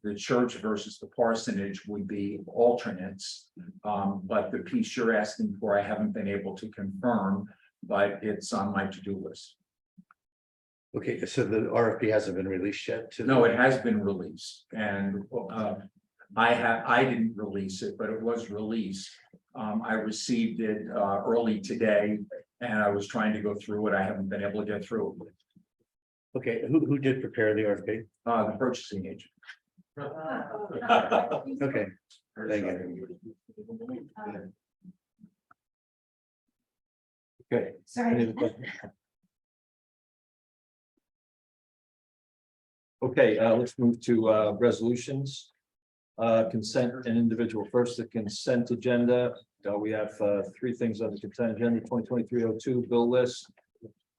the church versus the parsonage would be alternates. But the piece you're asking for, I haven't been able to confirm, but it's on my to-do list. Okay, so the RFP hasn't been released yet? No, it has been released, and I didn't release it, but it was released. I received it early today, and I was trying to go through it. I haven't been able to get through it. Okay, who did prepare the RFP? The purchasing agent. Okay, thank you. Okay. Any other questions? Okay, let's move to resolutions. Consent and individual. First, the consent agenda. We have 3 things on the consent agenda: 2023-02 bill list,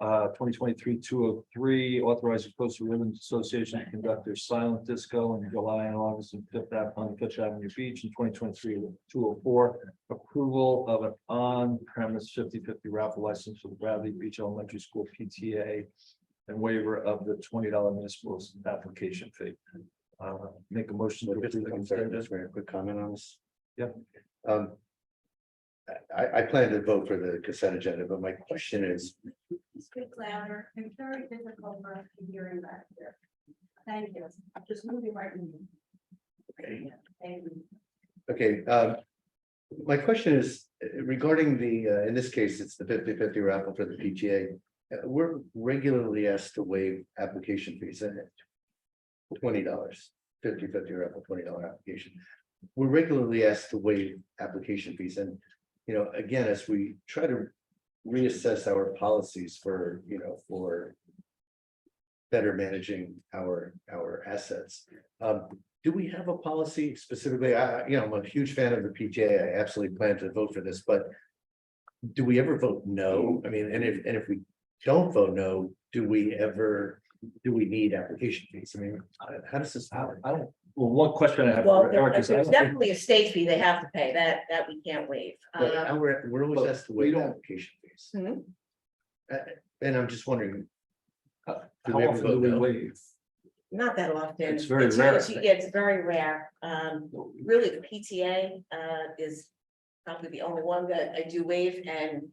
2023-203 authorizing Coastal Women's Association to conduct their silent disco in July and August on Fifth Avenue Beach, and 2023-204 approval of an on-premise 50/50 raffle license for the Bradley Beach Elementary School PTA and waiver of the $20 municipal application fee. Make a motion to approve the I'm consent sorry, agenda. just a quick comment on this. Yep. I plan to vote for the consent agenda, but my question is, Speak louder. It's very difficult for us to hear in back there. Thank you. Just moving right in. okay, Thank you. okay, my question is regarding the, in this case, it's the 50/50 raffle for the PTA. We're regularly asked to waive application fees in it. $20, 50/50 raffle, $20 application. We're regularly asked to waive application fees, and again, as we try to reassess our policies for better managing our assets. Do we have a policy specifically? I'm a huge fan of the PTA. I absolutely plan to vote for this, but do we ever vote no? I mean, and if we don't vote no, do we need application fees? I mean, how does this happen? I don't. Well, one question I have Well, for Eric is, I there's don't think- definitely a state fee they have to pay, that we can't waive. But we're always asked to we waive don't- application fees. Mhm. And I'm just wondering. how do we ever often do vote we no? waive? Not that often. It's very rare. It's very rare. Really, the PTA is probably the only one that I do waive, and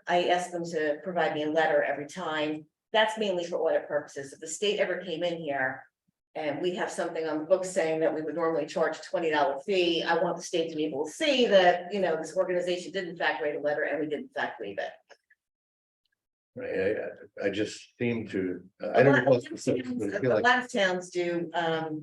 I ask them to provide me a letter every time. That's mainly for audit purposes. If the state ever came in here and we have something on the books saying that we would normally charge a $20 fee, I want the state to be able to see that, this organization did in fact write a letter and we did in fact waive it. Right, I just seem to, I don't know. A lot of towns do,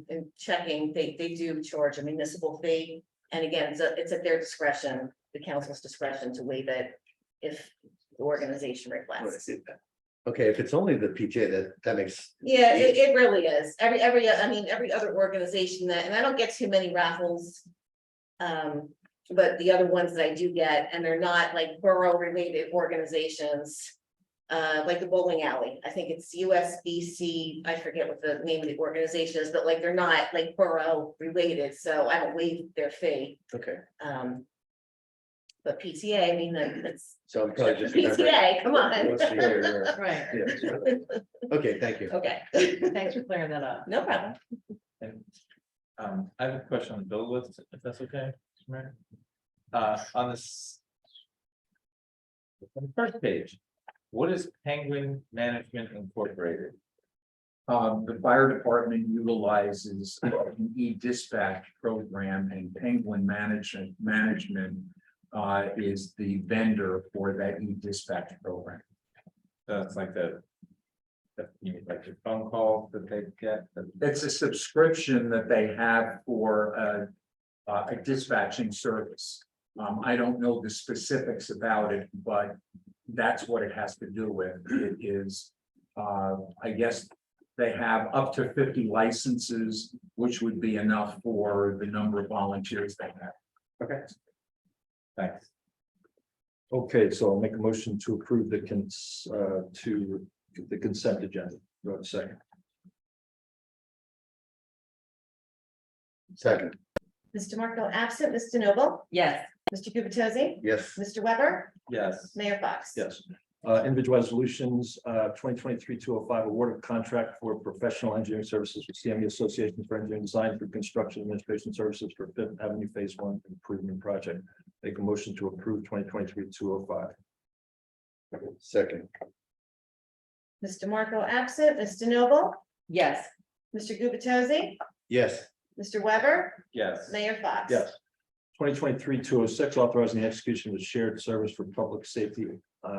in checking, they do charge a municipal fee. And again, it's at their discretion, the council's discretion to waive it. If the organization requests. Okay, if it's only the PTA, that makes, Yeah, it really is. Every, every other organization that, and I don't get too many raffles. But the other ones that I do get, and they're not like borough-related organizations. Like the bowling alley, I think it's USBC, I forget what the name of the organization is, but like, they're not like borough-related, so I don't waive their fee. okay, But PTA, I mean, that's so I'm probably just. remembering PTA, come on. once a year, Right. yeah. Okay, thank you. Okay, Thanks for clearing that up. no problem. And, I have a question on the bill list, if that's okay, Mr. Mayor. On this. On the first page, what is Penguin Management Incorporated? The fire department utilizes an e-dispatch program, and Penguin Management is the vendor for that e-dispatch program. That's like you mean like the phone calls that they get? It's a subscription that they have for a dispatching service. I don't know the specifics about it, but that's what it has to do with. It is, I guess, they have up to 50 licenses, which would be enough for the number of volunteers they have. Okay. Thanks. Okay, so I'll make a motion to approve the consent agenda. Do I have a second? Second, Mr. Marco absent, Ms. DeNoble, Yes. Mr. Gubatose, yes, Mr. Weber, Yes. Mayor Fox. Yes. Individual resolutions, 2023-205, award of contract for professional engineering services with CME Association for Engineering Design for Construction Administration Services for Fifth Avenue Phase 1 Improvement Project. Make a motion to approve 2023-205. second, Mr. Marco absent, Ms. DeNoble, Yes. Mr. Gubatose, yes, Mr. Weber, Yes. Mayor Fox. Yes. 2023-206, authorizing the execution of a shared service for public safety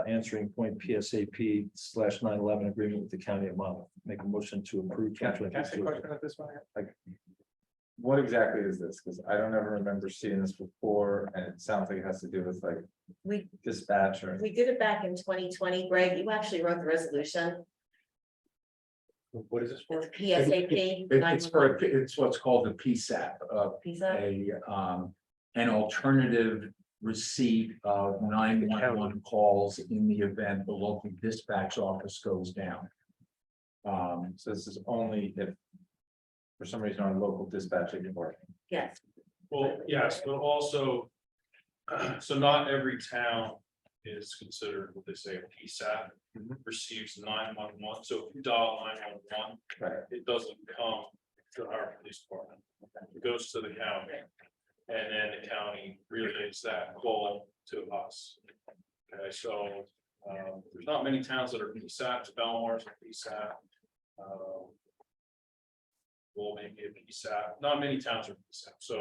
answering point PSAP/9/11 agreement with the county of Monmouth. Make a motion to approve. Can I ask a 2023-206. question about this one? Like, what exactly is this? Because I don't ever remember seeing this before, and it sounds like it has to do with like We, dispatch or. we did it back in 2020, Greg, you actually wrote the resolution, What is this for? the PSAP. It's what's called the PSAP, an alternative receipt of 911 calls in the event the local dispatch office goes down. So this is only if. For some reason, our local dispatch isn't working. Yes, Well, yes, but also, so not every town is considered what they say a PSAP, receives 911, so if you dial 911, Right. it doesn't come to our police department. It goes to the county, and then the county relays that call to us. Okay, so, there's not many towns that are PSAPs, Belmar's a PSAP. Will maybe a PSAP, not many towns are PSAP, so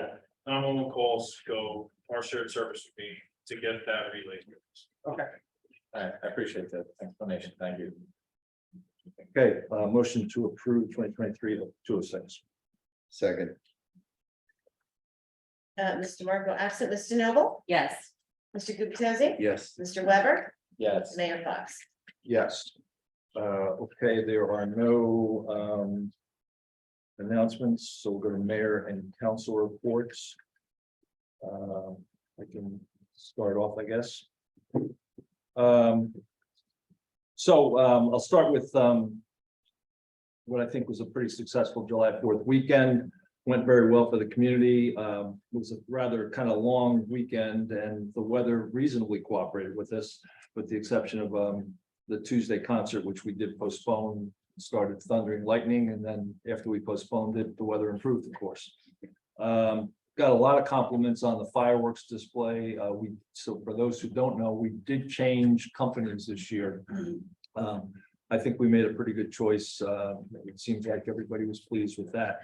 911 calls go, our shared service would be to get that relay. Okay. All right, I appreciate that explanation. Thank you. Okay, motion to approve 2023-206. second, Mr. Marco absent, Ms. DeNoble, Yes. Mr. Gubatose, yes, Mr. Weber, Yes. Mayor Fox. Yes. Okay, there are no announcements, so we'll go to mayor and council reports. I can start off, I guess. I'll start with what I think was a pretty successful July 4th weekend. Went very well for the community. It was a rather kind of long weekend, and the weather reasonably cooperated with us, with the exception of the Tuesday concert, which we did postpone. Started thundering lightning, and then after we postponed it, the weather improved, of course. Got a lot of compliments on the fireworks display. So for those who don't know, we did change companies this year. I think we made a pretty good choice. It seems like everybody was pleased with that.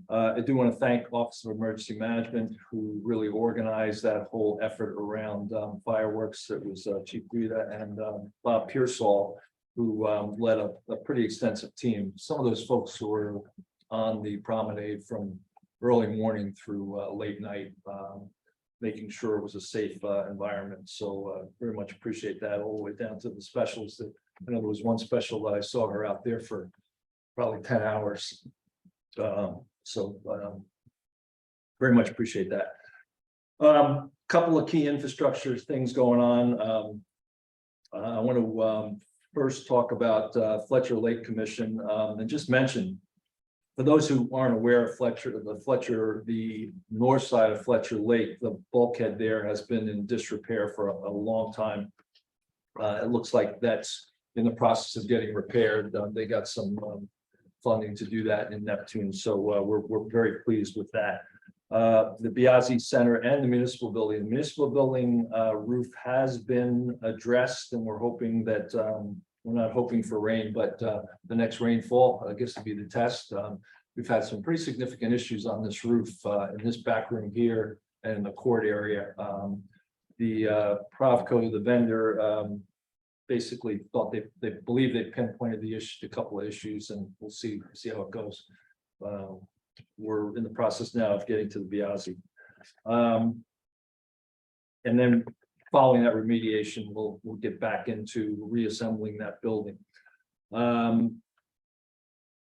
I do want to thank Office of Emergency Management, who really organized that whole effort around fireworks. It was Chief Guida and Bob Pearsall, who led a pretty extensive team. Some of those folks who were on the promenade from early morning through late night making sure it was a safe environment. So very much appreciate that, all the way down to the specials that, I know there was one special that I saw her out there for probably 10 hours. Very much appreciate that. Couple of key infrastructure things going on. I want to first talk about Fletcher Lake Commission and just mention, for those who aren't aware of Fletcher, the north side of Fletcher Lake, the bulkhead there has been in disrepair for a long time. It looks like that's in the process of getting repaired. They got some funding to do that in Neptune, so we're very pleased with that. The Biazzi Center and the municipal building roof has been addressed, and we're hoping that we're not hoping for rain, but the next rainfall, I guess, to be the test. We've had some pretty significant issues on this roof in this back room here and in the court area. The Provco, the vendor, basically thought they believe they pinpointed the issue, a couple of issues, and we'll see how it goes. We're in the process now of getting to the Biazzi. And then following that remediation, we'll get back into reassembling that building.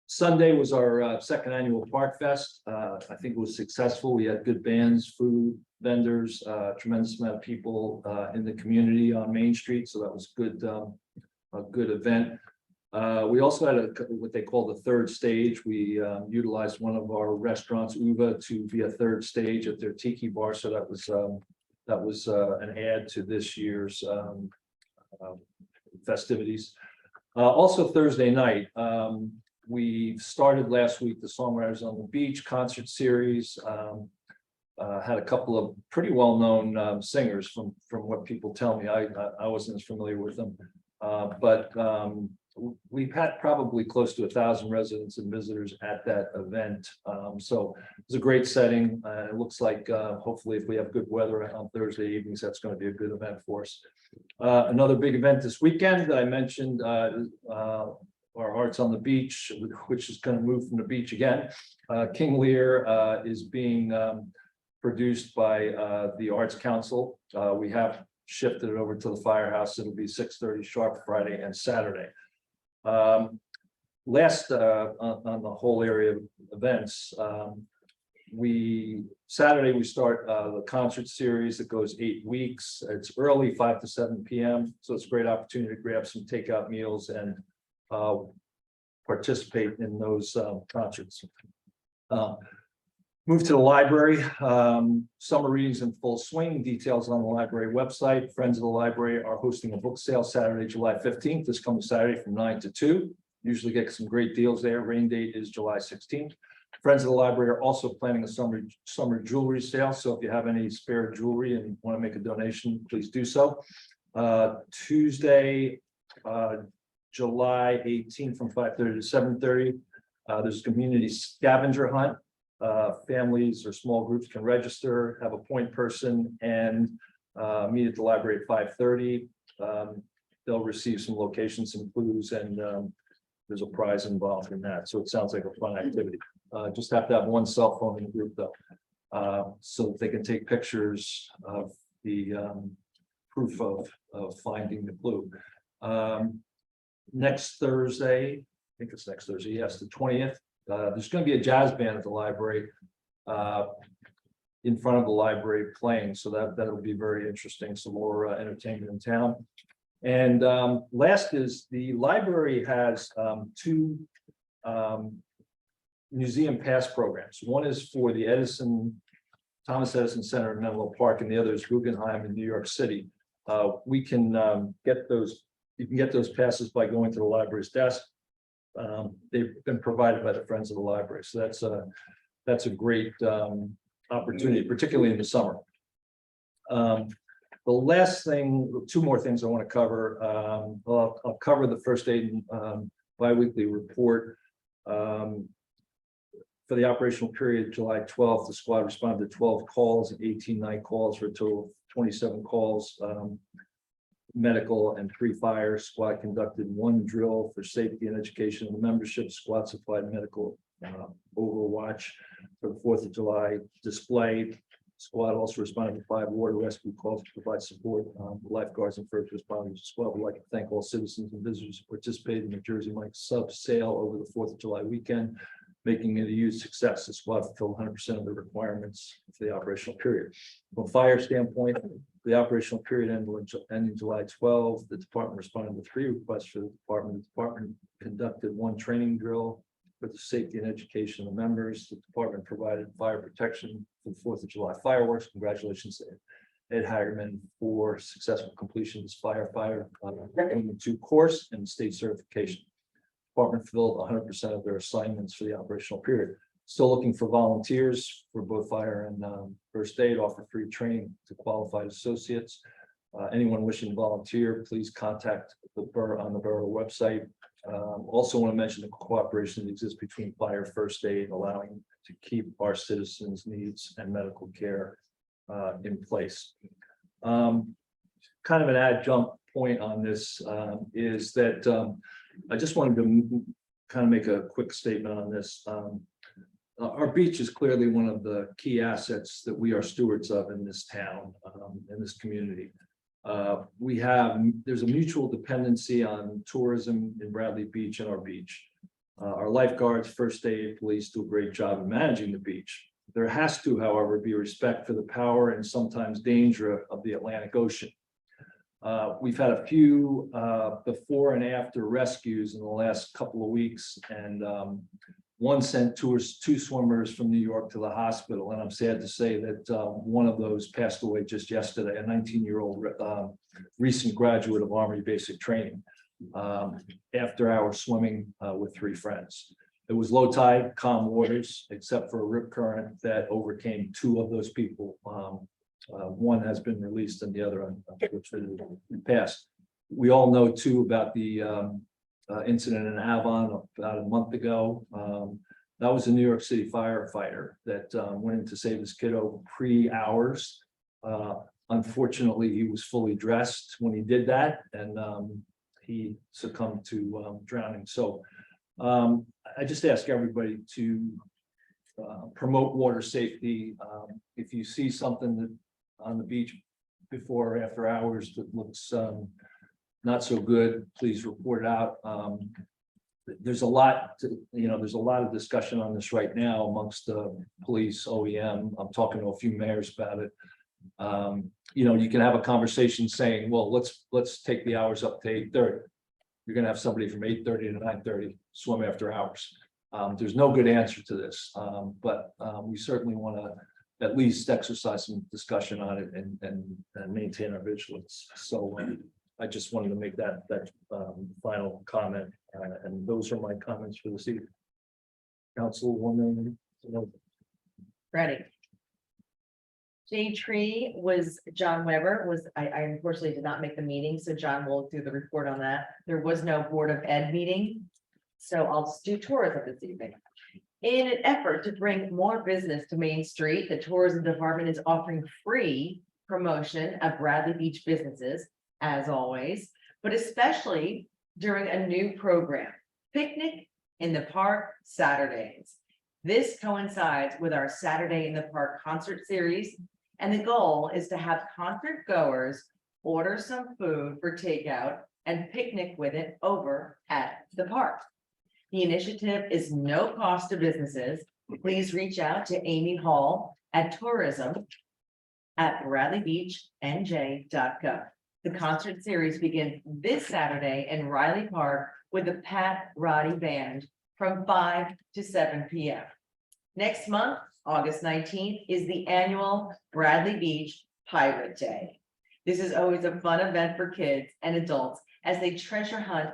Sunday was our second annual Park Fest. I think it was successful. We had good bands, food, vendors, tremendous amount of people in the community on Main Street. So that was good, a good event. We also had what they call the third stage. We utilized one of our restaurants, Uva, to be a third stage at their tiki bar. So that was an add to this year's festivities. Also Thursday night, we started last week the Songwriters on the Beach concert series. Had a couple of pretty well-known singers from what people tell me. I wasn't as familiar with them, but we've had probably close to 1,000 residents and visitors at that event. So it was a great setting. It looks like hopefully if we have good weather on Thursday evenings, that's going to be a good event for us. Another big event this weekend that I mentioned, our Hearts on the Beach, which is going to move from the beach again. King Lear is being produced by the Arts Council. We have shifted it over to the Firehouse. It'll be 6:30 sharp Friday and Saturday. Last on the whole area of events, Saturday we start the concert series that goes 8 weeks. It's early, 5 to 7 p.m. So it's a great opportunity to grab some takeout meals and participate in those concerts. Move to the library. Summer readings in full swing. Details on the library website. Friends of the Library are hosting a book sale Saturday, July 15th, this coming Saturday from 9 to 2. Usually get some great deals there. Rain date is July 16th. Friends of the Library are also planning a summer jewelry sale. So if you have any spare jewelry and want to make a donation, please do so. Tuesday, July 18th from 5:30 to 7:30. There's a community scavenger hunt. Families or small groups can register, have a point person, and meet at the library at 5:30. They'll receive some locations, some clues, and there's a prize involved in that. So it sounds like a fun activity. Just have to have one cell phone in the group though, so that they can take pictures of the proof of finding the clue. Next Thursday, I think it's next Thursday, yes, the 20th. There's going to be a jazz band at the library in front of the library playing, so that'll be very interesting. Some more entertainment in town. And last is the library has two museum pass programs. One is for the Thomas Edison Center in Menlo Park, and the other is Guggenheim in New York City. We can get those. You can get those passes by going to the library's desk. They've been provided by the Friends of the Library, so that's a great opportunity, particularly in the summer. The last thing, two more things I want to cover. I'll cover the first aid biweekly report. For the operational period, July 12th, the squad responded to 12 calls and 18 night calls for a total of 27 calls. Medical and 3 fire. Squad conducted 1 drill for safety and education of the membership. Squad supplied medical overwatch for the 4th of July display. Squad also responded to 5 water rescue calls to provide support. Lifeguards and first responders. The squad would like to thank all citizens and visitors who participated in the Jersey Mike sub sale over the 4th of July weekend, making it a huge success. The squad fulfilled 100% of the requirements for the operational period. From a fire standpoint, the operational period ending July 12, the department responded to 3 requests for the department. The department conducted 1 training drill for the safety and education of members. The department provided fire protection for the 4th of July fireworks. Congratulations to Ed Hagerman for successful completion of his firefighter 2 course and state certification. Department filled 100% of their assignments for the operational period. Still looking for volunteers for both fire and first aid, offer free training to qualified associates. Anyone wishing to volunteer, please contact the borough on the borough website. Also want to mention the cooperation that exists between fire, first aid, allowing to keep our citizens' needs and medical care in place. Kind of an adjunct point on this is that I just wanted to kind of make a quick statement on this. Our beach is clearly one of the key assets that we are stewards of in this town, in this community. There's a mutual dependency on tourism in Bradley Beach and our beach. Our lifeguards, first aid, police do a great job of managing the beach. There has to, however, be respect for the power and sometimes danger of the Atlantic Ocean. We've had a few before and after rescues in the last couple of weeks, and one sent 2 swimmers from New York to the hospital. And I'm sad to say that one of those passed away just yesterday, a 19-year-old recent graduate of Army basic training, after hours swimming with 3 friends. It was low tide, calm waters, except for a rip current that overcame 2 of those people. One has been released and the other unfortunately passed. We all know too about the incident in Avon about a month ago. That was a New York City firefighter that went in to save his kiddo pre-hours. Unfortunately, he was fully dressed when he did that, and he succumbed to drowning. So I just ask everybody to promote water safety. If you see something that on the beach before or after hours that looks not so good, please report it out. There's a lot there's a lot of discussion on this right now amongst the police, OEM. I'm talking to a few mayors about it. You can have a conversation saying, well, let's take the hours up to 8:30. You're gonna have somebody from 8:30 to 9:30 swim after hours. There's no good answer to this, but we certainly want to at least exercise some discussion on it and maintain our vigilance. So I just wanted to make that final comment, and those are my comments for this evening. Councilwoman. Ready. J Tree was John Weber I unfortunately did not make the meeting, so John will do the report on that. There was no Board of Ed meeting, so I'll just do tourism this evening. In an effort to bring more business to Main Street, the tourism department is offering free promotion of Bradley Beach businesses, as always, but especially during a new program, Picnic in the Park Saturdays. This coincides with our Saturday in the Park concert series, and the goal is to have concert goers order some food for takeout and picnic with it over at the park. The initiative is no cost to businesses. Please reach out to Amy Hall at tourism@bradleybeachnj.gov. The concert series begins this Saturday in Riley Park with the Pat Roddy Band from 5 to 7 p.m. Next month, August 19th, is the annual Bradley Beach Pirate Day. This is always a fun event for kids and adults as they treasure hunt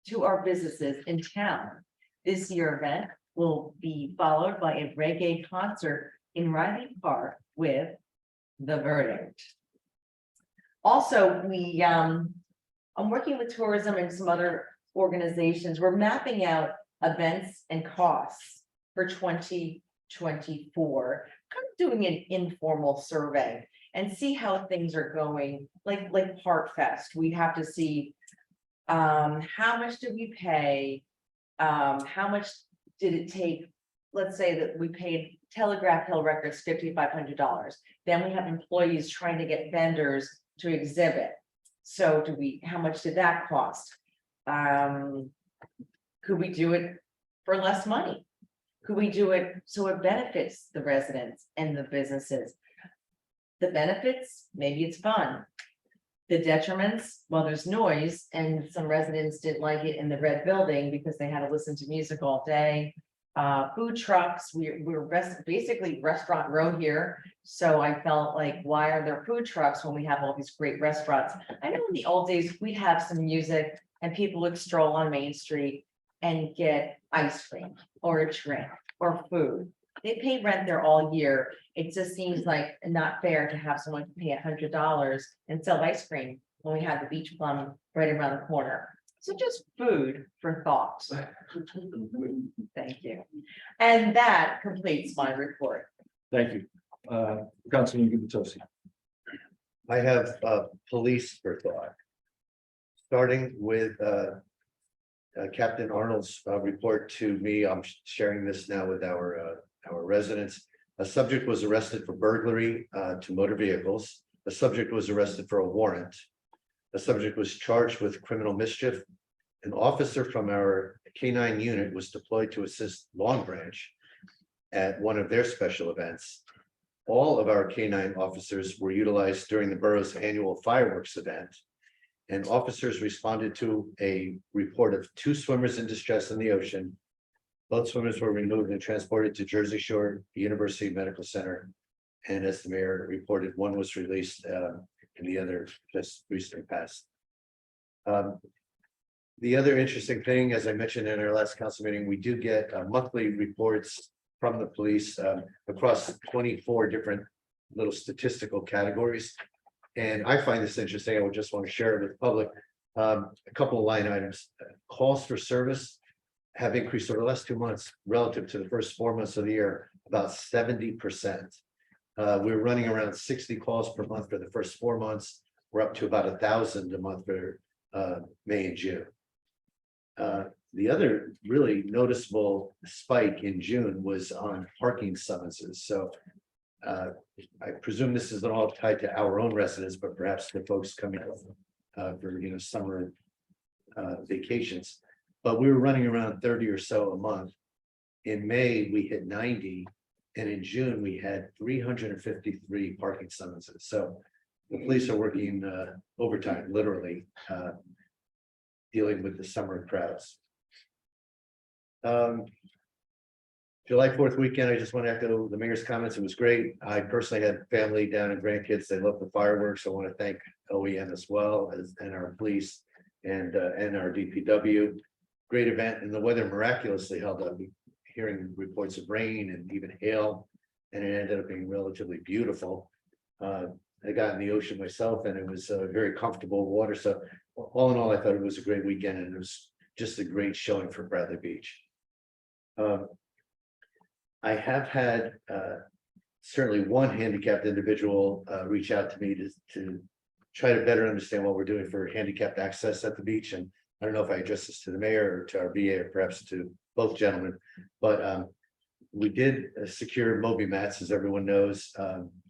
to our businesses in town. This year event will be followed by a reggae concert in Riley Park with The Verdict. Also, I'm working with tourism and some other organizations. We're mapping out events and costs for 2024, kind of doing an informal survey and see how things are going, like Park Fest. We have to see how much did we pay? How much did it take? Let's say that we paid Telegraph Hill Records, $5,500. Then we have employees trying to get vendors to exhibit. So how much did that cost? Could we do it for less money? Could we do it so it benefits the residents and the businesses? The benefits, maybe it's fun. The detriments, well, there's noise and some residents didn't like it in the red building because they had to listen to music all day. Food trucks, we're basically restaurant row here. So I felt like, why are there food trucks when we have all these great restaurants? I know in the old days, we'd have some music and people would stroll on Main Street and get ice cream or a drink or food. They pay rent there all year. It just seems like not fair to have someone pay $100 and sell ice cream when we have the beach plum right around the corner. So just food for thought. Thank you. And that completes my report. Thank you. Councilman Gubatose. I have police for thought. Starting with Captain Arnold's report to me, I'm sharing this now with our residents. A subject was arrested for burglary to motor vehicles. The subject was arrested for a warrant. The subject was charged with criminal mischief. An officer from our K-9 unit was deployed to assist Long Branch at one of their special events. All of our K-9 officers were utilized during the borough's annual fireworks event. And officers responded to a report of 2 swimmers in distress in the ocean. Both swimmers were removed and transported to Jersey Shore University Medical Center. And as the mayor reported, one was released and the other just recently passed. The other interesting thing, as I mentioned in our last council meeting, we do get monthly reports from the police across 24 different little statistical categories. And I find this interesting. I would just want to share it with the public. A couple of line items. Calls for service have increased over the last 2 months relative to the first 4 months of the year, about 70%. We're running around 60 calls per month for the first 4 months. We're up to about 1,000 a month for May and June. The other really noticeable spike in June was on parking summonses. So I presume this is all tied to our own residents, but perhaps the folks coming for summer vacations. But we were running around 30 or so a month. In May, we hit 90, and in June, we had 353 parking summonses. So the police are working overtime, literally, dealing with the summer crowds. July 4th weekend, I just want to echo the mayor's comments. It was great. I personally had family down and grandkids. They love the fireworks. I want to thank OEM as well as and our police and our DPW. Great event, and the weather miraculously held up. Hearing reports of rain and even hail, and it ended up being relatively beautiful. I got in the ocean myself, and it was very comfortable water. So all in all, I thought it was a great weekend, and it was just a great showing for Bradley Beach. I have had certainly one handicapped individual reach out to me to try to better understand what we're doing for handicapped access at the beach. And I don't know if I address this to the mayor or to our VA or perhaps to both gentlemen, but we did secure Moby mats, as everyone knows,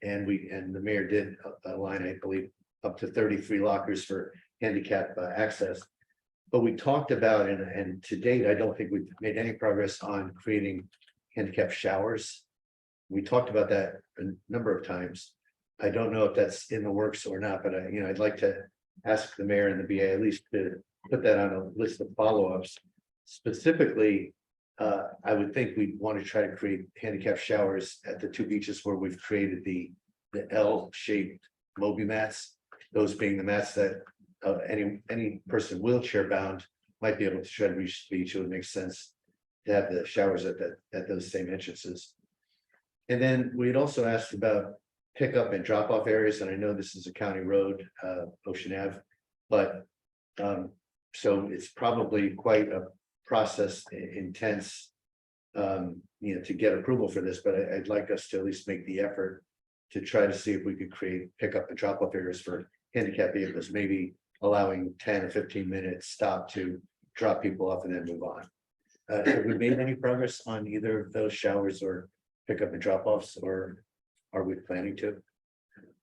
and the mayor did align, I believe, up to 33 lockers for handicap access. But we talked about, and to date, I don't think we've made any progress on creating handicap showers. We talked about that a number of times. I don't know if that's in the works or not, but I'd like to ask the mayor and the BA at least to put that on a list of follow-ups. Specifically, I would think we'd want to try to create handicap showers at the 2 beaches where we've created the L-shaped Moby mats. Those being the mats that any person wheelchair bound might be able to try to reach the beach. It would make sense to have the showers at those same entrances. And then we'd also asked about pickup and drop off areas, and I know this is a county road, Ocean Ave, but so it's probably quite a process intense, to get approval for this, but I'd like us to at least make the effort to try to see if we could create pickup and drop off areas for handicap vehicles, maybe allowing 10 or 15 minutes stop to drop people off and then move on. Have we made any progress on either of those showers or pickup and drop offs, or are we planning to?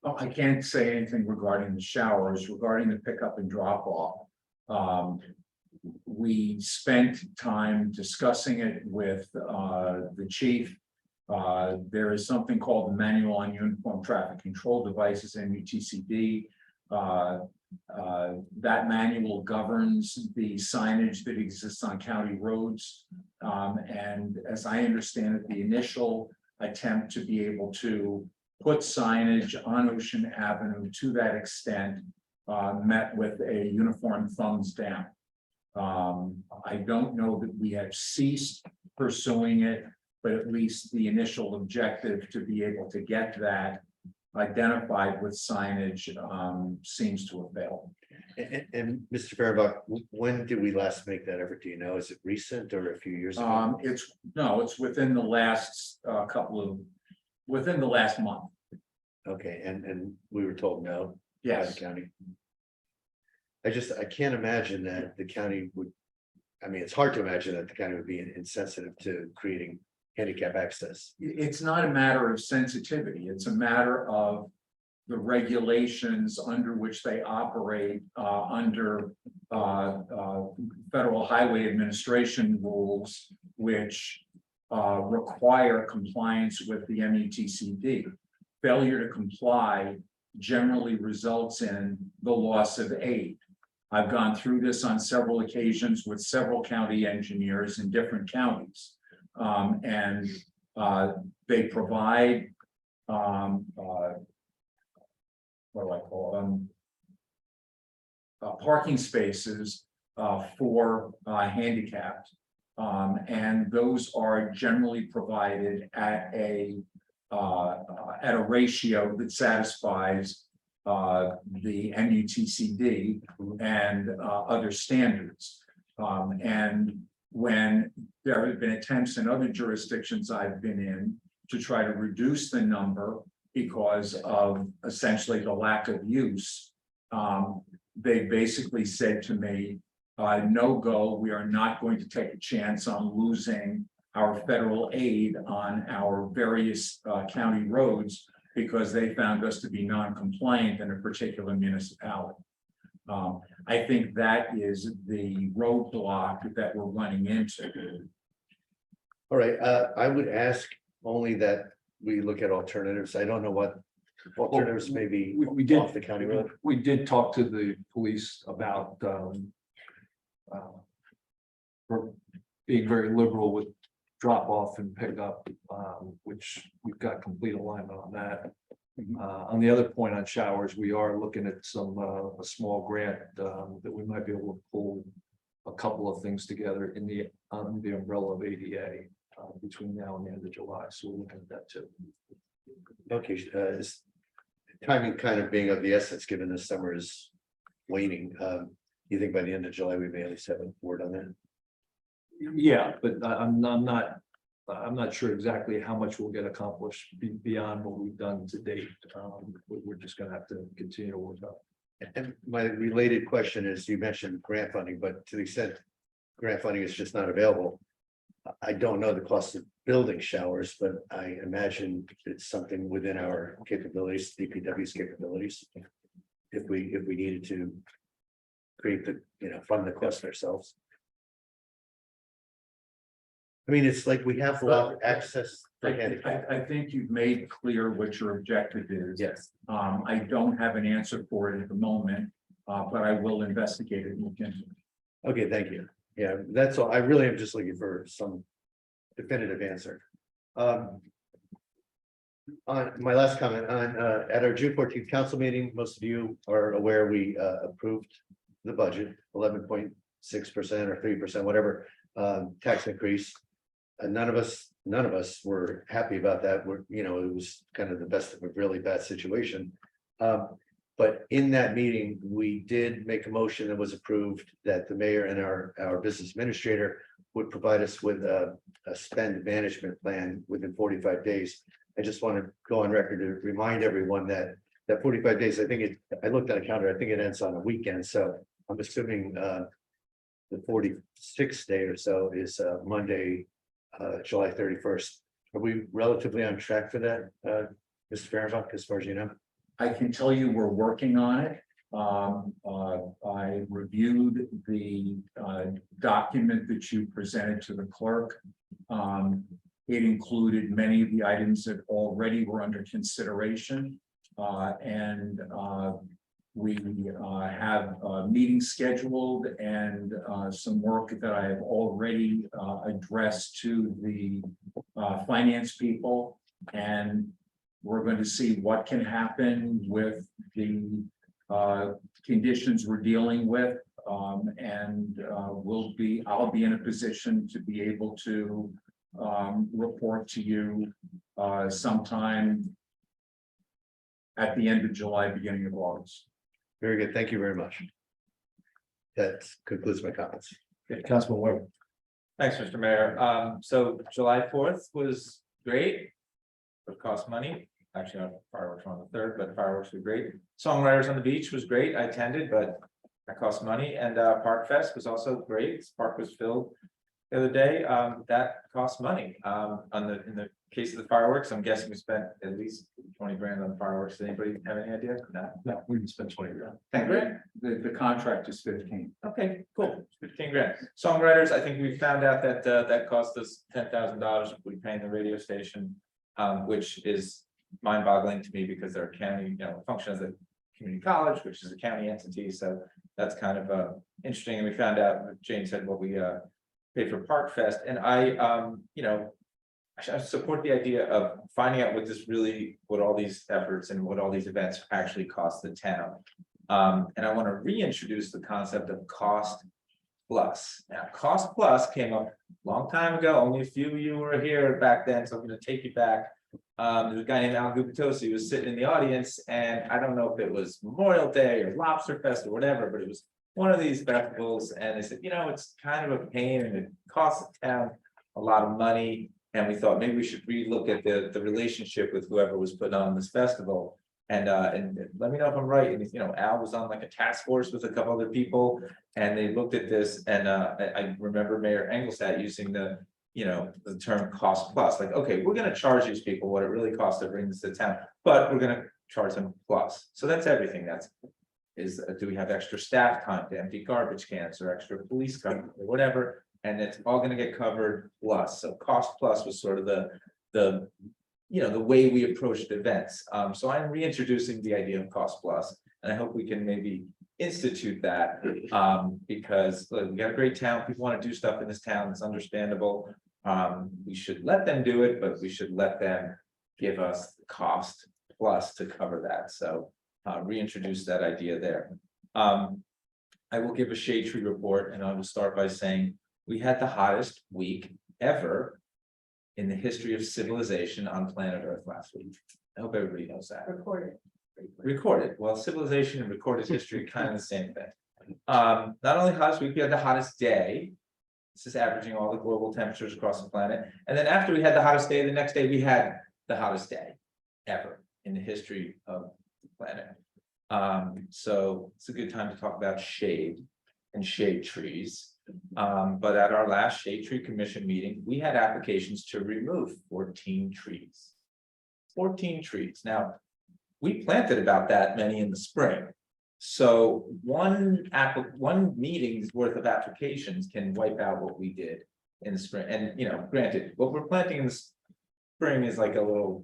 Oh, I can't say anything regarding the showers, regarding the pickup and drop off. We spent time discussing it with the chief. There is something called the Manual on Uniform Traffic Control Devices, MUTCD. That manual governs the signage that exists on county roads. And as I understand it, the initial attempt to be able to put signage on Ocean Avenue to that extent met with a uniform thumbs down. I don't know that we have ceased pursuing it, but at least the initial objective to be able to get that identified with signage seems to have failed. And Mr. Faribault, when did we last make that effort? Do you know? Is it recent or a few years ago? It's within the last within the last month. Okay, and we were told no. By Yes. the county. I can't imagine that the county would, I mean, it's hard to imagine that the county would be insensitive to creating handicap access. It's not a matter of sensitivity, it's a matter of the regulations under which they operate under Federal Highway Administration rules, which require compliance with the MUTCD. Failure to comply generally results in the loss of aid. I've gone through this on several occasions with several county engineers in different counties. And they provide what do I call them? Parking spaces for handicapped. And those are generally provided at a ratio that satisfies the MUTCD and other standards. And when there have been attempts in other jurisdictions I've been in to try to reduce the number because of essentially the lack of use, they basically said to me, no go, we are not going to take a chance on losing our federal aid on our various county roads because they found us to be non-compliant in a particular municipality. I think that is the roadblock that we're running into. All right, I would ask only that we look at alternatives. I don't know what alternatives may be We did off the county road. We did talk to the police about being very liberal with drop off and pick up, which we've got complete alignment on that. On the other point on showers, we are looking at some a small grant that we might be able to pull a couple of things together in the umbrella of ADA between now and the end of July. So we're looking at that too. Okay, is timing kind of being of the essence, given the summer is waning. You think by the end of July, we may at least have a word on that? Yeah, but I'm not sure exactly how much we'll get accomplished beyond what we've done to date. We're just gonna have to continue to work out. And my related question is, you mentioned grant funding, but to the extent grant funding is just not available, I don't know the cost of building showers, but I imagine it's something within our capabilities, DPW's capabilities. If we needed to create the, fund the cost ourselves. I mean, it's like we have a lot of access for handicap. I think you've made clear what your objective is. Yes. I don't have an answer for it at the moment, but I will investigate it and look into it. Okay, thank you. Yeah, that's all. I really am just looking for some definitive answer. On my last comment on at our June 14th council meeting, most of you are aware we approved the budget 11.6% or 3%, whatever tax increase. And none of us were happy about that. It was kind of the best of a really bad situation. But in that meeting, we did make a motion that was approved that the mayor and our business administrator would provide us with a spend management plan within 45 days. I just want to go on record to remind everyone that 45 days, I looked at a calendar, I think it ends on a weekend. So I'm assuming the 46th day or so is Monday, July 31st. Are we relatively on track for that, Mr. Fahrenbach, as far as you know? I can tell you we're working on it. I reviewed the document that you presented to the clerk. It included many of the items that already were under consideration. And we have a meeting scheduled and some work that I have already addressed to the finance people. And we're going to see what can happen with the conditions we're dealing with. I'll be in a position to be able to report to you sometime at the end of July, beginning of August. Very good. Thank you very much. That concludes my comments. Councilman Webb. Thanks, Mr. Mayor. So July 4th was great. It cost money. Actually, not fireworks on the 3rd, but fireworks were great. Songwriters on the Beach was great. I attended, but that cost money. And Park Fest was also great. This park was filled the other day. That cost money. In the case of the fireworks, I'm guessing we spent at least 20 grand on fireworks. Does anybody have any idea? No, we didn't spend 20 grand. 10 grand? The contract is 15. Okay, cool. 15 grand. Songwriters, I think we found out that that cost us $10,000 if we pay the radio station, which is mind-boggling to me because they're a county, function as a community college, which is a county entity. So that's kind of interesting. And we found out, Jane said what we paid for Park Fest. And I support the idea of finding out what all these efforts and what all these events actually cost the town. And I want to reintroduce the concept of cost plus. Now, cost plus came up a long time ago. Only a few of you were here back then, so I'm going to take you back. There's a guy named Al Gubitosi who was sitting in the audience, and I don't know if it was Memorial Day or Lobster Fest or whatever, but it was one of these festivals, and they said, it's kind of a pain and it costs the town a lot of money. And we thought maybe we should relook at the relationship with whoever was putting on this festival. And let me know if I'm right. And Al was on like a task force with a couple other people, and they looked at this. And I remember Mayor Engelstad using the term cost plus. Like, okay, we're going to charge these people what it really costs to bring this to town, but we're going to charge them plus. So that's everything. Do we have extra staff time to empty garbage cans or extra police cover or whatever? And it's all going to get covered plus. So cost plus was sort of the way we approached events. So I'm reintroducing the idea of cost plus, and I hope we can maybe institute that because look, we got a great town. People want to do stuff in this town. It's understandable. We should let them do it, but we should let them give us the cost plus to cover that. So reintroduce that idea there. I will give a shade tree report, and I will start by saying we had the hottest week ever in the history of civilization on planet Earth last week. I hope everybody knows that. Recorded. Well, civilization and recorded history, kind of the same thing. Not only hottest week, we had the hottest day. This is averaging all the global temperatures across the planet. And then after we had the hottest day, the next day we had the hottest day ever in the history of the planet. So it's a good time to talk about shade and shade trees. But at our last Shade Tree Commission meeting, we had applications to remove 14 trees. 14 trees. Now, we planted about that many in the spring. So one meeting's worth of applications can wipe out what we did in the spring. And granted, what we're planting in the spring is like a little,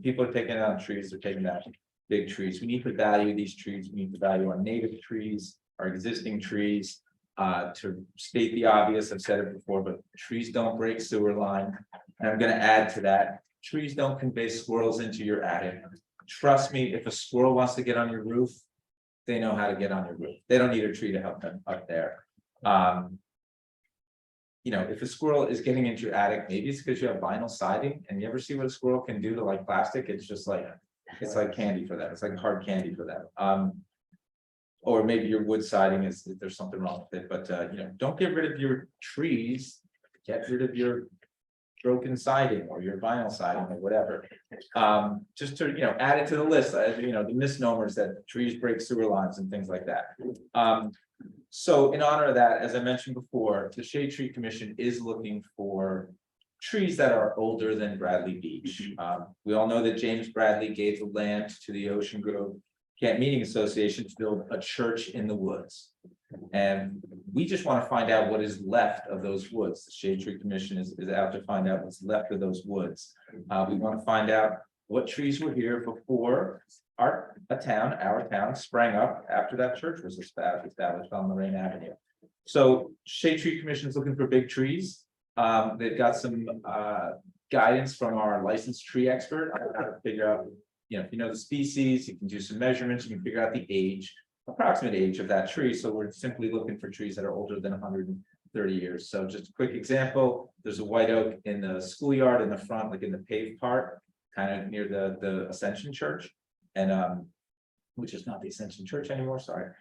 people are taking out trees, they're taking out big trees. We need to value these trees. We need to value our native trees, our existing trees. To state the obvious, I've said it before, but trees don't break sewer line. And I'm going to add to that, trees don't convey squirrels into your attic. Trust me, if a squirrel wants to get on your roof, they know how to get on your roof. They don't need a tree to help them up there. If a squirrel is getting into your attic, maybe it's because you have vinyl siding, and you ever see what a squirrel can do to like plastic? It's just like, it's like candy for them. It's like hard candy for them. Or maybe your wood siding there's something wrong with it, but don't get rid of your trees, get rid of your broken siding or your vinyl siding or whatever. Just to, add it to the list, the misnomers that trees break sewer lines and things like that. So in honor of that, as I mentioned before, the Shade Tree Commission is looking for trees that are older than Bradley Beach. We all know that James Bradley gave the land to the Ocean Grove Camp Meeting Association to build a church in the woods. And we just want to find out what is left of those woods. The Shade Tree Commission is out to find out what's left of those woods. We want to find out what trees were here before our town sprang up after that church was established on Lorraine Avenue. So Shade Tree Commission is looking for big trees. They've got some guidance from our licensed tree expert on how to figure out, if you know the species, you can do some measurements, you can figure out the age, approximate age of that tree. So we're simply looking for trees that are older than 130 years. So just a quick example, there's a white oak in the schoolyard in the front, like in the paved part, kind of near the Ascension Church, and which is not the Ascension Church anymore, sorry.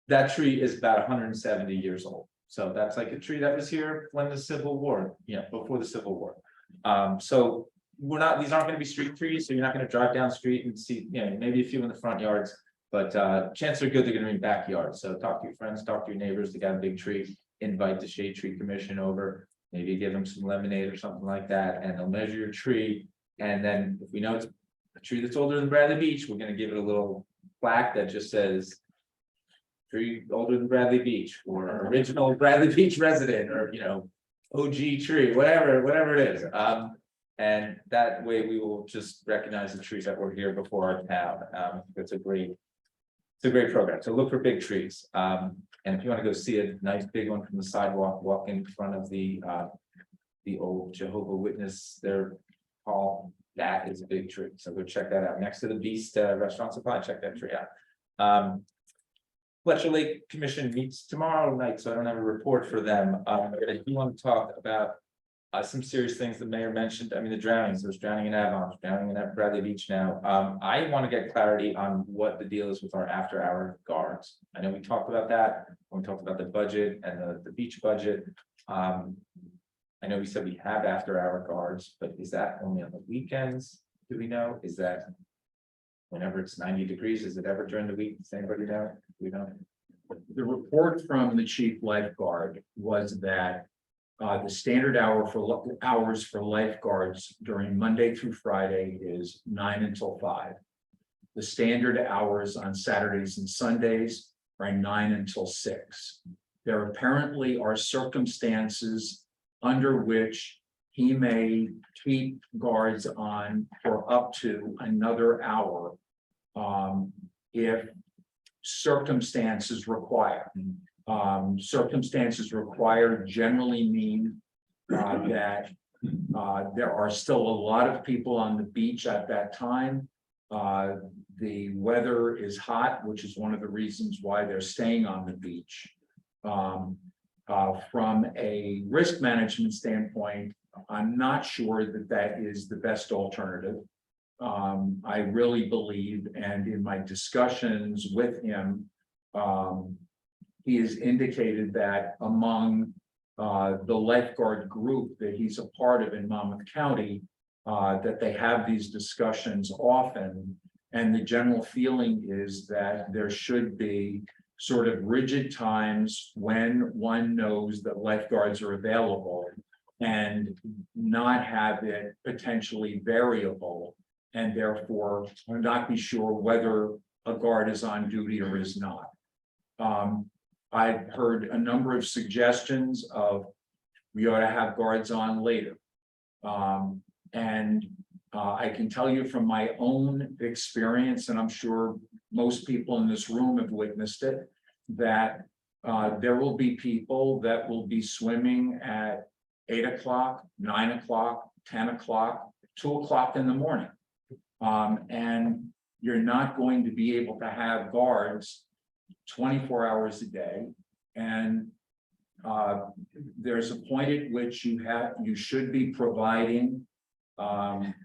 That tree is about 170 years old. So that's like a tree that was here when the Civil War, before the Civil War. So these aren't going to be street trees, so you're not going to drive down the street and see, maybe a few in the front yards, but chances are good they're going to be in backyards. So talk to your friends, talk to your neighbors, they got a big tree, invite the Shade Tree Commission over, maybe give them some lemonade or something like that, and they'll measure your tree. And then if we know it's a tree that's older than Bradley Beach, we're going to give it a little plaque that just says tree older than Bradley Beach, or original Bradley Beach resident, or OG tree, whatever it is. And that way we will just recognize the trees that were here before our town. It's a great program. So look for big trees. And if you want to go see a nice big one from the sidewalk, walk in front of the old Jehovah Witness, their hall, that is a big tree. So go check that out. Next to the Beast Restaurant Supply, check that tree out. Fletcher Lake Commission meets tomorrow night, so I don't have a report for them. I do want to talk about some serious things the mayor mentioned. I mean, the drownings, there's drowning in Avon, drowning in Bradley Beach now. I want to get clarity on what the deal is with our after-hour guards. I know we talked about that when we talked about the budget and the beach budget. I know we said we have after-hour guards, but is that only on the weekends? Do we know? Is that whenever it's 90 degrees? Is it ever during the week? Does anybody know? We don't. The report from the chief lifeguard was that the standard hours for lifeguards during Monday through Friday is 9 until 5. The standard hours on Saturdays and Sundays are 9 until 6. There apparently are circumstances under which he may keep guards on for up to another hour if circumstances require. Circumstances required generally mean that there are still a lot of people on the beach at that time. The weather is hot, which is one of the reasons why they're staying on the beach. From a risk management standpoint, I'm not sure that that is the best alternative. I really believe, and in my discussions with him, he has indicated that among the lifeguard group that he's a part of in Monmouth County, that they have these discussions often. And the general feeling is that there should be sort of rigid times when one knows that lifeguards are available and not have it potentially variable, and therefore not be sure whether a guard is on duty or is not. I've heard a number of suggestions of we ought to have guards on later. I can tell you from my own experience, and I'm sure most people in this room have witnessed it, that there will be people that will be swimming at 8 o'clock, 9 o'clock, 10 o'clock, 2 o'clock in the morning. And you're not going to be able to have guards 24 hours a day. And there's a point at which you should be providing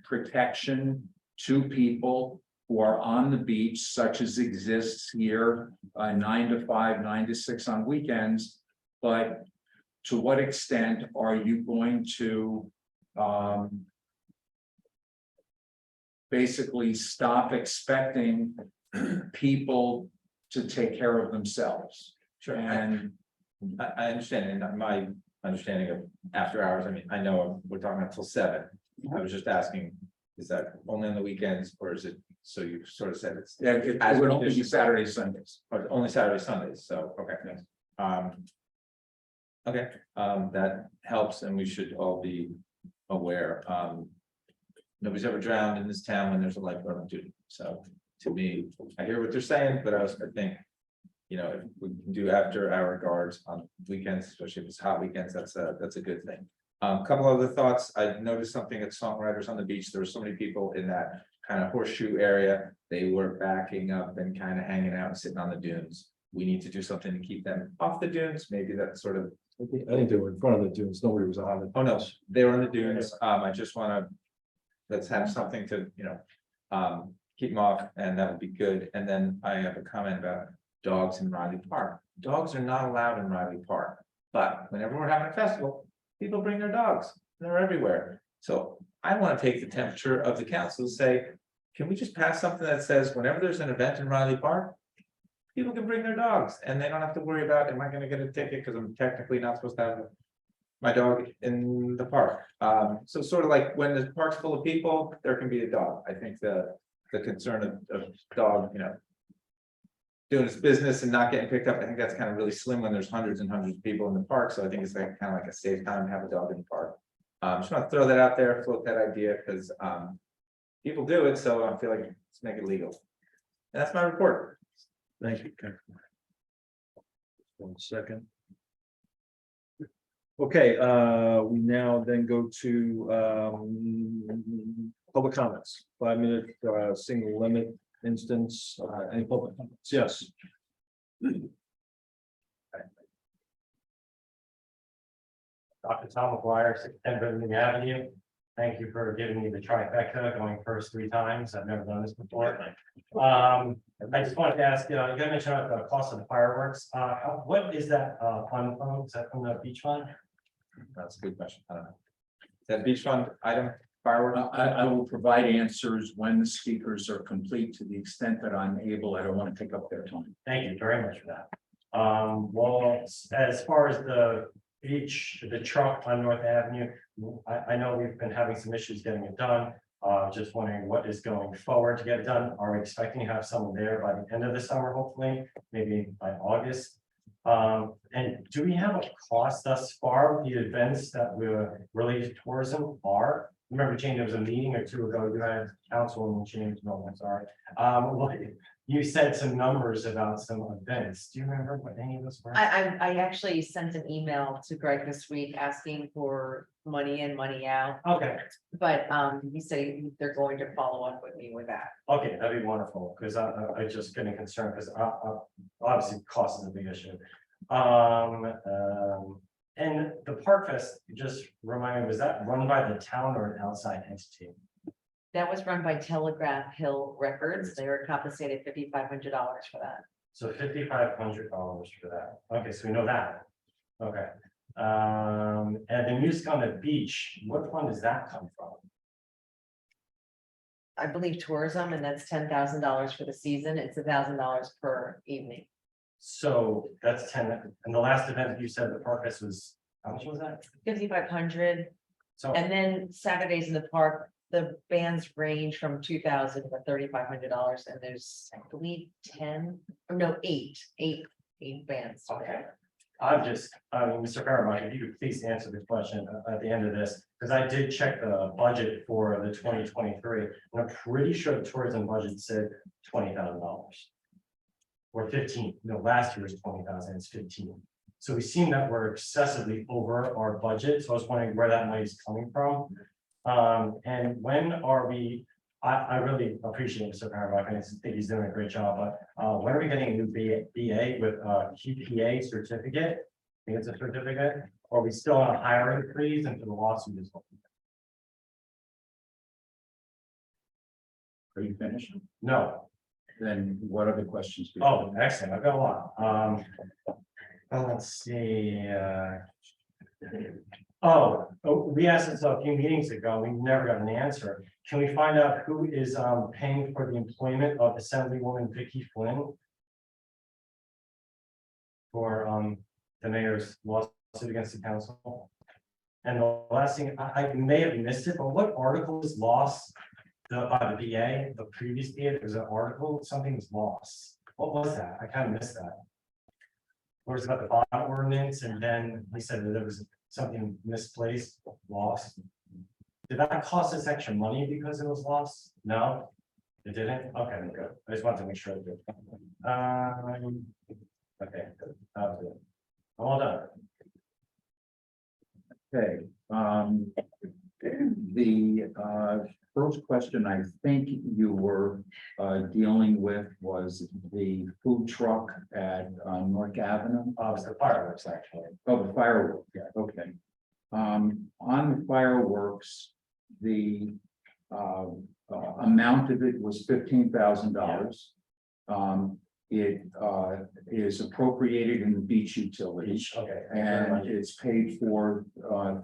protection to people who are on the beach, such as exists here, 9 to 5, 9 to 6 on weekends. But to what extent are you going to basically stop expecting people to take care of themselves? Sure. And I understand, and my understanding of after hours, I mean, I know we're talking until 7. I was just asking, is that only on the weekends or is it, so you sort of said it's. Yeah, it as would only be conditions- Saturdays, Sundays. Or only Saturday, Sundays, so, okay. Okay, that helps and we should all be aware, nobody's ever drowned in this town when there's a lifeguard on duty, so to me, I hear what they're saying, but I think. You know, if we can do after hour guards on weekends, especially if it's hot weekends, that's a good thing. Couple other thoughts, I noticed something at Songwriters on the Beach, there were so many people in that kind of horseshoe area. They were backing up and kind of hanging out and sitting on the dunes. We need to do something to keep them off the dunes, maybe that's sort of. I think they were in front of the dunes, nobody was on it. Oh, no, they were on the dunes, I just wanna. Let's have something to, keep them off, and that would be good, and then I have a comment about dogs in Riley Park. Dogs are not allowed in Riley Park, but whenever we're having a festival, people bring their dogs, they're everywhere. So I wanna take the temperature of the council, say, can we just pass something that says whenever there's an event in Riley Park? People can bring their dogs and they don't have to worry about, am I gonna get a ticket, because I'm technically not supposed to have my dog in the park. So sort of like when the park's full of people, there can be a dog. I think the concern of dog, doing its business and not getting picked up, I think that's kind of really slim when there's hundreds and hundreds of people in the park, so I think it's like kind of like a safe time to have a dog in the park. Just want to throw that out there, float that idea, because people do it, so I feel like let's make it legal. And that's my report. Thank you. Ken. 1 second. Okay, we now then go to public comments, 5-minute single limit instance, any public comments? Yes. Dr. Tom McGuire, 10 Benjamin Avenue. Thank you for giving me the trifecta, going first 3 times. I've never done this before. I just wanted to ask, you gotta mention about the cost of the fireworks. What is that fund from? Is that from the beach fund? That's a good question. I don't know. Is that beach fund item, fireworks? I will provide answers when the speakers are complete to the extent that I'm able. I don't want to take up their time. Thank you very much for that. Well, as far as the beach, the truck on North Avenue, I know we've been having some issues getting it done. Just wondering what is going forward to get it done. Are we expecting to have someone there by the end of the summer, hopefully, maybe by August? And do we have a cost thus far of the events that were related to tourism are? Remember, Jane, there was a meeting or 2 ago, you had Councilwoman James, no, I'm sorry. You said some numbers about some events. Do you remember what any of those were? I actually sent an email to Greg this week asking for money in, money out, Okay, but he said they're going to follow up with me with that. okay, that'd be wonderful, because I just getting concerned, because obviously cost is a big issue. And the Park Fest, just remind me, was that run by the town or an outside entity? That was run by Telegraph Hill Records. They were compensated $5,500 for that. So $5,500 for that. Okay, so we know that. Okay. And the music on the beach, what fund does that come from? I believe tourism, and that's $10,000 for the season. It's $1,000 per evening. So that's 10, and the last event you said the Park Fest was, how much was that? 5,500. So, And then Saturdays in the park, the bands range from $2,000 to $3,500, and there's, I believe, 8 bands. okay. I'm just, Mr. Paramount, if you could please answer the question at the end of this, because I did check the budget for the 2023, and I'm pretty sure the tourism budget said $20,000. Or 15, no, last year was 20,000, it's 15. So we seem that we're excessively over our budget, so I was wondering where that money is coming from. And when are we, I really appreciate Mr. Paramount, I think he's doing a great job, but when are we getting a new BA with QPA certificate? I think it's a certificate, or are we still on a hiring freeze until the lawsuit is over? Are you finished? No. Then what other questions? do you have? Oh, excellent, I've got a lot. Let's see, we asked this a few meetings ago, we never got an answer. Can we find out who is paying for the employment of Assemblywoman Vicky Flynn? For the mayor's lawsuit against the council? And the last thing, I may have missed it, but what article was lost? By the BA, the previous BA, there was an article, something was lost. What was that? I kind of missed that. Or it's about the bond ordinance, and then he said that there was something misplaced, lost. Did that cost us extra money because it was lost? No? It didn't? Okay, good. I just wanted to make sure it did. Okay, good. That was it. I'm all done. Okay, the first question I think you were dealing with was the food truck at North Avenue. Oh, it's the fireworks, actually. Oh, the fireworks, yeah, okay. On the fireworks, the amount of it was $15,000. It is appropriated in the beach utilities. Okay. And it's paid for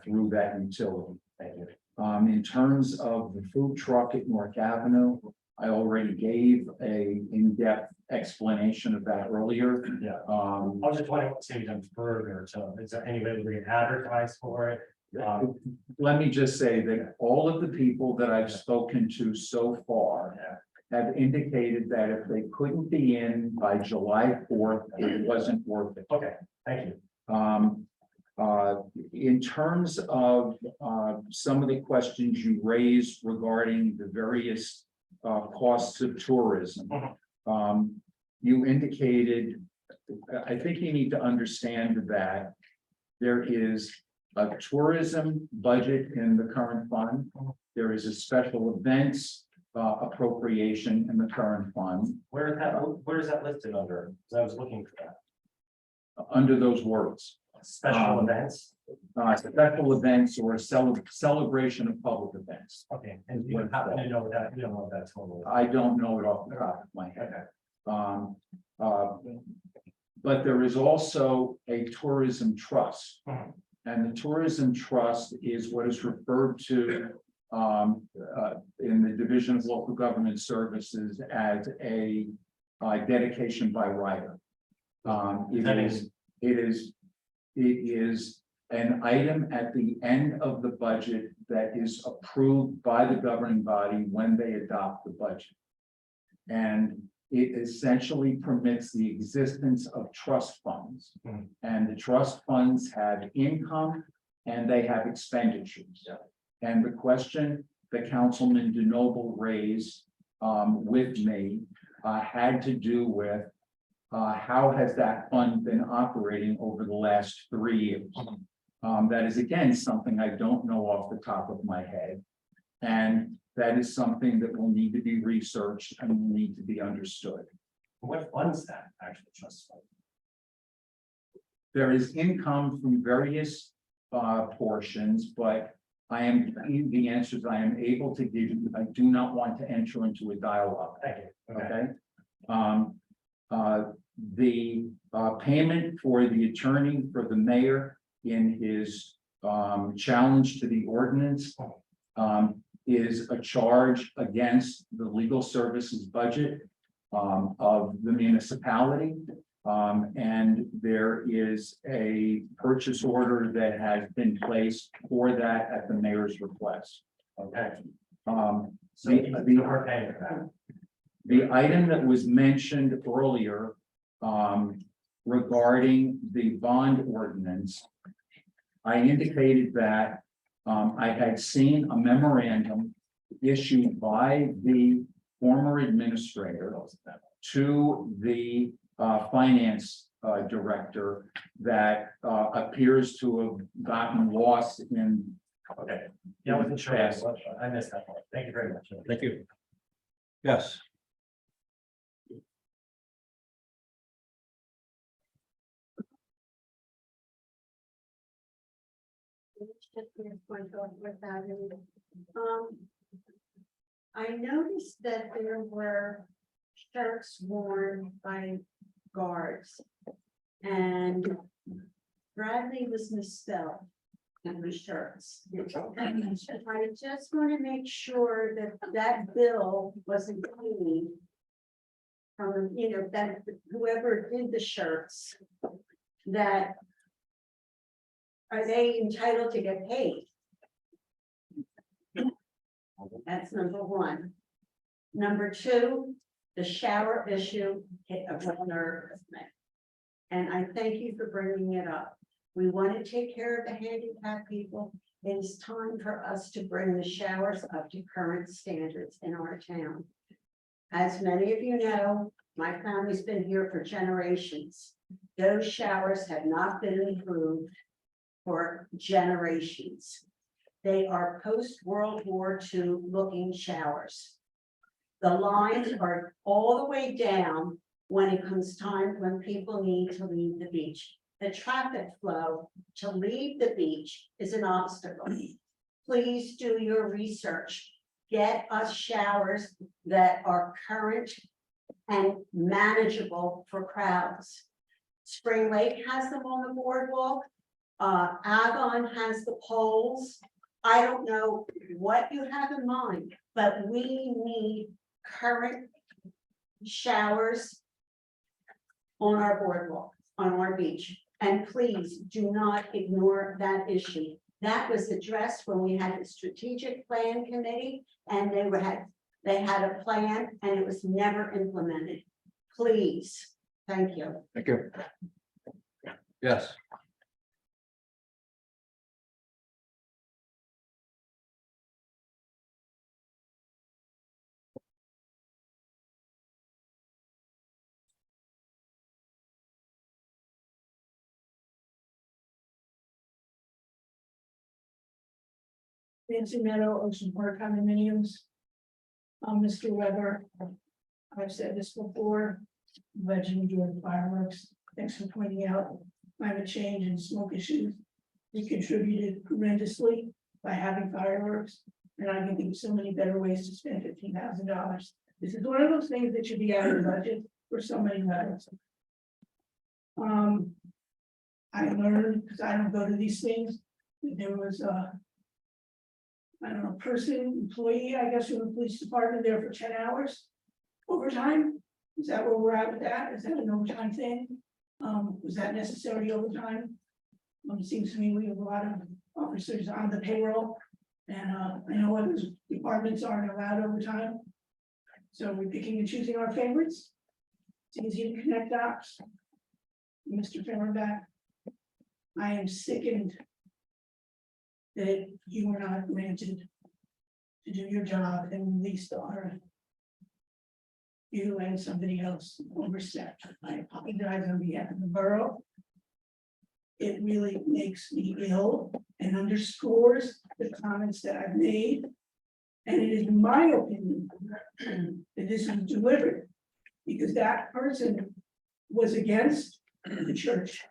through that utility. Thank you. In terms of the food truck at North Avenue, I already gave a in-depth explanation of that earlier. Yeah. I was just wondering what's gonna be done further, so is there any way we can advertise for it? Let me just say that all of the people that I've spoken to so far have indicated that if they couldn't be in by July 4th, it wasn't worth it. Okay, thank you. In terms of some of the questions you raised regarding the various costs of tourism. You indicated, I think you need to understand that there is a tourism budget in the current fund. There is a special events appropriation in the current fund. Where is that listed under? Because I was looking for that. Under those words. Special events. Special events or celebration of public events. Okay, and you happen to know what that, you don't know what that total is. I don't know it off the top of my head. But there is also a tourism trust. And the tourism trust is what is referred to in the Division of Local Government Services as a dedication by rider. It is an item at the end of the budget that is approved by the governing body when they adopt the budget. And it essentially permits the existence of trust funds. And the trust funds have income and they have expenditures. And the question that Councilman DeNoble raised with me had to do with how has that fund been operating over the last 3 years? That is again, something I don't know off the top of my head. And that is something that will need to be researched and will need to be understood. What funds that actually trust fund? There is income from various portions, but the answers I am able to give you, I do not want to enter into a dialogue. Thank you. Okay. The payment for the attorney for the mayor in his challenge to the ordinance is a charge against the legal services budget of the municipality. And there is a purchase order that has been placed for that at the mayor's request. Okay. So the item that was mentioned earlier regarding the bond ordinance, I indicated that I had seen a memorandum issued by the former administrator to the finance director that appears to have gotten lost in. Okay. Yeah, I wasn't sure. I missed that part. Thank you very much. Thank you. Yes. I noticed that there were shirts worn by guards. And Bradley was misspelled in the shirts. I just want to make sure that that bill wasn't clean. That whoever did the shirts, that are they entitled to get paid? That's number one. Number two, the shower issue hit a real nerve with me. And I thank you for bringing it up. We want to take care of the handicapped people. It is time for us to bring the showers up to current standards in our town. As many of you know, my family's been here for generations. Those showers have not been improved for generations. They are post-World War II looking showers. The lines are all the way down when it comes time when people need to leave the beach. The traffic flow to leave the beach is an obstacle. Please do your research. Get us showers that are current and manageable for crowds. Spring Lake has them on the boardwalk. Avon has the poles. I don't know what you have in mind, but we need current showers on our boardwalk, on our beach. And please do not ignore that issue. That was addressed when we had the strategic plan committee, and they had a plan and it was never implemented. Please, thank you. Thank you. Yes. Nancy Meadow, Ocean Park condominiums. Mr. Weber, I've said this before, legend enjoyed fireworks. Thanks for pointing out climate change and smoke issues. We contributed tremendously by having fireworks, and I can think of so many better ways to spend $15,000. This is one of those things that should be out of the budget for so many metals. I learned, because I don't go to these things, that there was I don't know, employee, I guess, from the police department there for 10 hours overtime. Is that where we're at with that? Is that an overtime thing? Was that necessary overtime? It seems to me we have a lot of officers on the payroll, and I know other departments aren't allowed overtime. So we're picking and choosing our favorites. It's easy to connect dots. Mr. Fehrenbach, I am sickened that you were not granted to do your job and released the honor. You and somebody else overstepped. I apologize on behalf of the borough. It really makes me ill and underscores the comments that I've made. And it is my opinion that this was deliberate, because that person was against the church.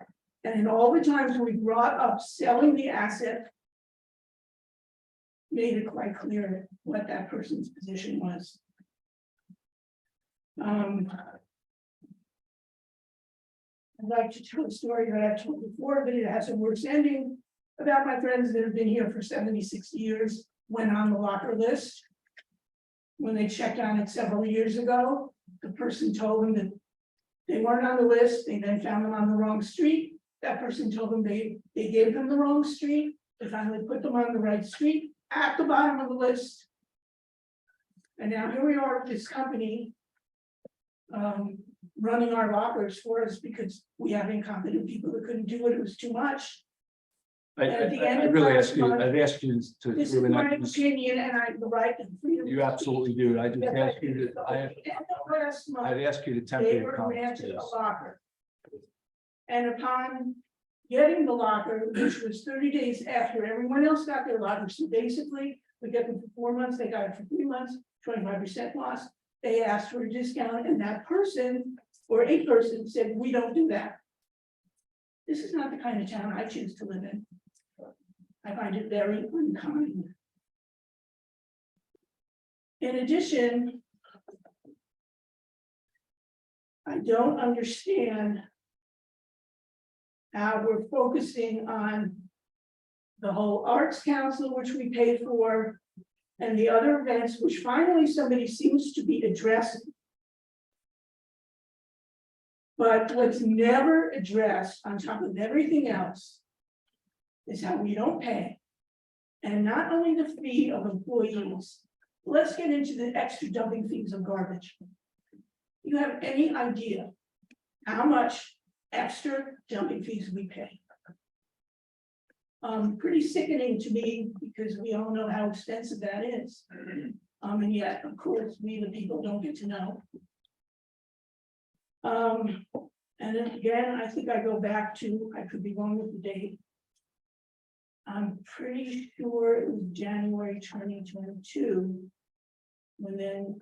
And in all the times we brought up selling the asset, made it quite clear what that person's position was. I'd like to tell a story that I've told before, but it has a worse ending, about my friends that have been here for 76 years, went on the locker list. When they checked on it several years ago, the person told them that they weren't on the list. They then found them on the wrong street. That person told them they gave them the wrong street. They finally put them on the right street at the bottom of the list. And now here we are with this company running our lockers for us because we have incompetent people that couldn't do it. It was too much. I'd really ask you, I'd ask you to This is really my not, opinion, and I have the right and freedom. you absolutely do. I just ask you to, I'd ask you to temper They your were comments. granted a locker. And upon getting the locker, which was 30 days after everyone else got their locker, so basically, we get them for 4 months, they got it for 3 months, 25% loss. They asked for a discount, and that person, or a person, said, we don't do that. This is not the kind of town I choose to live in. I find it very unkind. In addition, I don't understand how we're focusing on the whole Arts Council, which we pay for, and the other events, which finally somebody seems to be addressing. But what's never addressed on top of everything else is how we don't pay. And not only the fee of employees, let's get into the extra dumping fees of garbage. You have any idea how much extra dumping fees we pay? Pretty sickening to me, because we all know how expensive that is. And yet, of course, we the people don't get to know. And then again, I think I go back to, I could be wrong with the date. I'm pretty sure it was January 2022. When then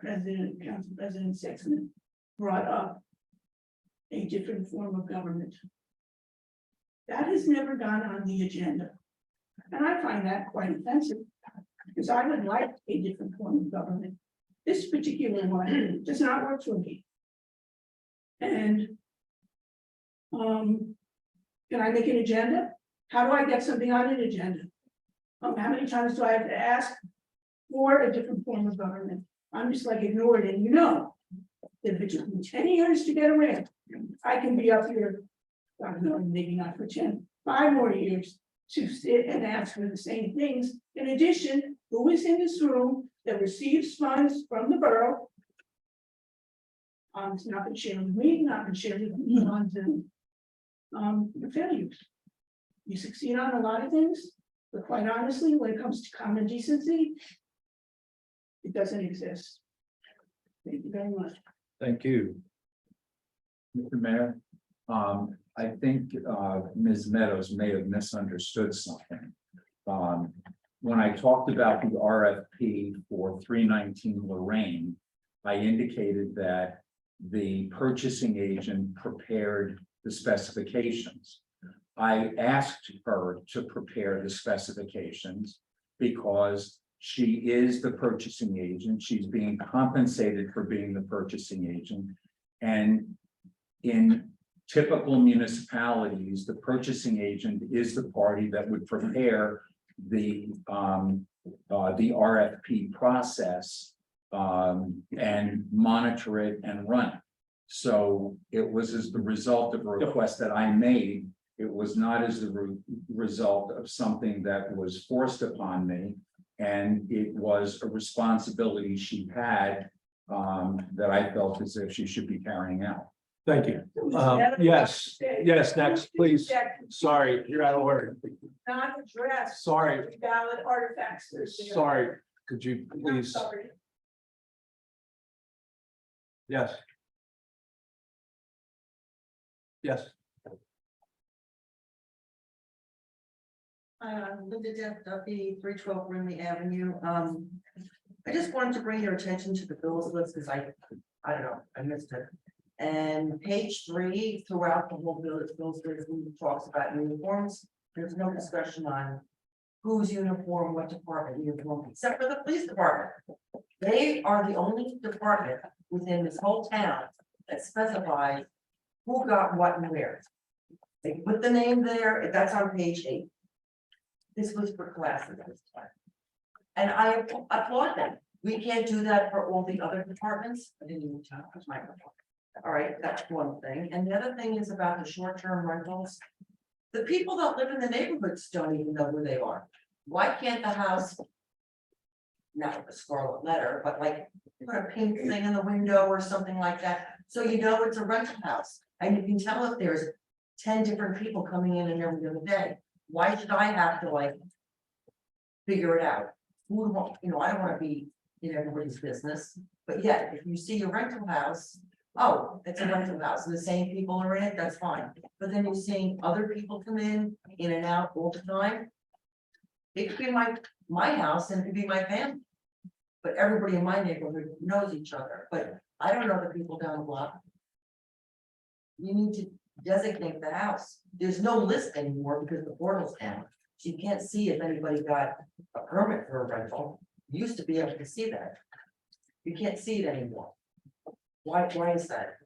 Council President Sexton brought up a different form of government. That has never gone on the agenda. And I find that quite offensive, because I would like a different form of government. This particular one does not work for me. And can I make an agenda? How do I get something on an agenda? How many times do I have to ask for a different form of government? I'm just like ignored, and you know, if it took me 10 years to get around, I can be up here, I don't know, maybe not for 5 more years to sit and ask for the same things. In addition, who is in this room that receives funds from the borough? It's not been shared with me, not been shared with me on Zoom. The failures. You succeed on a lot of things, but quite honestly, when it comes to common decency, it doesn't exist. Thank you very much. Thank you. Mr. Mayor, I think Ms. Meadows may have misunderstood something. When I talked about the RFP for 319 Lorraine, I indicated that the purchasing agent prepared the specifications. I asked her to prepare the specifications because she is the purchasing agent. She's being compensated for being the purchasing agent. And in typical municipalities, the purchasing agent is the party that would prepare the RFP process and monitor it and run it. So it was as the result of a request that I made. It was not as the result of something that was forced upon me. And it was a responsibility she had that I felt as if she should be carrying out. Thank you. Yes, next, please. Sorry, you're out of order. Not address. Sorry. Valid artifacts. Sorry, could you please? Sorry. Yes. Yes. Linda Duffy, 312 Brinley Avenue. I just wanted to bring your attention to the bills list, because I don't know, I missed it. And page 3, throughout the whole bills list, we talks about uniforms. There's no discussion on whose uniform, what department uniform, except for the police department. They are the only department within this whole town that specifies who got what and where. They put the name there, that's on page 8. This was for classes this time. And I applaud them. We can't do that for all the other departments. I didn't even touch my microphone. All right, that's one thing. And the other thing is about the short-term rentals. The people that live in the neighborhoods don't even know who they are. Why can't the house? Not a scarlet letter, but like put a pink thing in the window or something like that. So you know it's a rental house. And you can tell if there's 10 different people coming in and every other day. Why should I have to like figure it out? Who do I, I don't want to be in everybody's business, but yet if you see a rental house, oh, it's a rental house and the same people are in it, that's fine. But then you're seeing other people come in and out all the time. It could be my house and it could be my family. But everybody in my neighborhood knows each other, but I don't know the people down the block. You need to designate the house. There's no list anymore because the portal's down. So you can't see if anybody got a permit for a rental. You used to be able to see that. You can't see it anymore. Why is that?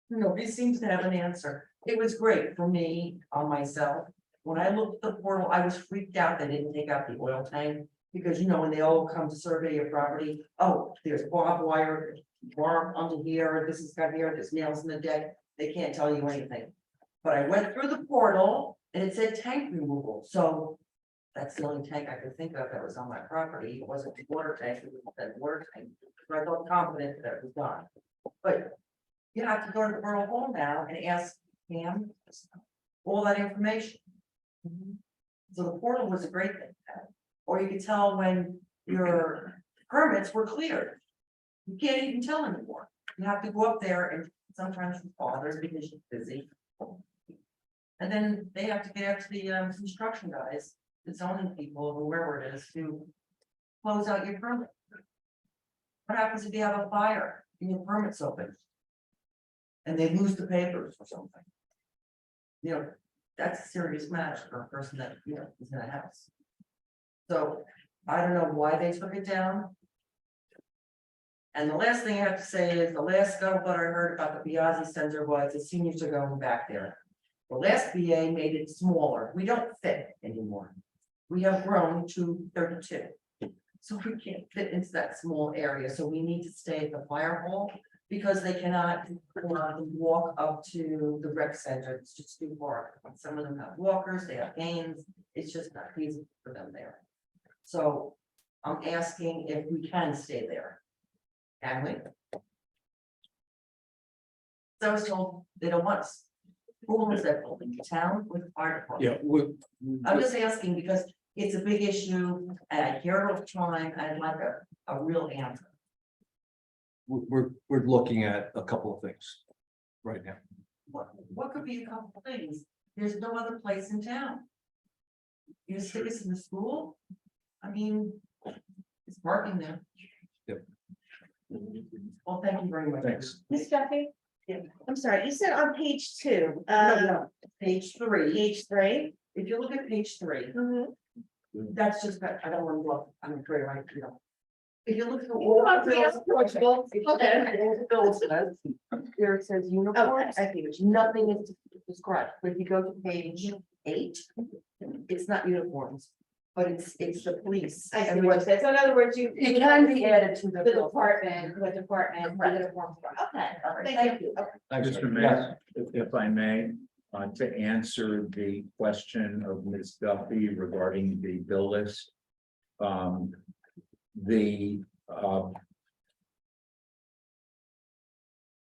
Nobody seems to have an answer. It was great for me on myself. When I looked at the portal, I was freaked out they didn't take out the oil tank. Because when they all come to survey your property, oh, there's barbed wire, bar under here, this has got here, there's nails in the deck. they can't tell you anything. But I went through the portal and it said tank removal, so that's the only tank I could think of that was on my property. It wasn't a water tank, it was a water tank. So I felt confident that it was done. But you have to go to the borough hall now and ask Pam all that information. So the portal was a great thing. Or you could tell when your permits were cleared. You can't even tell anymore. You have to go up there and sometimes it's bothered because you're busy. And then they have to get out to the construction guys, the zoning people, whoever it is, to close out your permit. What happens if you have a fire and your permit's open? And they lose the papers or something? You know, that's a serious matter for a person that, you know, is in a house. So I don't know why they took it down. And the last thing I have to say is the last scuttlebutt I heard about the Piazzi Center was the seniors are going back there. The last BA made it smaller. We don't fit anymore. We have grown to 32. So we can't fit into that small area. So we need to stay at the fire hall because they cannot walk up to the rec center. It's just too far. Some of them have walkers, they have canes. It's just not easy for them there. So I'm asking if we can stay there. Can we? So I was told they don't want us. Who owns that building? The town with the fire department? Yeah, I'm just asking because it's a big issue and I hear it all the time and I'd like a real answer. we're looking at a couple of things right now. What could be a couple of things? There's no other place in town. You stick us in the school? I mean, it's parking there. Yep. Well, thank you very much. Thanks. Ms. Duffy? Yeah. I'm sorry, you said on page 2, No, page 3. page 3. If you look at page 3, Mhm. that's just, I don't want to look, I'm afraid I, you know. If you look through You all want the me to- bills, Okay. bills, there it says uniforms, I see what nothing is described, but if you go to page 8, it's not uniforms, but it's the police. I see what it says. So in other words, It can be added to the the bill. department, the uniforms. Okay, thank you. Thanks, Mr. sir. Mayor, if I may, to answer the question of Ms. Duffy regarding the bill list.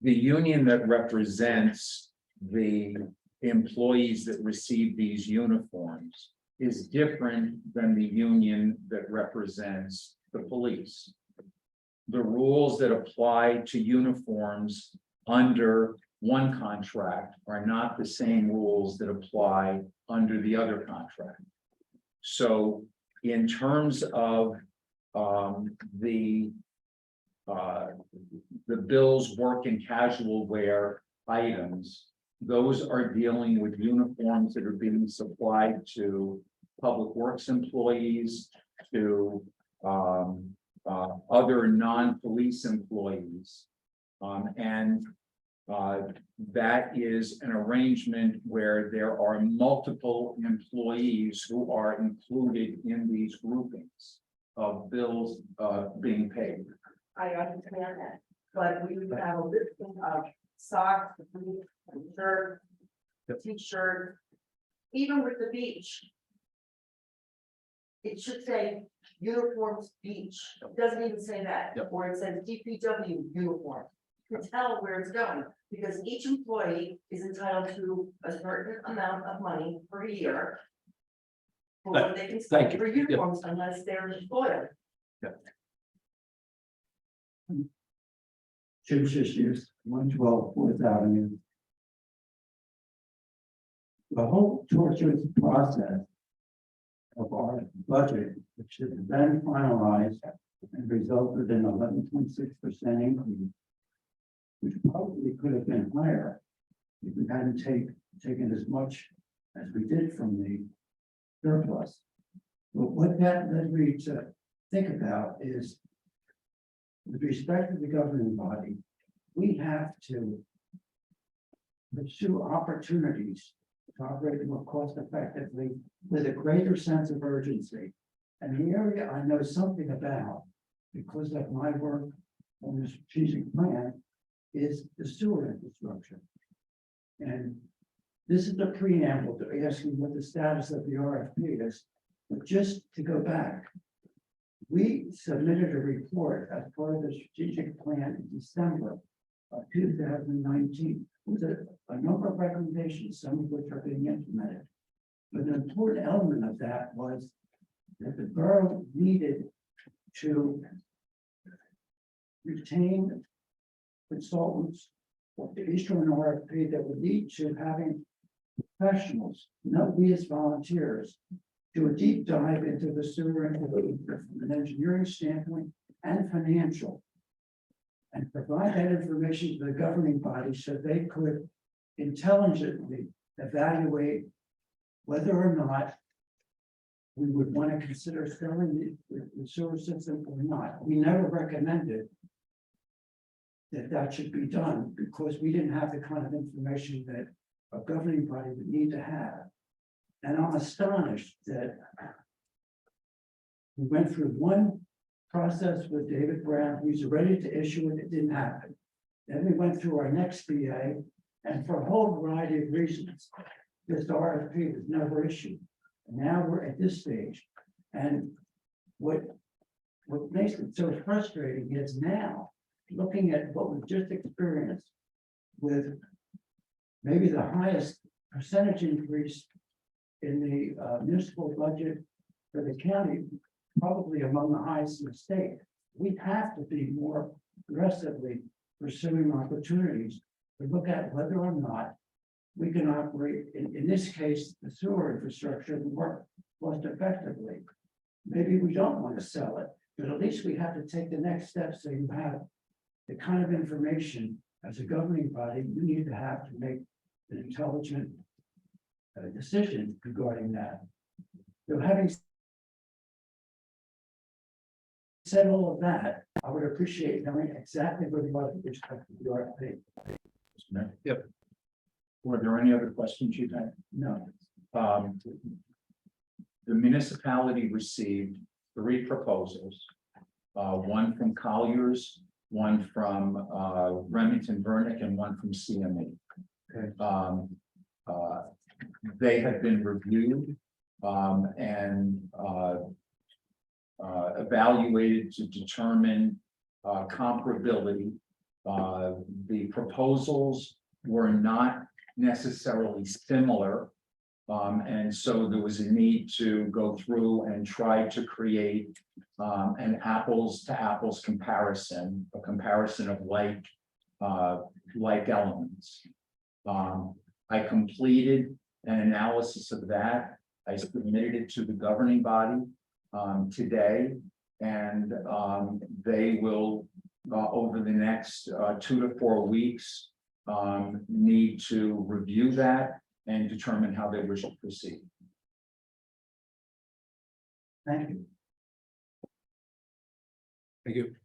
The union that represents the employees that receive these uniforms is different than the union that represents the police. The rules that apply to uniforms under one contract are not the same rules that apply under the other contract. So in terms of the bill's work and casual wear items, those are dealing with uniforms that are being supplied to public works employees, to other non-police employees. That is an arrangement where there are multiple employees who are included in these groupings of bills being paid. I understand that, but we would have a listing of socks, shirt, t-shirt, even with the beach. It should say uniforms beach, it doesn't even say that, or it says DPW uniform. You can tell where it's going, because each employee is entitled to a certain amount of money per year. For what they can Thank spend you. for uniforms unless they're employed. Jim Shishers, 112 Fourth Avenue. The whole torturous process of our budget, which has been finalized and resulted in 11.6% increase, which probably could have been higher if we hadn't taken as much as we did from the surplus. But what that led me to think about is, with respect to the governing body, we have to pursue opportunities to operate more cost effectively with a greater sense of urgency. And the area I know something about, because of my work on the strategic plan, is the sewer infrastructure. And this is the preamble to asking what the status of the RFP is. But just to go back, we submitted a report as part of the strategic plan in December of 2019. With a number of recommendations, some of which are being implemented. But an important element of that was that the borough needed to retain consultants or to issue an RFP that would lead to having professionals, not we as volunteers, do a deep dive into the sewer infrastructure from an engineering standpoint and financial. And provide that information to the governing body so they could intelligently evaluate whether or not we would want to consider selling the sewer system or not. We never recommended that should be done because we didn't have the kind of information that a governing body would need to have. And I'm astonished that we went through one process with David Brown, he's ready to issue it, it didn't happen. Then we went through our next BA, and for a whole variety of reasons, this RFP was never issued. And now we're at this stage, and what makes it so frustrating is now, looking at what we've just experienced with maybe the highest percentage increase in the municipal budget for the county, probably among the highest in the state. We have to be more aggressively pursuing opportunities to look at whether or not we can operate, in this case, the sewer infrastructure more cost effectively. Maybe we don't want to sell it, but at least we have to take the next step so you have the kind of information as a governing body you need to have to make an intelligent decision regarding that. So having said all of that, I would appreciate knowing exactly where we are with respect to the RFP. Yep. Were there any other questions you had? No. The municipality received 3 proposals. One from Colliers, one from Remington Vernick, and one from CME. Okay. They have been reviewed and evaluated to determine comparability. The proposals were not necessarily similar. And so there was a need to go through and try to create an apples to apples comparison, a comparison of like elements. I completed an analysis of that. I submitted it to the governing body today, and they will over the next 2 to 4 weeks need to review that and determine how they wish to proceed. Thank you. Thank you.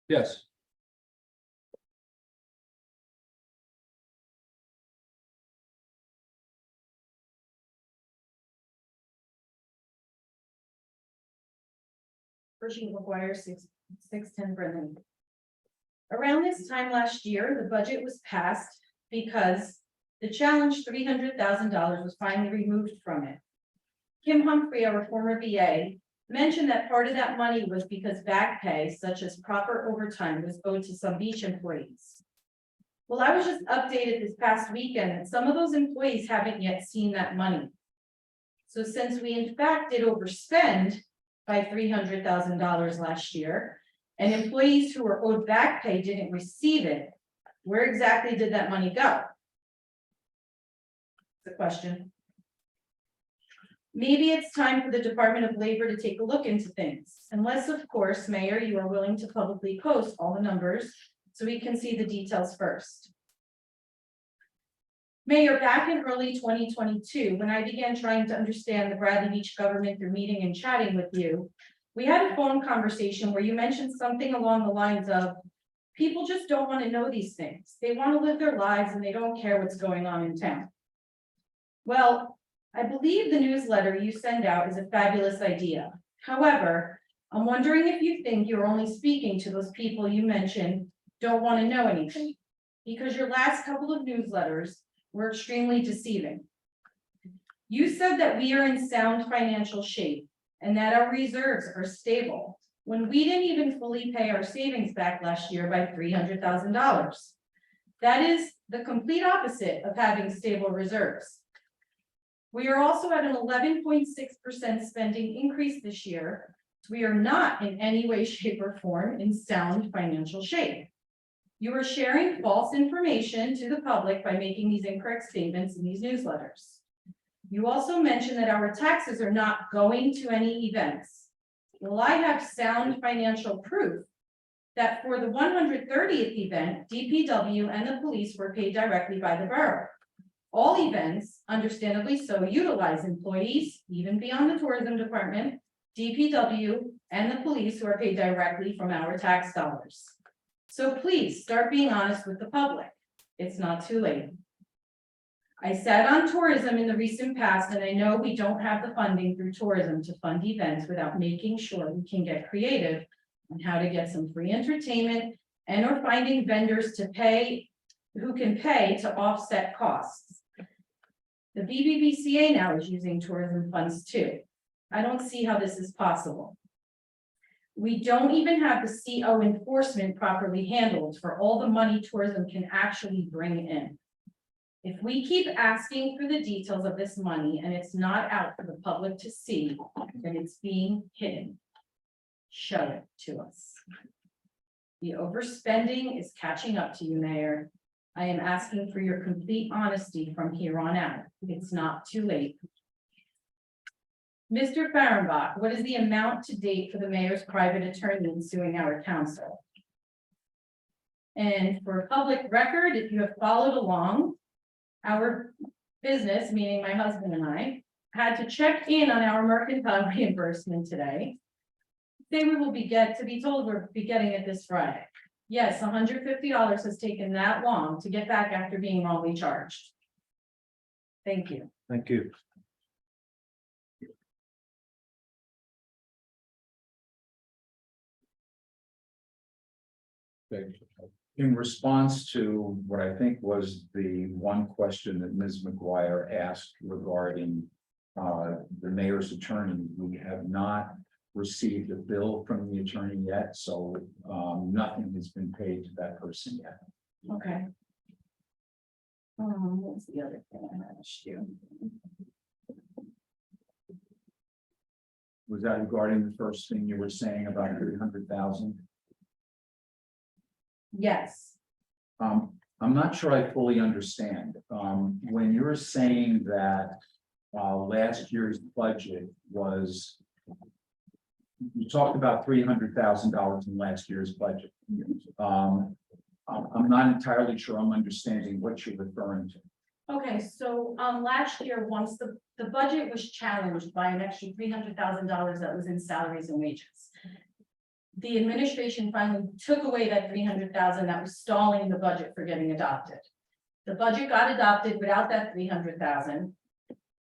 Yes. Virginia McGuire, 610 Brennan. Around this time last year, the budget was passed because the challenge $300,000 was finally removed from it. Kim Humphrey, our former BA, mentioned that part of that money was because back pay, such as proper overtime, was owed to some beach employees. Well, I was just updated this past weekend that some of those employees haven't yet seen that money. So since we in fact did overspend by $300,000 last year, and employees who were owed back pay didn't receive it, where exactly did that money go? The question. Maybe it's time for the Department of Labor to take a look into things, unless, of course, Mayor, you are willing to publicly post all the numbers so we can see the details first. Mayor, back in early 2022, when I began trying to understand the Bradley Beach government through meeting and chatting with you, we had a phone conversation where you mentioned something along the lines of, people just don't want to know these things. They want to live their lives and they don't care what's going on in town. Well, I believe the newsletter you send out is a fabulous idea. However, I'm wondering if you think you're only speaking to those people you mentioned don't want to know anything. because your last couple of newsletters were extremely deceiving. You said that we are in sound financial shape and that our reserves are stable, when we didn't even fully pay our savings back last year by $300,000. That is the complete opposite of having stable reserves. We are also at an 11.6% spending increase this year. We are not in any way, shape, or form in sound financial shape. You are sharing false information to the public by making these incorrect statements in these newsletters. You also mentioned that our taxes are not going to any events. Well, I have sound financial proof that for the 130th event, DPW and the police were paid directly by the borough. All events, understandably so, utilize employees, even beyond the tourism department, DPW, and the police who are paid directly from our tax dollars. So please start being honest with the public. It's not too late. I sat on tourism in the recent past, and I know we don't have the funding through tourism to fund events without making sure we can get creative on how to get some free entertainment and or finding vendors to pay, who can pay to offset costs. The BBVCA now is using tourism funds too. I don't see how this is possible. We don't even have the CO enforcement properly handled for all the money tourism can actually bring in. If we keep asking for the details of this money and it's not out for the public to see, then it's being hidden. Show it to us. The overspending is catching up to you, Mayor. I am asking for your complete honesty from here on out. It's not too late. Mr. Fahrenbach, what is the amount to date for the mayor's private attorney in suing our council? And for public record, if you have followed along, our business, meaning my husband and I, had to check in on our mercantile reimbursement today. Say we will be told we'll be getting it this Friday. Yes, $150 has taken that long to get back after being wrongly charged. Thank you. Thank you. In response to what I think was the one question that Ms. McGuire asked regarding the mayor's attorney, we have not received a bill from the attorney yet, so nothing has been paid to that person yet. Okay. What's the other thing I asked you? Was that regarding the first thing you were saying about 300,000? Yes. I'm not sure I fully understand. When you're saying that last year's budget was, you talked about $300,000 in last year's budget. I'm not entirely sure I'm understanding what you're referring to. Okay, so last year, once the budget was challenged by an extra $300,000 that was in salaries and wages. The administration finally took away that $300,000 that was stalling the budget for getting adopted. The budget got adopted without that $300,000.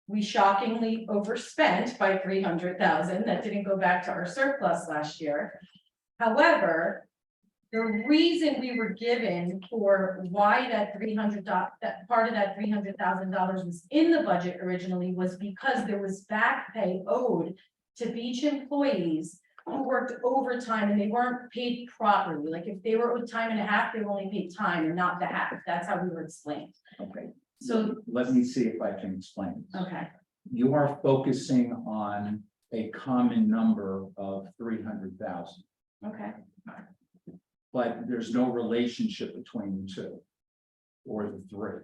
We shockingly overspent by $300,000. That didn't go back to our surplus last year. However, the reason we were given for why that part of that $300,000 was in the budget originally was because there was back pay owed to beach employees who worked overtime and they weren't paid properly. Like if they were owed time and a half, they were only paid time and not the half. That's how we were explained. Okay. So, Let me see if I can explain this. okay, You are focusing on a common number of 300,000, okay. but there's no relationship between the two or the three.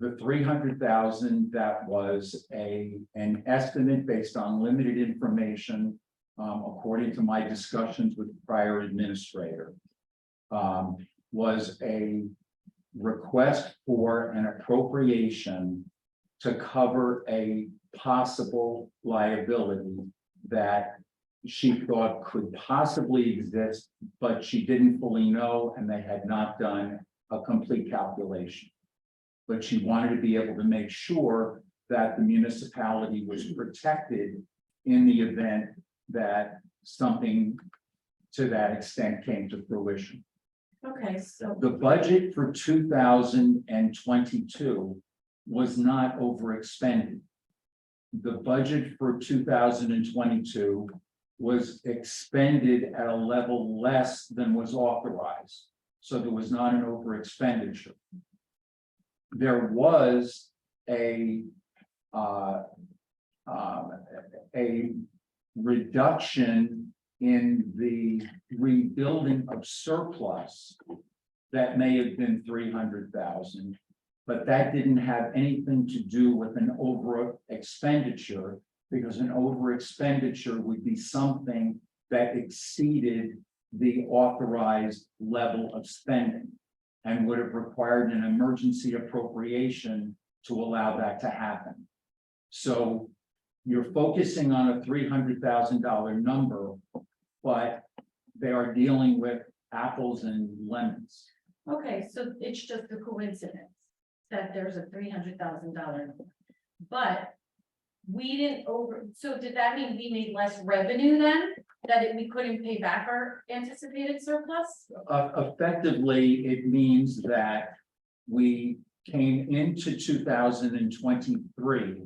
The 300,000, that was an estimate based on limited information, according to my discussions with the prior administrator, was a request for an appropriation to cover a possible liability that she thought could possibly exist, but she didn't fully know, and they had not done a complete calculation. But she wanted to be able to make sure that the municipality was protected in the event that something to that extent came to fruition. Okay, so, The budget for 2022 was not overexpended. The budget for 2022 was expended at a level less than was authorized. So there was not an over expenditure. There was a reduction in the rebuilding of surplus that may have been 300,000, but that didn't have anything to do with an over expenditure, because an over expenditure would be something that exceeded the authorized level of spending and would have required an emergency appropriation to allow that to happen. So you're focusing on a $300,000 number, but they are dealing with apples and lemons. okay, so it's just a coincidence that there's a $300,000. But we didn't so did that mean we made less revenue then? That we couldn't pay back our anticipated surplus? Effectively, it means that we came into 2023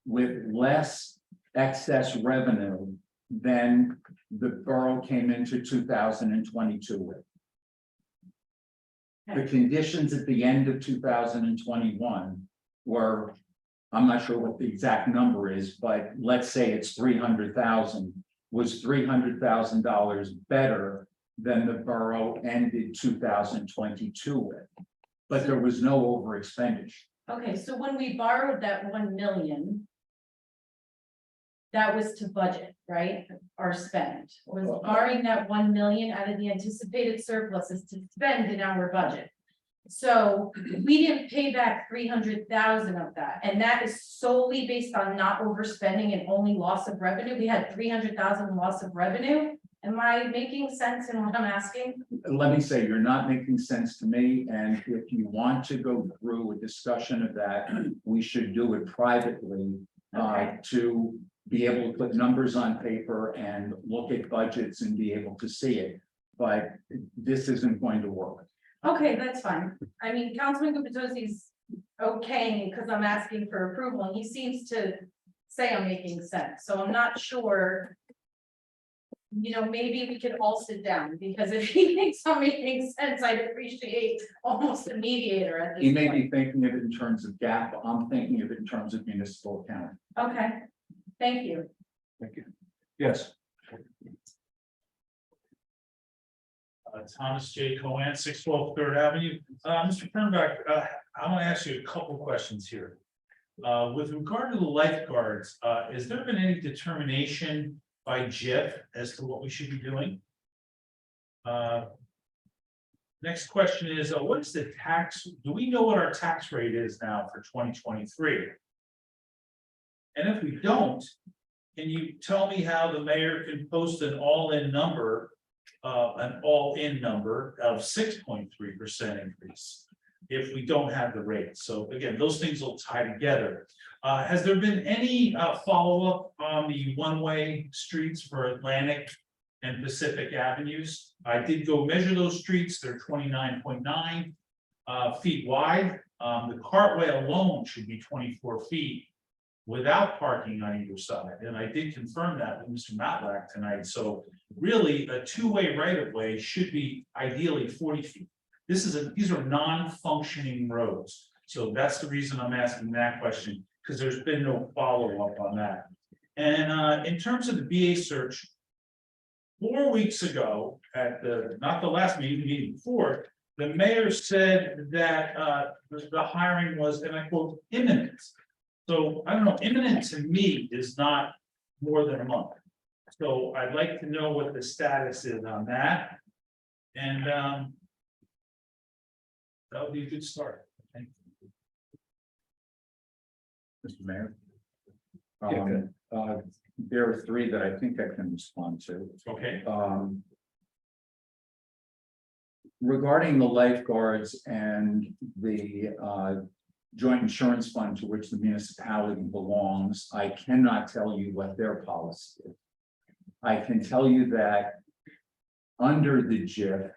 with less excess revenue than the borough came into 2022 with. The conditions at the end of 2021 were, I'm not sure what the exact number is, but let's say it's 300,000, was $300,000 better than the borough ended 2022 with. But there was no over expenditure. Okay, so when we borrowed that 1 million. That was to budget, right? Our spend was borrowing that 1 million out of the anticipated surpluses to spend in our budget. So we didn't pay back 300,000 of that, and that is solely based on not overspending and only loss of revenue. We had 300,000 loss of revenue. Am I making sense in what I'm asking? Let me say, you're not making sense to me, and if you want to go through a discussion of that, we should do it privately. Okay. To be able to put numbers on paper and look at budgets and be able to see it. But this isn't going to work. Okay, that's fine. I mean, Councilman Gubitosi's okaying because I'm asking for approval, and he seems to say I'm making sense, so I'm not sure. You know, maybe we could all sit down, because if he thinks I'm making sense, I'd appreciate almost a mediator at this You may point. be thinking of it in terms of GAAP, I'm thinking of it in terms of municipal accounting. Okay, thank you. Thank you. Yes. Thomas J. Cohen, 612 Third Avenue. Mr. Kernbeck, I want to ask you a couple questions here. With regard to the lifeguards, has there been any determination by JIF as to what we should be doing? Next question is, what is the tax? Do we know what our tax rate is now for 2023? And if we don't, can you tell me how the mayor can post an all-in number of 6.3% increase if we don't have the rate? So again, those things will tie together. Has there been any follow-up on the one-way streets for Atlantic and Pacific Avenues? I did go measure those streets. They're 29.9 feet wide. The cartway alone should be 24 feet without parking on either side. And I did confirm that with Mr. Matlack tonight. So really, a two-way right-of-way should be ideally 40 feet. These are non-functioning roads. So that's the reason I'm asking that question, because there's been no follow-up on that. And in terms of the BA search, 4 weeks ago at not the last meeting, the meeting before, the mayor said that the hiring was, and I quote, imminent. So I don't know, imminent to me is not more than a month. So I'd like to know what the status is on that. And that would be a good start. Thank you. Mr. Mayor. Yeah, There are three that I think I can respond to. Okay. Regarding the lifeguards and the joint insurance fund to which the municipality belongs, I cannot tell you what their policy is. I can tell you that under the JIF,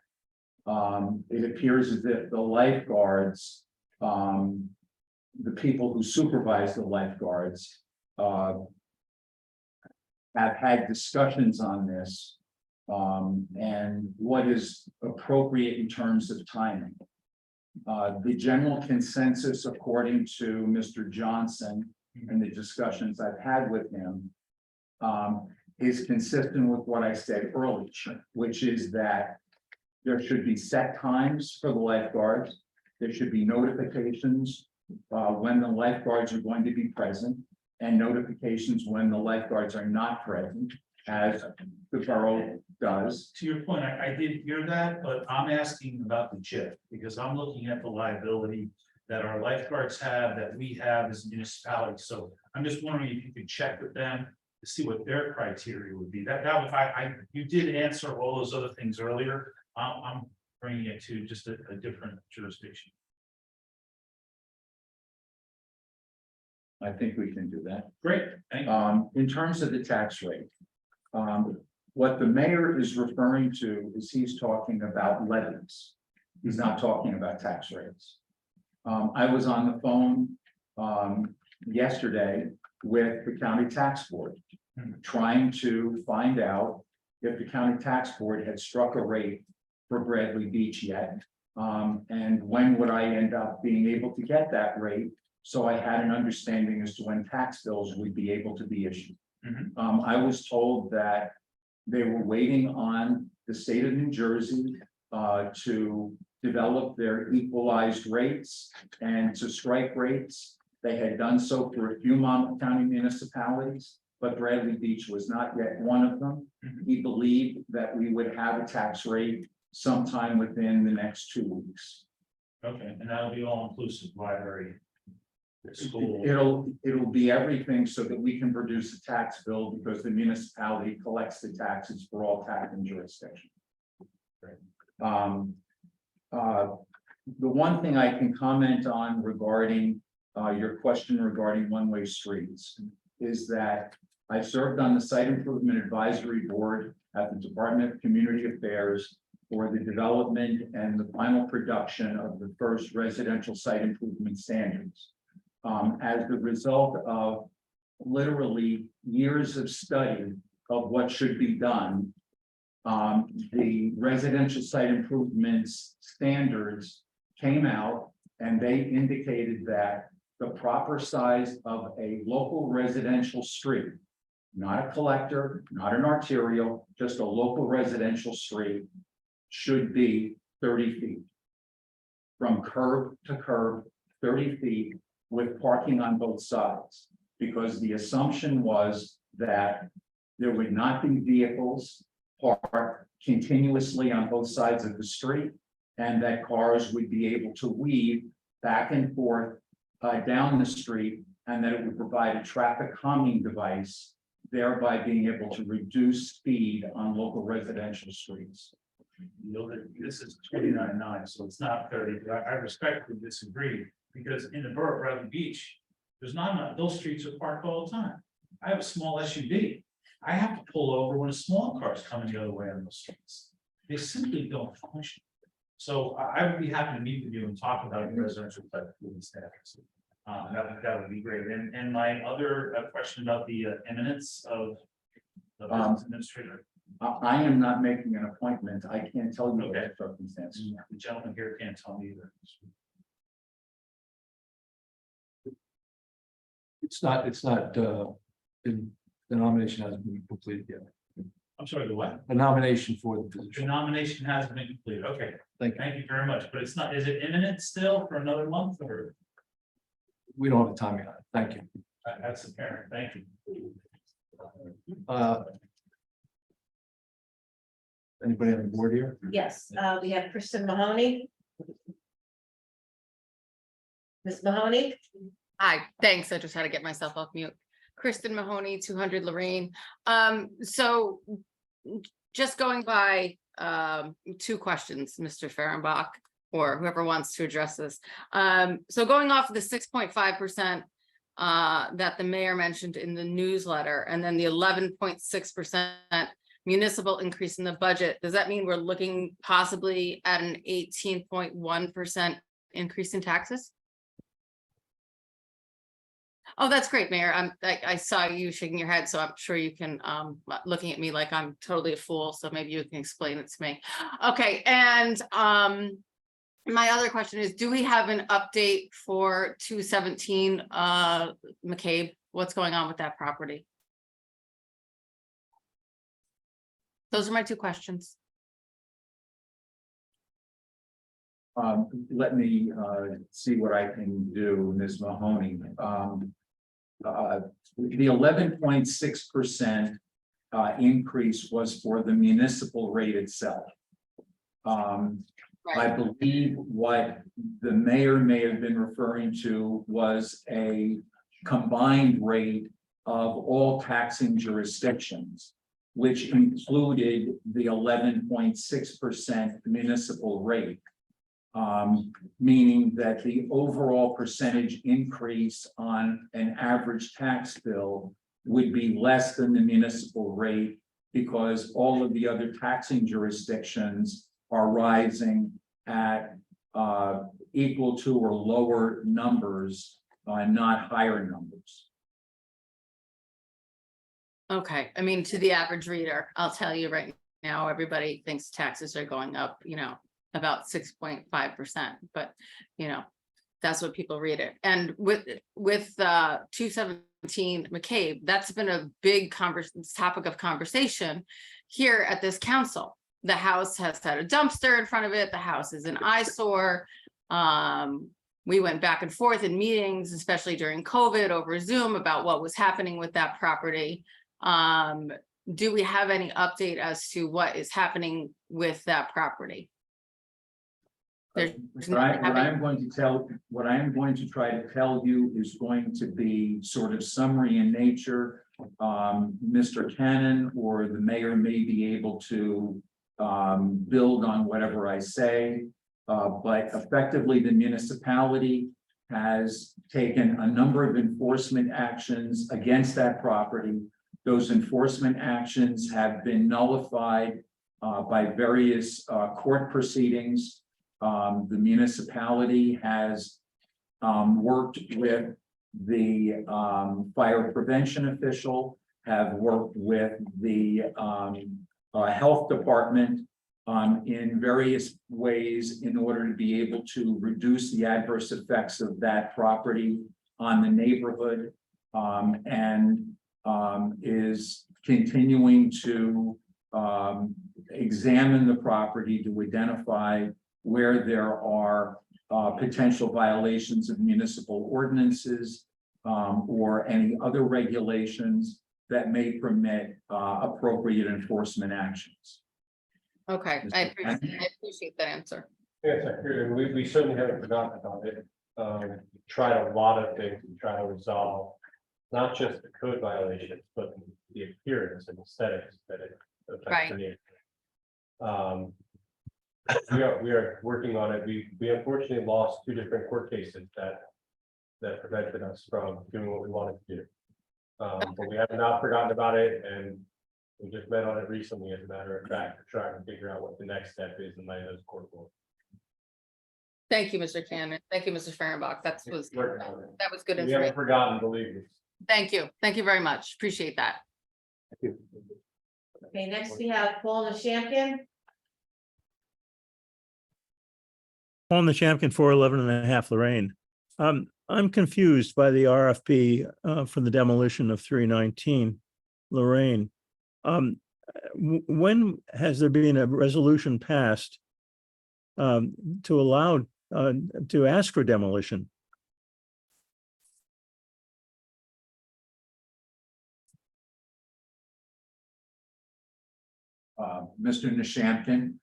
It appears as if the lifeguards, the people who supervise the lifeguards, have had discussions on this, and what is appropriate in terms of timing. The general consensus, according to Mr. Johnson and the discussions I've had with him, is consistent with what I said earlier, which is that there should be set times for the lifeguards. There should be notifications when the lifeguards are going to be present, and notifications when the lifeguards are not present, as the borough does. To your point, I did hear that, but I'm asking about the JIF, because I'm looking at the liability that our lifeguards have, that we have as a municipality. So I'm just wondering if you could check with them to see what their criteria would be. That was, you did answer all those other things earlier. I'm bringing it to just a different jurisdiction. I think we can do that. Great, thank you. In terms of the tax rate, what the mayor is referring to is he's talking about levies. He's not talking about tax rates. I was on the phone yesterday with the county tax board, trying to find out if the county tax board had struck a rate for Bradley Beach yet. And when would I end up being able to get that rate? So I had an understanding as to when tax bills would be able to be issued. I was told that they were waiting on the state of New Jersey to develop their equalized rates and to strike rates. They had done so for a few Monmouth County municipalities, but Bradley Beach was not yet one of them. He believed that we would have a tax rate sometime within the next 2 weeks. Okay, and that'll be all inclusive, library. School. It'll be everything so that we can produce a tax bill, because the municipality collects the taxes for all taxing jurisdictions. The one thing I can comment on regarding your question regarding one-way streets is that I served on the Site Improvement Advisory Board at the Department of Community Affairs for the development and the final production of the first residential site improvement standards. As the result of literally years of study of what should be done, the residential site improvements standards came out, and they indicated that the proper size of a local residential street, not a collector, not an arterial, just a local residential street, should be 30 feet. From curb to curb, 30 feet, with parking on both sides, because the assumption was that there would not be vehicles parked continuously on both sides of the street, and that cars would be able to weave back and forth down the street, and that it would provide a traffic calming device, thereby being able to reduce speed on local residential streets. This is 29.9, so it's not 30. I respectfully disagree, because in the borough of Bradley Beach, there's not enough, those streets are parked all the time. I have a small SUV. I have to pull over when a small car is coming the other way on those streets. They simply don't function. So I would be happy to meet with you and talk about your residential type of standards. That would be great. And my other question about the imminence of the business administrator. I am not making an appointment. I can't tell you the circumstances. The gentleman here can't tell me either. It's not, the nomination hasn't been completed yet. I'm sorry, the what? The nomination for the The position. nomination hasn't been completed. Okay, Thank you. thank you very much. But it's not, is it imminent still for another month, or We don't have a timing on it. Thank you. that's apparent? Thank you. Anybody on the board here? Yes, we have Kristen Mahoney. Ms. Mahoney? Hi, thanks. I just had to get myself off mute. Kristen Mahoney, 200 Lorraine. So just going by two questions, Mr. Fehrenbach, or whoever wants to address this. So going off of the 6.5% that the mayor mentioned in the newsletter, and then the 11.6% municipal increase in the budget, does that mean we're looking possibly at an 18.1% increase in taxes? Oh, that's great, Mayor. I saw you shaking your head, so I'm sure you can, looking at me like I'm totally a fool, so maybe you can explain it to me. Okay, and my other question is, do we have an update for 217 McCabe? What's going on with that property? Those are my two questions. Let me see what I can do, Ms. Mahoney. The 11.6% increase was for the municipal rate itself. I believe what the mayor may have been referring to was a combined rate of all taxing jurisdictions, which included the 11.6% municipal rate. Meaning that the overall percentage increase on an average tax bill would be less than the municipal rate, because all of the other taxing jurisdictions are rising at equal to or lower numbers, not higher numbers. Okay, I mean, to the average reader, I'll tell you right now, everybody thinks taxes are going up, about 6.5%, but that's what people read it. And with 217 McCabe, that's been a big topic of conversation here at this council. The house has had a dumpster in front of it. The house is an eyesore. We went back and forth in meetings, especially during COVID over Zoom, about what was happening with that property. Do we have any update as to what is happening with that property? What I am going to try to tell you is going to be sort of summary in nature. Mr. Cannon or the mayor may be able to build on whatever I say, but effectively the municipality has taken a number of enforcement actions against that property. Those enforcement actions have been nullified by various court proceedings. The municipality has worked with the fire prevention official, have worked with the health department in various ways in order to be able to reduce the adverse effects of that property on the neighborhood, and is continuing to examine the property to identify where there are potential violations of municipal ordinances or any other regulations that may permit appropriate enforcement actions. Okay, I appreciate that answer. Yes, we certainly haven't forgotten about it. Tried a lot of things to try to resolve, not just the code violations, but the appearance and aesthetics that it affects. We are working on it. We unfortunately lost 2 different court cases that prevented us from doing what we wanted to do. But we have not forgotten about it, and we just met on it recently, as a matter of fact, to try and figure out what the next step is in light of those court rulings. Thank you, Mr. Cannon. Thank you, Mr. Fehrenbach. That was good We haven't information. forgotten, believe me. Thank you. Thank you very much. Appreciate that. Okay, next we have Paul DeChampion. On the Champion 411.5 Lorraine. I'm confused by the RFP for the demolition of 319 Lorraine. When has there been a resolution passed to allow to ask for demolition? Mr. Nishampton,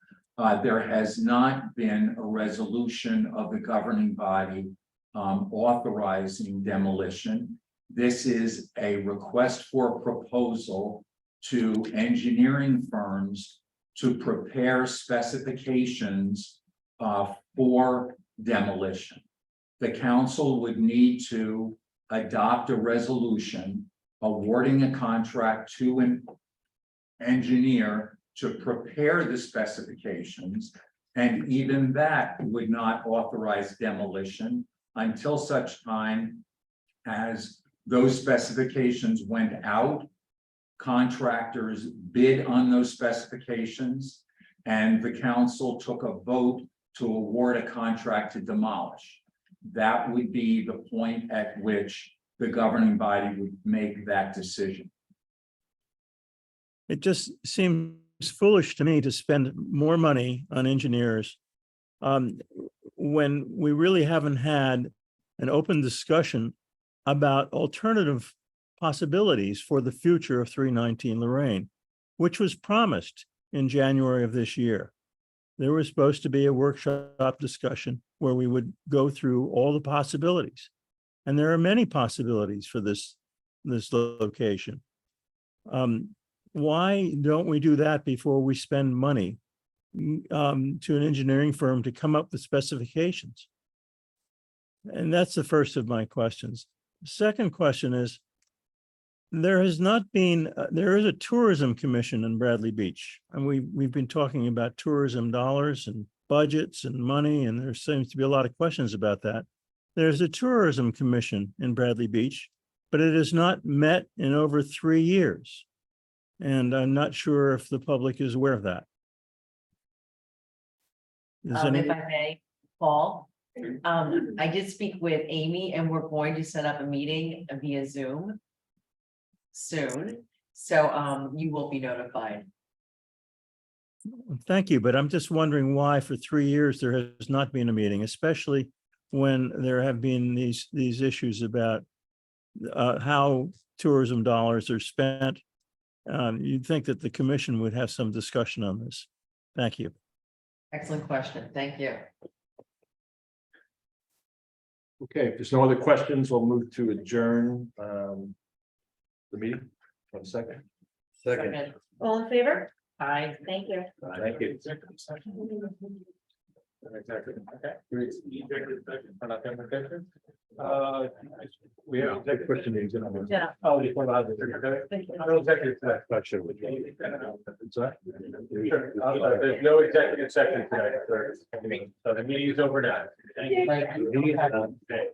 there has not been a resolution of the governing body authorizing demolition. This is a request for proposal to engineering firms to prepare specifications for demolition. The council would need to adopt a resolution awarding a contract to engineer to prepare the specifications. And even that would not authorize demolition until such time as those specifications went out. Contractors bid on those specifications, and the council took a vote to award a contract to demolish. That would be the point at which the governing body would make that decision. It just seems foolish to me to spend more money on engineers when we really haven't had an open discussion about alternative possibilities for the future of 319 Lorraine, which was promised in January of this year. There was supposed to be a workshop discussion where we would go through all the possibilities. And there are many possibilities for this location. Why don't we do that before we spend money to an engineering firm to come up with specifications? And that's the first of my questions. The second question is, there has not been, there is a tourism commission in Bradley Beach, and we've been talking about tourism dollars and budgets and money, and there seems to be a lot of questions about that. There's a tourism commission in Bradley Beach, but it has not met in over 3 years. And I'm not sure if the public is aware of that. Is If any- I may, Paul, I did speak with Amy and we're going to set up a meeting via Zoom soon. So you will be notified. Thank you, but I'm just wondering why for 3 years there has not been a meeting, especially when there have been these issues about how tourism dollars are spent. You'd think that the commission would have some discussion on this. Thank you. Excellent question. Thank you. Okay, if there's no other questions, we'll move to adjourn the meeting. 1 second. Second. All in favor? Aye. Thank you. Thank you. We have executive question meetings in our. Yeah. Oh, you want to I don't executive session. Sorry? Sure. There's no executive session tonight, sir. So the meeting is over now. Thank you. Thank you. Okay.